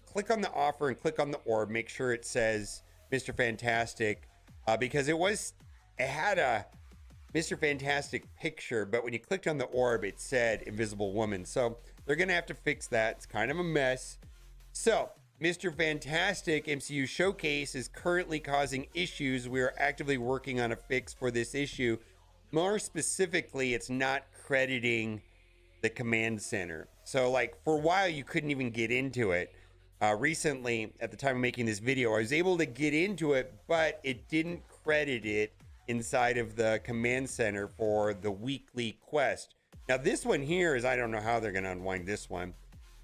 click on the offer and click on the orb. Make sure it says Mr. Fantastic, because it had a Mr. Fantastic picture, but when you clicked on the orb, it said Invisible Woman. So they're gonna have to fix that. It's kind of a mess. So Mr. Fantastic MCU Showcase is currently causing issues. We are actively working on a fix for this issue. More specifically, it's not crediting the command center. So like for a while, you couldn't even get into it. Recently, at the time of making this video, I was able to get into it, but it didn't credit it inside of the command center for the weekly quest. Now this one here is, I don't know how they're going to unwind this one.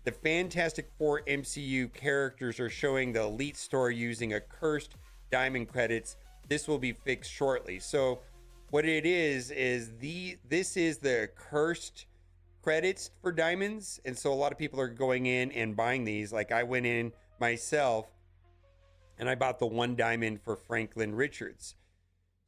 The Fantastic Four MCU characters are showing the Elite Store using a cursed diamond credits. This will be fixed shortly. So what it is this is the cursed credits for diamonds. And so a lot of people are going in and buying these. Like I went in myself and I bought the 1 diamond for Franklin Richards.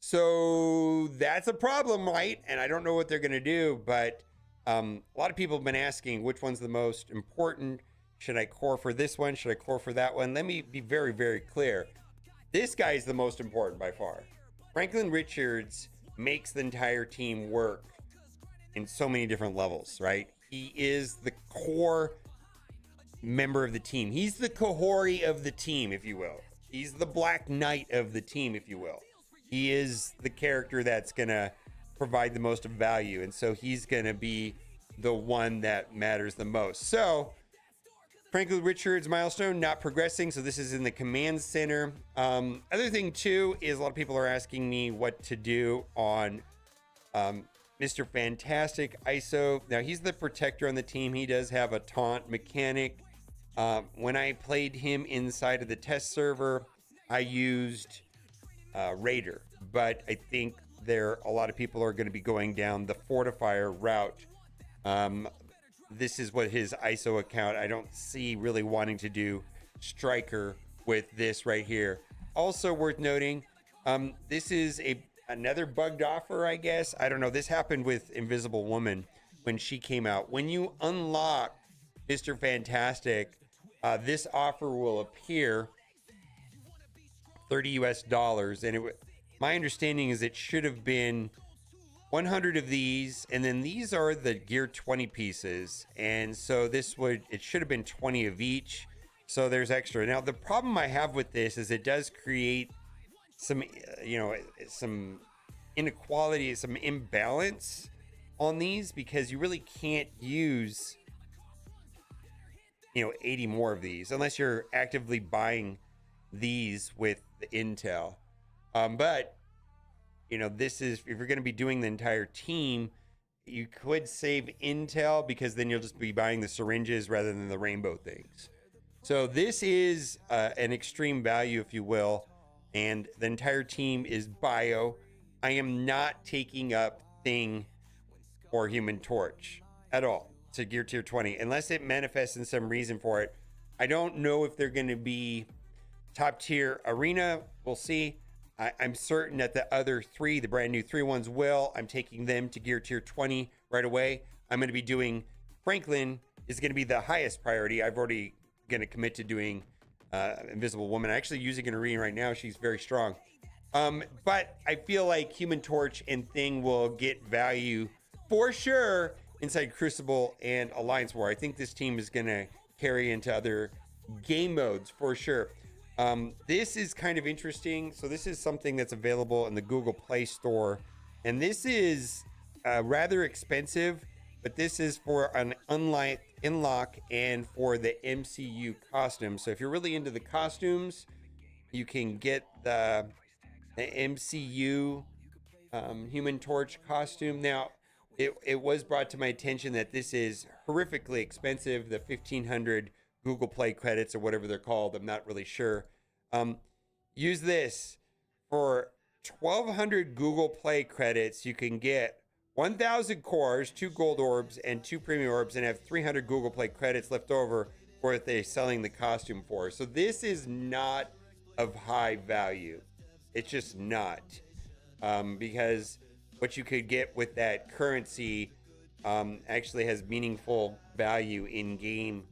So that's a problem, right? And I don't know what they're going to do, but a lot of people have been asking which one's the most important. Should I core for this one? Should I core for that one? Let me be very, very clear. This guy is the most important by far. Franklin Richards makes the entire team work in so many different levels, right? He is the core member of the team. He's the Kahori of the team, if you will. He's the Black Knight of the team, if you will. He is the character that's going to provide the most value. And so he's going to be the one that matters the most. So Franklin Richards milestone not progressing. So this is in the command center. Other thing too is a lot of people are asking me what to do on Mr. Fantastic ISO. Now he's the protector on the team. He does have a taunt mechanic. When I played him inside of the test server, I used Raider, but I think a lot of people are going to be going down the fortifier route. This is what his ISO account. I don't see really wanting to do striker with this right here. Also worth noting, this is another bugged offer, I guess. I don't know. This happened with Invisible Woman when she came out. When you unlock Mr. Fantastic, this offer will appear $30 US, and my understanding is it should have been 100 of these, and then these are the Gear 20 pieces, and so it should have been 20 of each. So there's extra. Now the problem I have with this is it does create some some inequality, some imbalance on these, because you really can't use 80 more of these unless you're actively buying these with the intel. But this is, if you're going to be doing the entire team, you could save intel, because then you'll just be buying the syringes rather than the rainbow things. So this is an extreme value, if you will, and the entire team is bio. I am not taking up Thing or Human Torch at all to Gear Tier 20 unless it manifests in some reason for it. I don't know if they're going to be top tier arena. We'll see. I'm certain that the other 3, the brand new 3 ones will. I'm taking them to Gear Tier 20 right away. I'm going to be doing Franklin is going to be the highest priority. I've already going to commit to doing Invisible Woman. I'm actually using an arena right now. She's very strong. But I feel like Human Torch and Thing will get value for sure inside Crucible and Alliance War. I think this team is going to carry into other game modes for sure. This is kind of interesting. So this is something that's available in the Google Play Store, and this is rather expensive, but this is for an unlock and for the MCU costume. So if you're really into the costumes, you can get the MCU Human Torch costume. Now, it was brought to my attention that this is horrifically expensive, the 1,500 Google Play credits or whatever they're called. I'm not really sure. Use this for 1,200 Google Play credits. You can get 1,000 cores, 2 gold orbs, and 2 premium orbs, and have 300 Google Play credits left over for what they're selling the costume for. So this is not of high value. It's just not, because what you could get with that currency actually has meaningful value in game,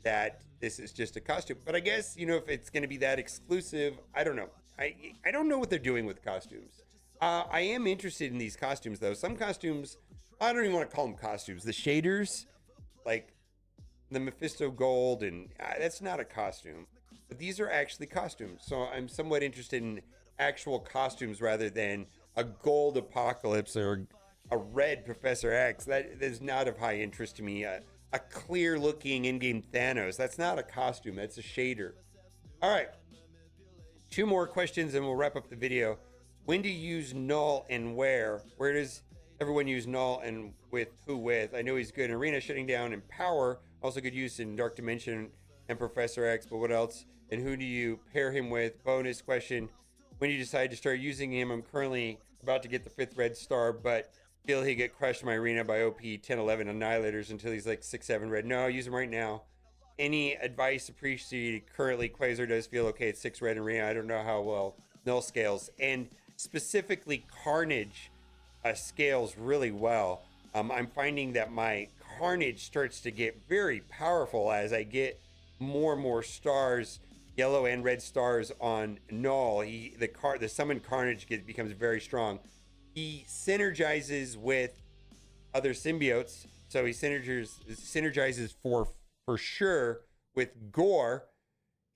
that this is just a costume. But I guess, you know, if it's going to be that exclusive, I don't know. I don't know what they're doing with costumes. I am interested in these costumes, though. Some costumes, I don't even want to call them costumes. The shaders, like the Mephisto Gold, and that's not a costume. But these are actually costumes. So I'm somewhat interested in actual costumes rather than a gold Apocalypse or a red Professor X. That is not of high interest to me. A clear looking in-game Thanos, that's not a costume, that's a shader. All right, 2 more questions and we'll wrap up the video. When do you use Null and where? Where does everyone use Null and with who with? I know he's good in Arena, shutting down, and Power. Also good use in Dark Dimension and Professor X, but what else? And who do you pair him with? Bonus question, when do you decide to start using him? I'm currently about to get the 5th red star, but feel he get crushed in my arena by OP 10-11 Annihilators until he's like 6-7 red. No, I'll use him right now. Any advice appreciated? Currently, Quasar does feel okay at 6 red arena. I don't know how well Null scales. And specifically, Carnage scales really well. I'm finding that my Carnage starts to get very powerful as I get more and more stars, yellow and red stars on Null. The summon Carnage becomes very strong. He synergizes with other symbiotes, so he synergizes for sure with Gore,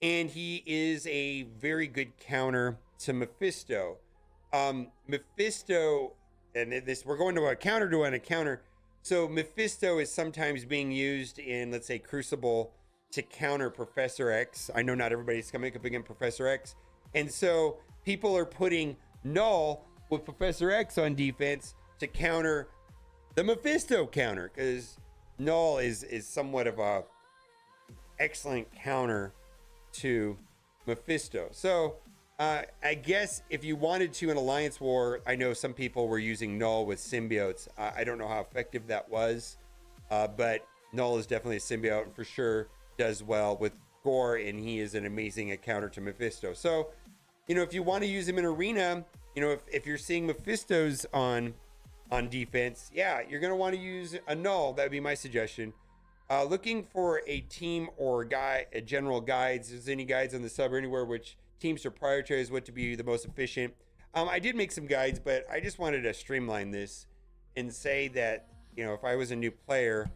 and he is a very good counter to Mephisto. Mephisto, and this we're going to a counter to a counter. So Mephisto is sometimes being used in, let's say, Crucible to counter Professor X. I know not everybody's coming up against Professor X, and so people are putting Null with Professor X on defense to counter the Mephisto counter, because Null is somewhat of a excellent counter to Mephisto. So I guess if you wanted to in Alliance War, I know some people were using Null with symbiotes. I don't know how effective that was, but Null is definitely a symbiote and for sure does well with Gore, and he is an amazing counter to Mephisto. So, you know, if you want to use him in Arena, you know, if you're seeing Mephistos on defense, yeah, you're going to want to use a Null. That would be my suggestion. Looking for a team or a general guides. Is any guides on the sub or anywhere which teams to prioritize what to be the most efficient? I did make some guides, but I just wanted to streamline this and say that, you know, if I was a new player,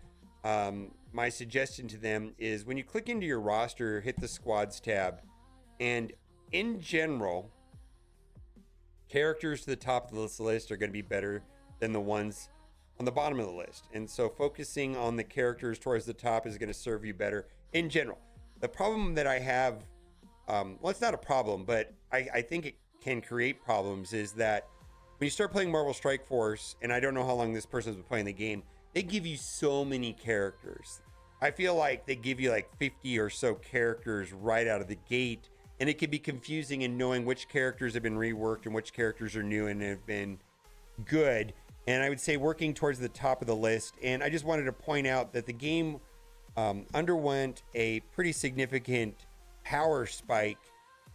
my suggestion to them is when you click into your roster, hit the squads tab, and in general, characters to the top of the list are going to be better than the ones on the bottom of the list. And so focusing on the characters towards the top is going to serve you better in general. The problem that I have, well, it's not a problem, but I think it can create problems, is that when you start playing Marvel Strike Force, and I don't know how long this person's been playing the game, they give you so many characters. I feel like they give you like 50 or so characters right out of the gate, and it can be confusing in knowing which characters have been reworked and which characters are new and have been good. And I would say working towards the top of the list. And I just wanted to point out that the game underwent a pretty significant power spike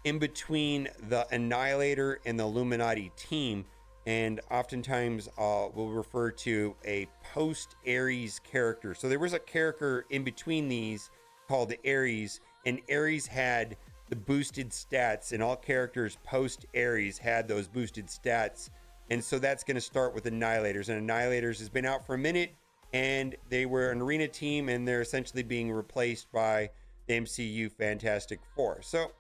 in between the Annihilator and the Illuminati team. And oftentimes we'll refer to a post-Ares character. So there was a character in between these called Ares, and Ares had the boosted stats, and all characters post-Ares had those boosted stats. And so that's going to start with Annihilators. And Annihilators has been out for a minute, and they were an arena team, and they're essentially being replaced by the MCU Fantastic Four. So,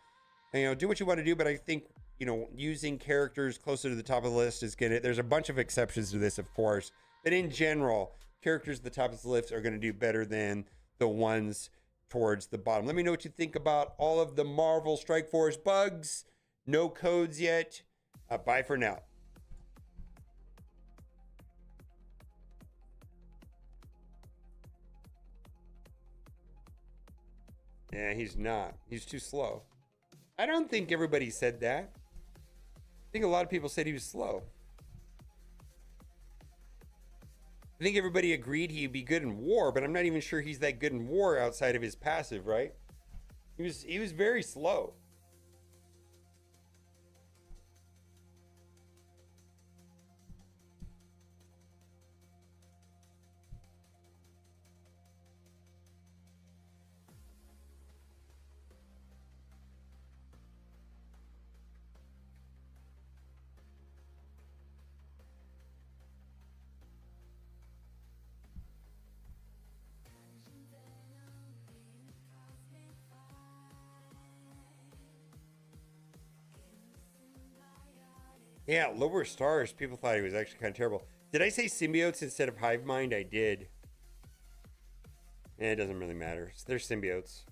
you know, do what you want to do, but I think, you know, using characters closer to the top of the list is going to, there's a bunch of exceptions to this, of course, but in general, characters at the top of the list are going to do better than the ones towards the bottom. Let me know what you think about all of the Marvel Strike Force bugs. No codes yet. Bye for now. Yeah, he's not. He's too slow. I don't think everybody said that. I think a lot of people said he was slow. I think everybody agreed he'd be good in war, but I'm not even sure he's that good in war outside of his passive, right? He was very slow. Yeah, Lower Stars. People thought he was actually kind of terrible. Did I say symbiotes instead of hive mind? I did. It doesn't really matter. They're symbiotes.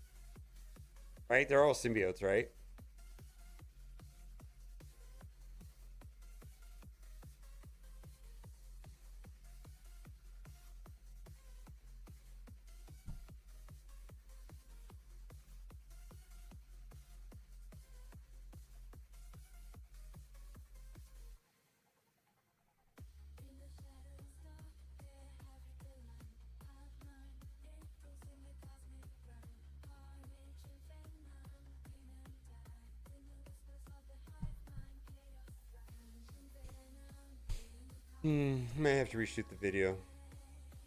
Right? They're all symbiotes, right? May have to reshoot the video.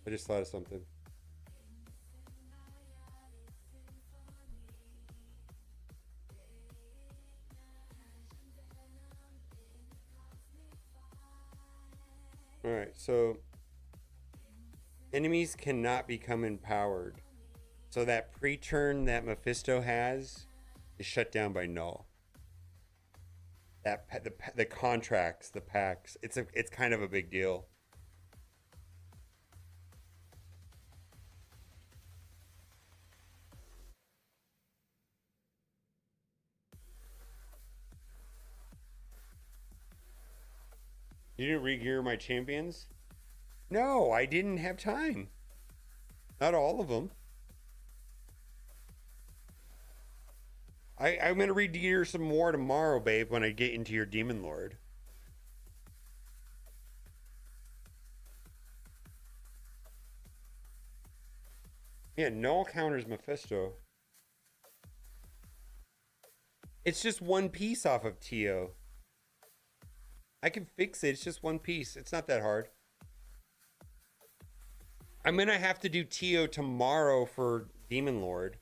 I just thought of something. Alright, so enemies cannot become empowered. So that pre-turn that Mephisto has is shut down by Null. That the contracts, the packs, it's kind of a big deal. You didn't re-gear my champions? No, I didn't have time. Not all of them. I'm going to re-gear some more tomorrow, babe, when I get into your Demon Lord. Yeah, Null counters Mephisto. It's just one piece off of Tio. I can fix it. It's just one piece. It's not that hard. I'm going to have to do Tio tomorrow for Demon Lord.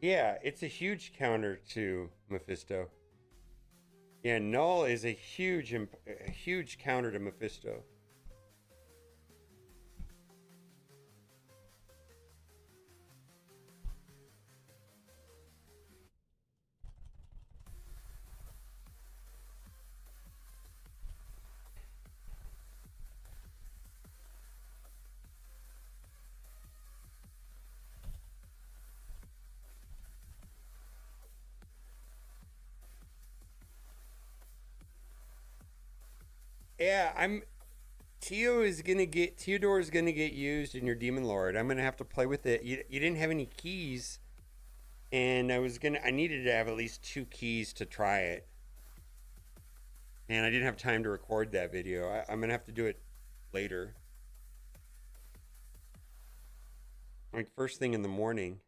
Yeah, it's a huge counter to Mephisto. Yeah, Null is a huge counter to Mephisto. Yeah, Theodore is gonna get used in your Demon Lord. I'm gonna have to play with it. You didn't have any keys, and I needed to have at least 2 keys to try it, and I didn't have time to record that video. I'm gonna have to do it later, like first thing in the morning.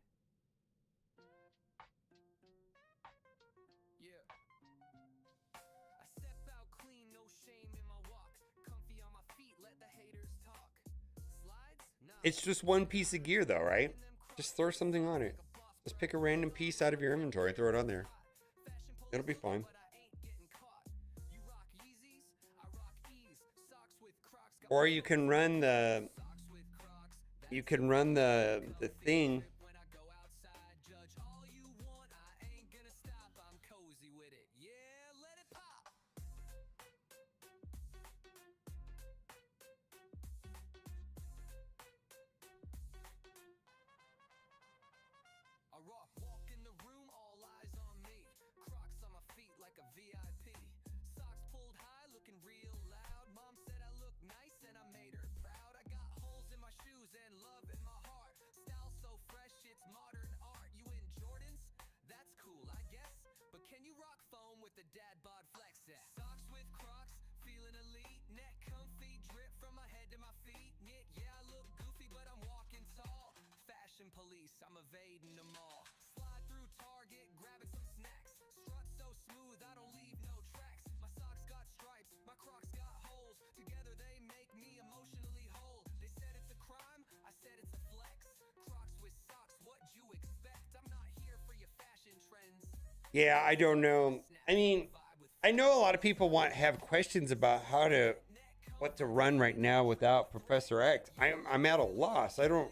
It's just one piece of gear though, right? Just throw something on it. Just pick a random piece out of your inventory and throw it on there. It'll be fine. Or you can run the thing. I'm evading them all. Slide through Target, grabbing some snacks. Strut so smooth, I don't leave no tracks. My socks got stripes, my Crocs got holes. Together they make me emotionally whole. They said it's a crime, I said it's a flex. Crocs with socks, what'd you expect? I'm not here for your fashion trends. Yeah, I don't know. I mean, I know a lot of people have questions about how to what to run right now without Professor X. I'm at a loss. I don't.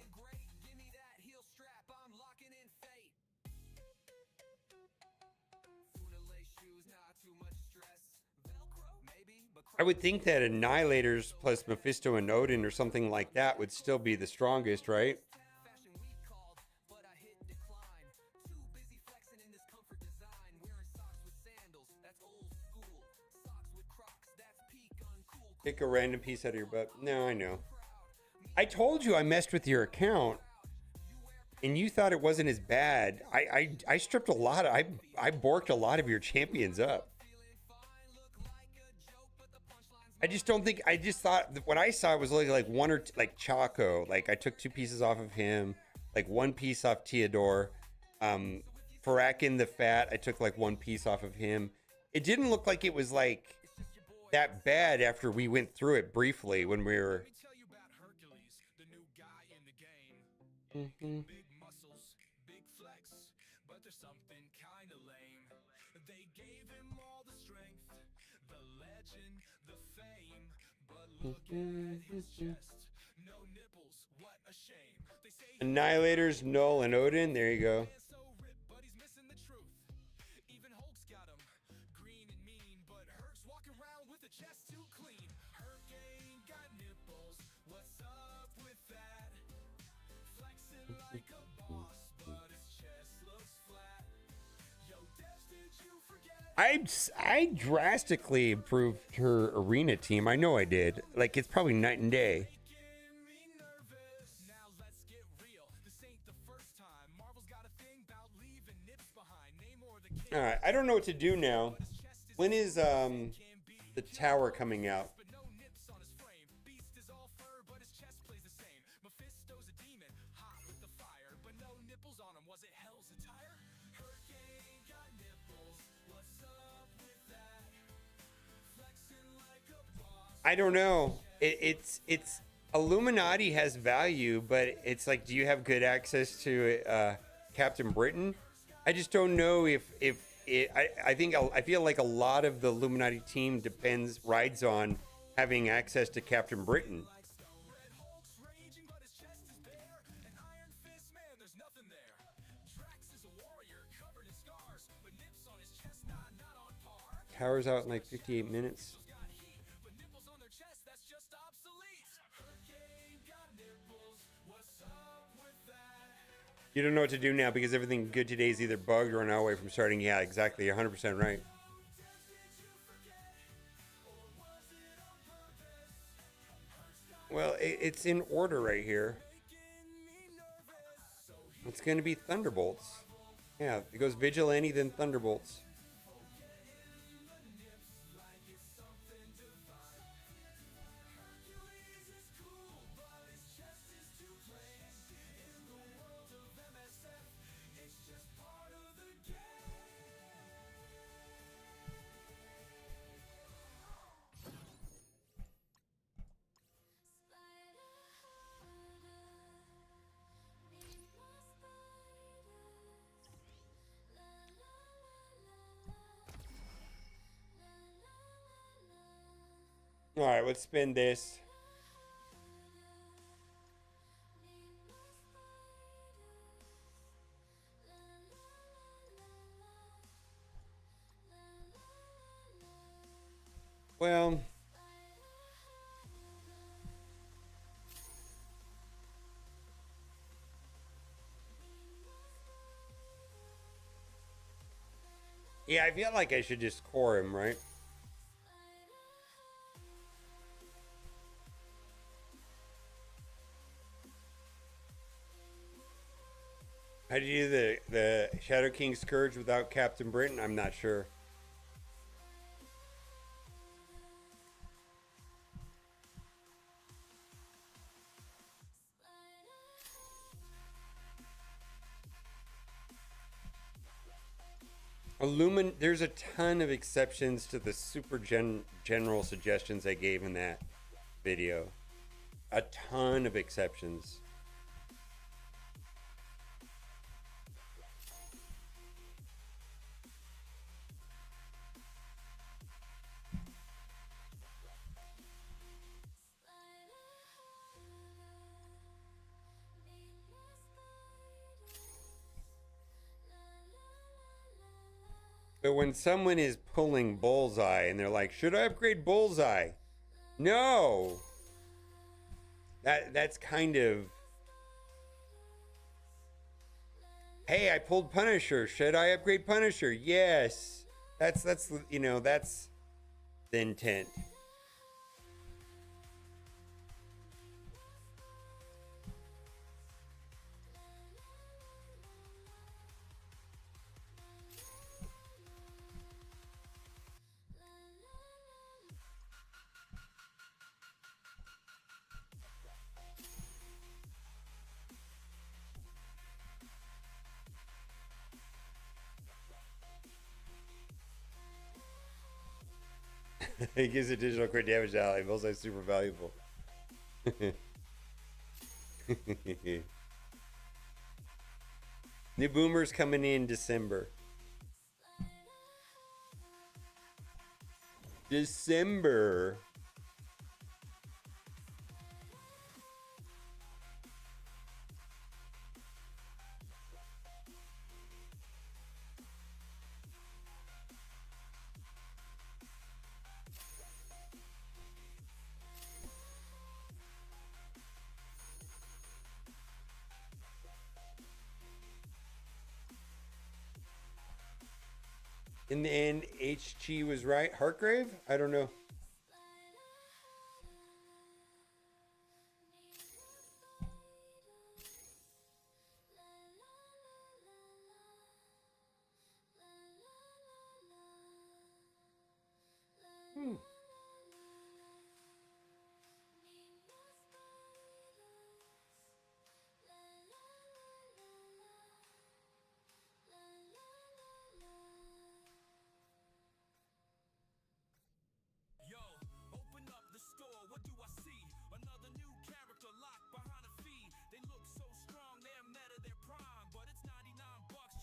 I would think that Annihilators plus Mephisto and Odin or something like that would still be the strongest, right? Pick a random piece out of your butt. No, I know. I told you I messed with your account, and you thought it wasn't as bad. I stripped a lot. I borked a lot of your champions up. I just don't think. I just thought what I saw was like one or two, like Chaco. Like I took 2 pieces off of him, like 1 piece off Theodore. Farakin the Fat, I took like 1 piece off of him. It didn't look like it was like that bad after we went through it briefly when we were. Mm-hmm. Annihilators, Null, and Odin. There you go. I drastically improved her arena team. I know I did. Like, it's probably night and day. All right, I don't know what to do now. When is the tower coming out? I don't know. It's Illuminati has value, but it's like, do you have good access to Captain Britain? I just don't know if I feel like a lot of the Illuminati team rides on having access to Captain Britain. Tower's out in like 58 minutes. You don't know what to do now because everything good today is either bugged or an hour away from starting. Yeah, exactly. 100% right. Well, it's in order right here. It's going to be Thunderbolts. Yeah, it goes Vigilante, then Thunderbolts. All right, let's spin this. Well, yeah, I feel like I should just core him, right? How do you do the Shadow King Scourge without Captain Britain? I'm not sure. There's a ton of exceptions to the super general suggestions I gave in that video. A ton of exceptions. But when someone is pulling Bullseye and they're like, should I upgrade Bullseye? No. That's kind of, hey, I pulled Punisher. Should I upgrade Punisher? Yes. That's you know, that's the intent. He gives additional crit damage to ally. Bullseye's super valuable. New boomers coming in December. December. In the end, HG was right. Heartgrave? I don't know.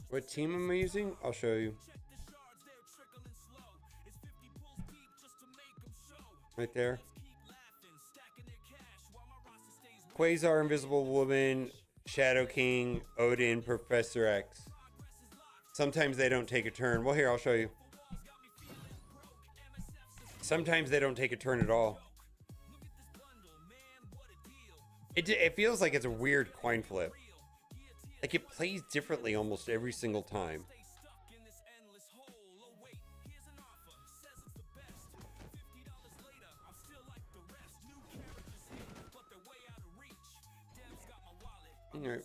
What team am I using? I'll show you. Right there. Quasar, Invisible Woman, Shadow King, Odin, Professor X. Sometimes they don't take a turn. Well, here, I'll show you. Sometimes they don't take a turn at all. It feels like it's a weird coin flip. Like it plays differently almost every single time. All right.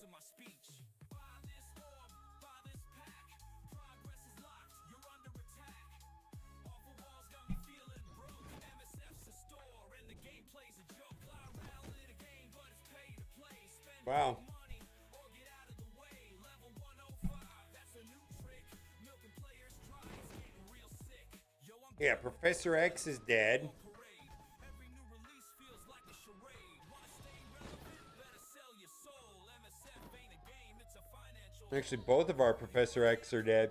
Wow. Yeah, Professor X is dead. Actually, both of our Professor X are dead.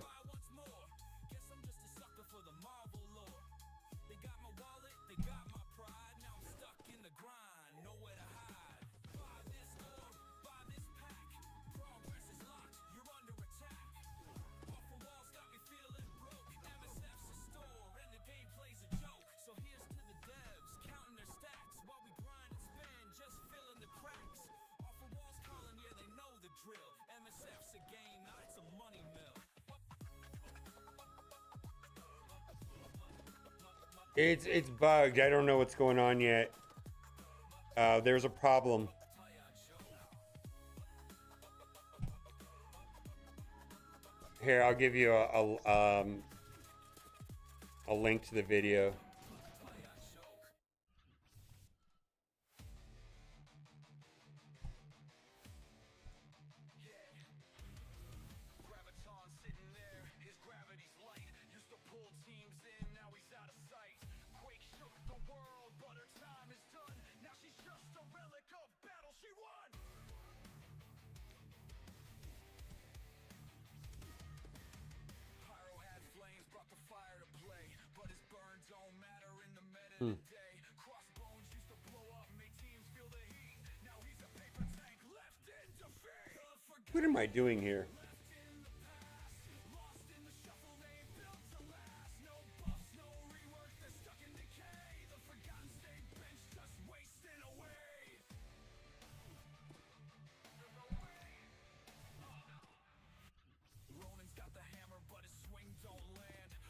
It's bugged. I don't know what's going on yet. There's a problem. Here, I'll give you a link to the video. What am I doing here?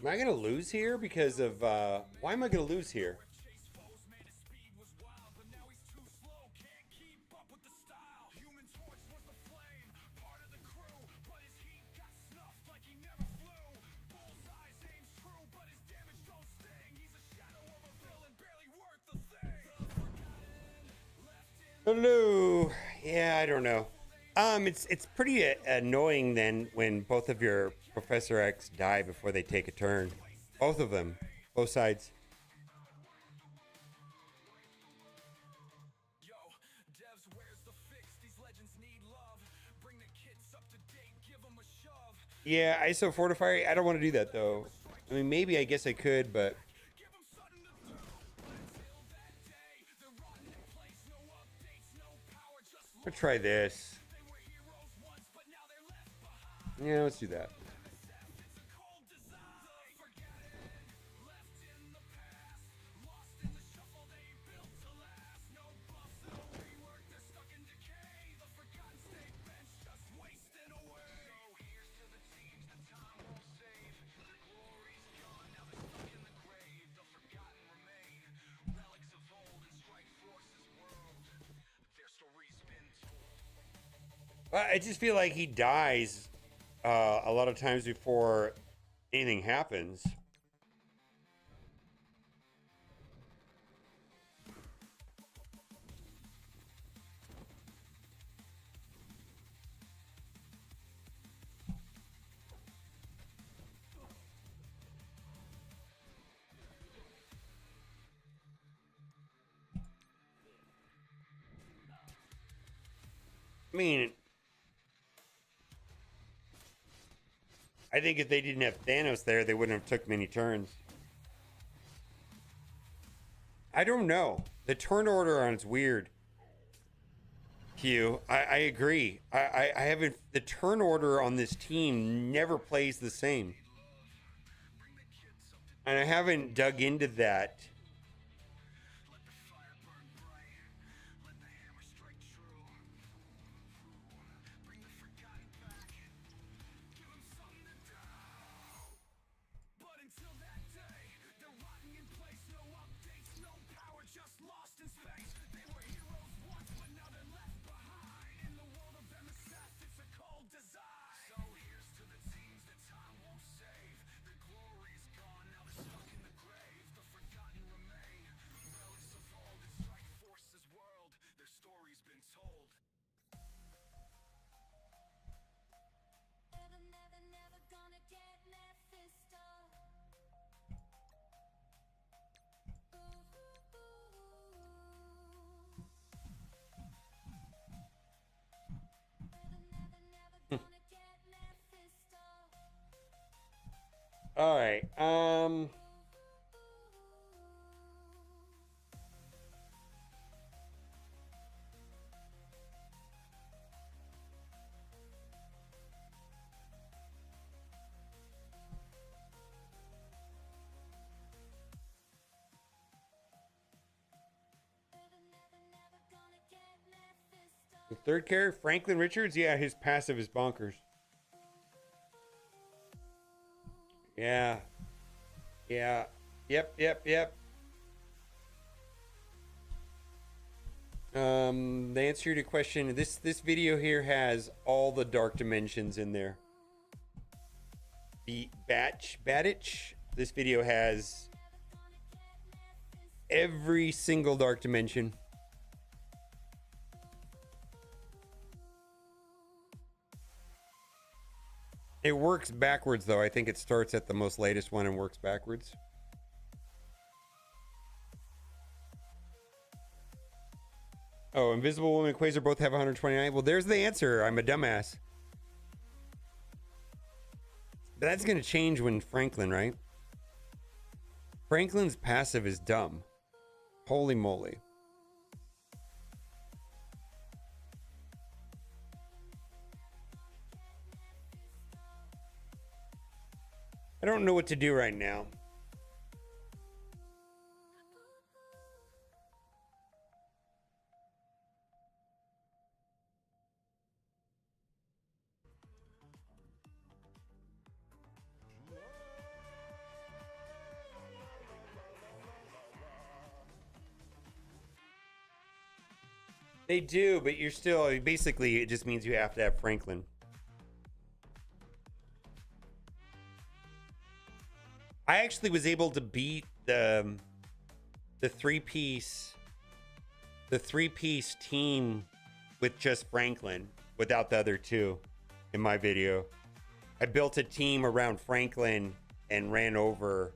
Am I gonna lose here because of why am I gonna lose here? Hello. Yeah, I don't know. It's pretty annoying then when both of your Professor X die before they take a turn. Both of them, both sides. Yeah, ISO Fortify. I don't want to do that though. I mean, maybe I guess I could, but I'll try this. Yeah, let's do that. I just feel like he dies a lot of times before anything happens. I mean, I think if they didn't have Thanos there, they wouldn't have took many turns. I don't know. The turn order on it's weird. Hugh, I agree. I haven't. The turn order on this team never plays the same, and I haven't dug into that. All right. The third character, Franklin Richards. Yeah, his passive is bonkers. Yeah. Yeah. Yep. The answer to your question, this video here has all the dark dimensions in there. The Batich. This video has every single dark dimension. It works backwards though. I think it starts at the most latest one and works backwards. Oh, Invisible Woman and Quasar both have 129. Well, there's the answer. I'm a dumbass. But that's going to change when Franklin, right? Franklin's passive is dumb. Holy moly. I don't know what to do right now. They do, but you're still basically it just means you have to have Franklin. I actually was able to beat the three-piece team with just Franklin without the other two in my video. I built a team around Franklin and ran over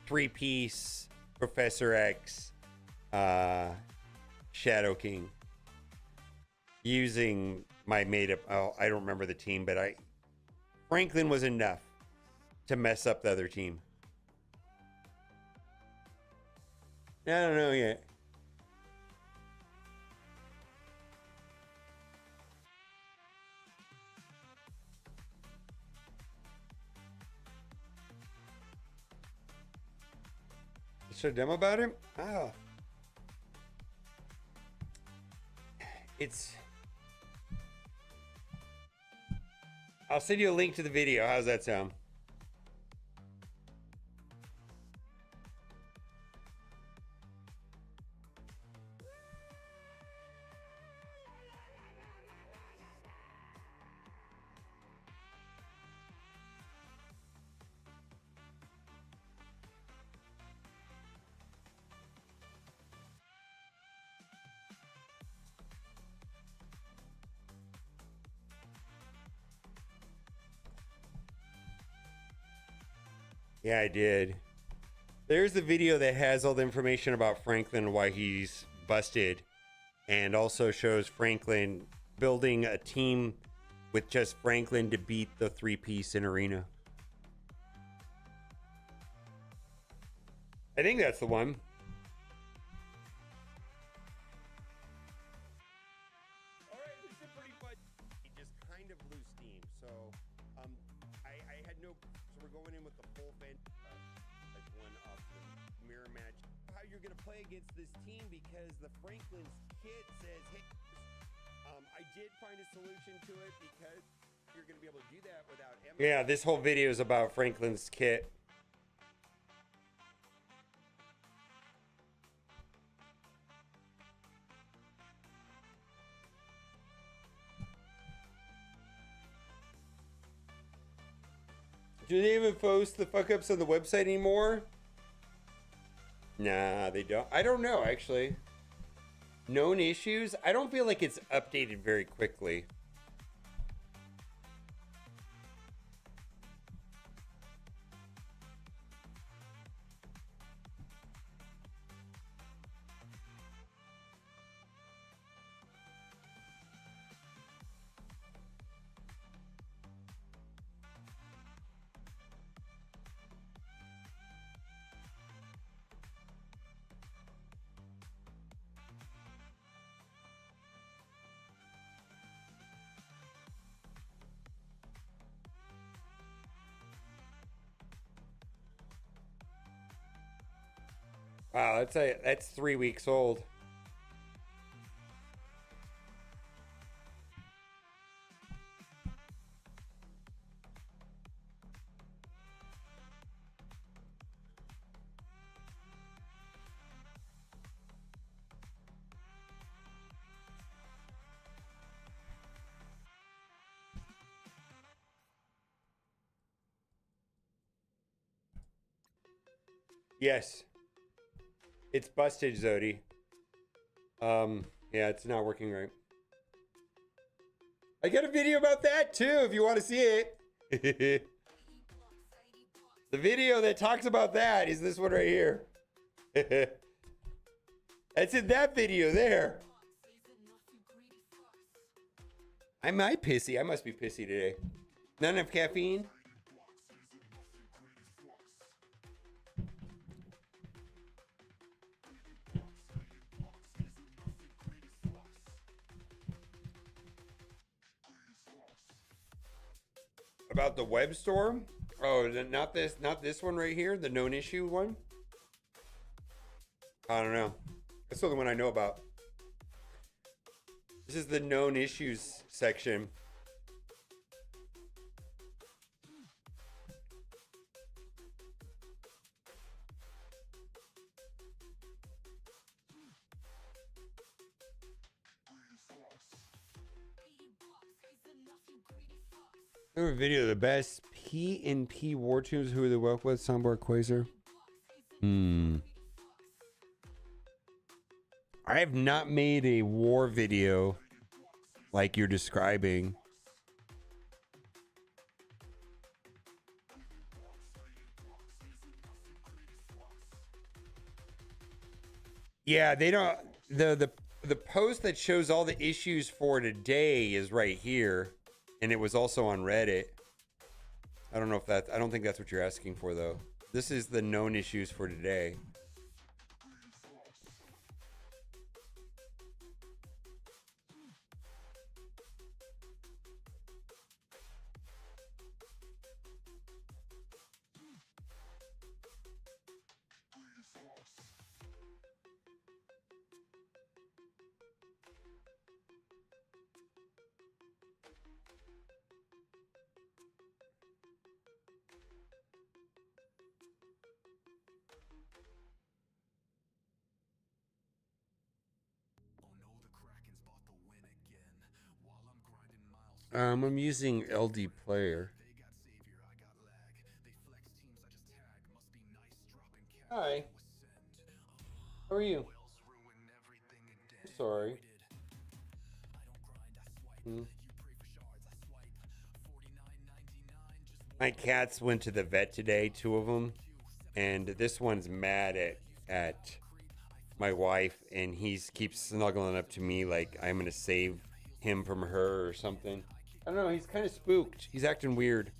three-piece Professor X, Shadow King, using my made-up. Oh, I don't remember the team, but Franklin was enough to mess up the other team. I don't know yet. Should a demo about him? Oh. I'll send you a link to the video. How's that sound? Yeah, I did. There's the video that has all the information about Franklin and why he's busted, and also shows Franklin building a team with just Franklin to beat the three-piece in Arena. I think that's the one. All right, this is pretty fun. He just kind of blew steam, so I had no. So we're going in with the full vent, like one off the mirror match. How you're gonna play against this team because the Franklin's kit says, "Hey." I did find a solution to it because you're gonna be able to do that without. Yeah, this whole video is about Franklin's kit. Do they even post the fuck ups on the website anymore? Nah, they don't. I don't know, actually. Known issues? I don't feel like it's updated very quickly. Wow, that's 3 weeks old. Yes. It's busted, Zodi. Yeah, it's not working right. I got a video about that too, if you want to see it. The video that talks about that is this one right here. That's in that video there. Am I pissy? I must be pissy today. Not enough caffeine? About the web store? Oh, not this one right here, the known issue one. I don't know. That's the only one I know about. This is the known issues section. Another video of the best P&P war tunes. Who are they work with? Soundboard Quasar. I have not made a war video like you're describing. Yeah, they don't. The post that shows all the issues for today is right here, and it was also on Reddit. I don't know if that. I don't think that's what you're asking for, though. This is the known issues for today. I'm using LD Player. Hi. How are you? Sorry. My cats went to the vet today, 2 of them, and this one's mad at my wife, and he keeps snuggling up to me like I'm gonna save him from her or something. I don't know, he's kind of spooked. He's acting weird.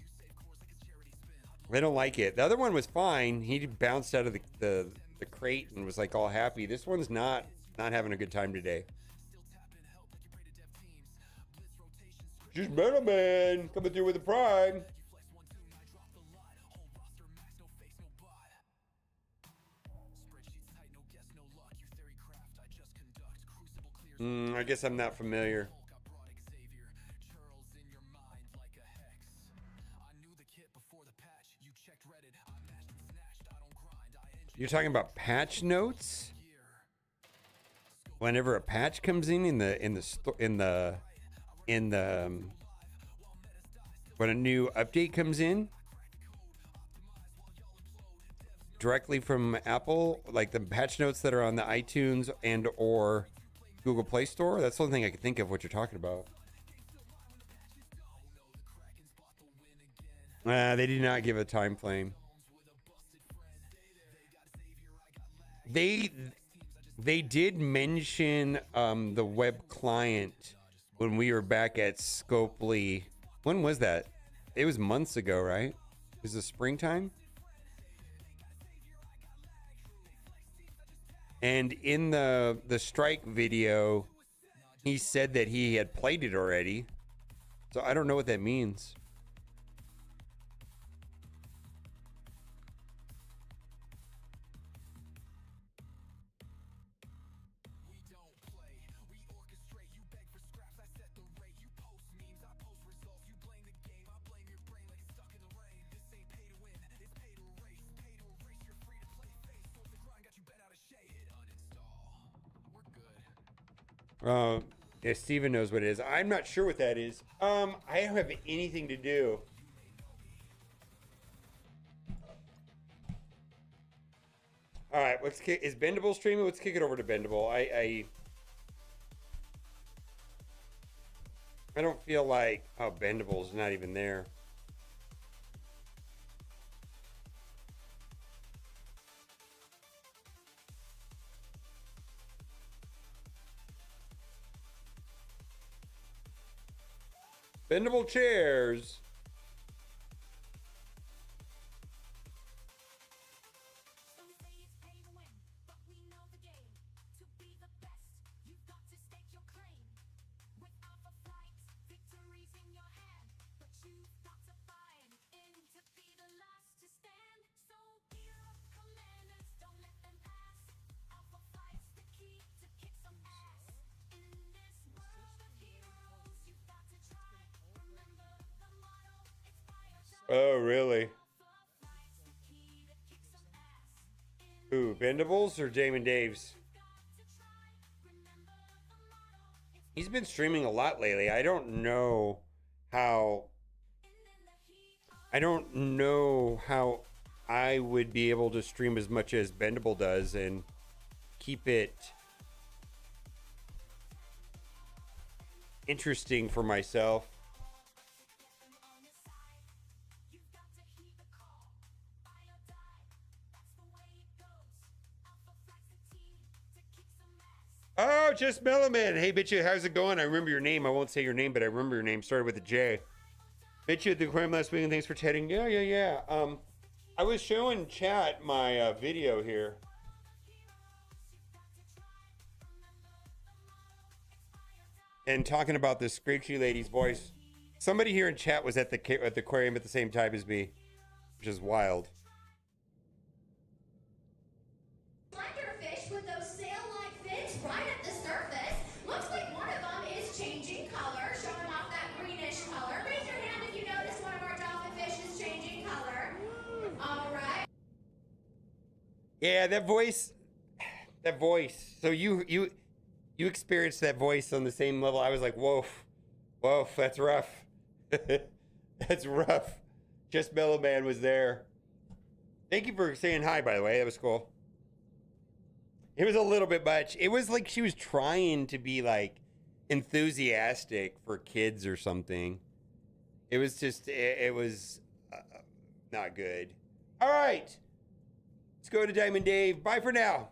I don't like it. The other one was fine. He bounced out of the crate and was like all happy. This one's not having a good time today. Just Metal Man coming through with the prime. I guess I'm not familiar. You're talking about patch notes? Whenever a patch comes in when a new update comes in directly from Apple, like the patch notes that are on the iTunes and or Google Play Store. That's the only thing I can think of what you're talking about. They did not give a time frame. They did mention the web client when we were back at Scopely. When was that? It was months ago, right? It was the springtime. And in the strike video, he said that he had played it already. So I don't know what that means. Yeah, Steven knows what it is. I'm not sure what that is. I don't have anything to do. All right, let's kick. Is Bendable streaming? Let's kick it over to Bendable. I don't feel like Bendable's not even there. Bendable chairs. Oh, really? Who, Bendables or Damon Daves? He's been streaming a lot lately. I don't know how I don't know how I would be able to stream as much as Bendable does and keep it interesting for myself. Oh, just Meloman. Hey, bitch, how's it going? I remember your name. I won't say your name, but I remember your name. Started with a J. Bitch, you at the aquarium last week, and thanks for chatting. Yeah. I was showing chat my video here. And talking about this screechy lady's voice. Somebody here in chat was at the aquarium at the same time as me, which is wild. Fish with those sail-like fins right at the surface. Looks like one of them is changing color, showing off that greenish color. Raise your hand if you notice one of our dolphin fish is changing color. All right. Yeah, that voice. So you experienced that voice on the same level. I was like, whoa, that's rough. That's rough. Just Mellow Man was there. Thank you for saying hi, by the way. That was cool. It was a little bit much. It was like she was trying to be like enthusiastic for kids or something. It was just, it was not good. All right. Let's go to Diamond Dave. Bye for now.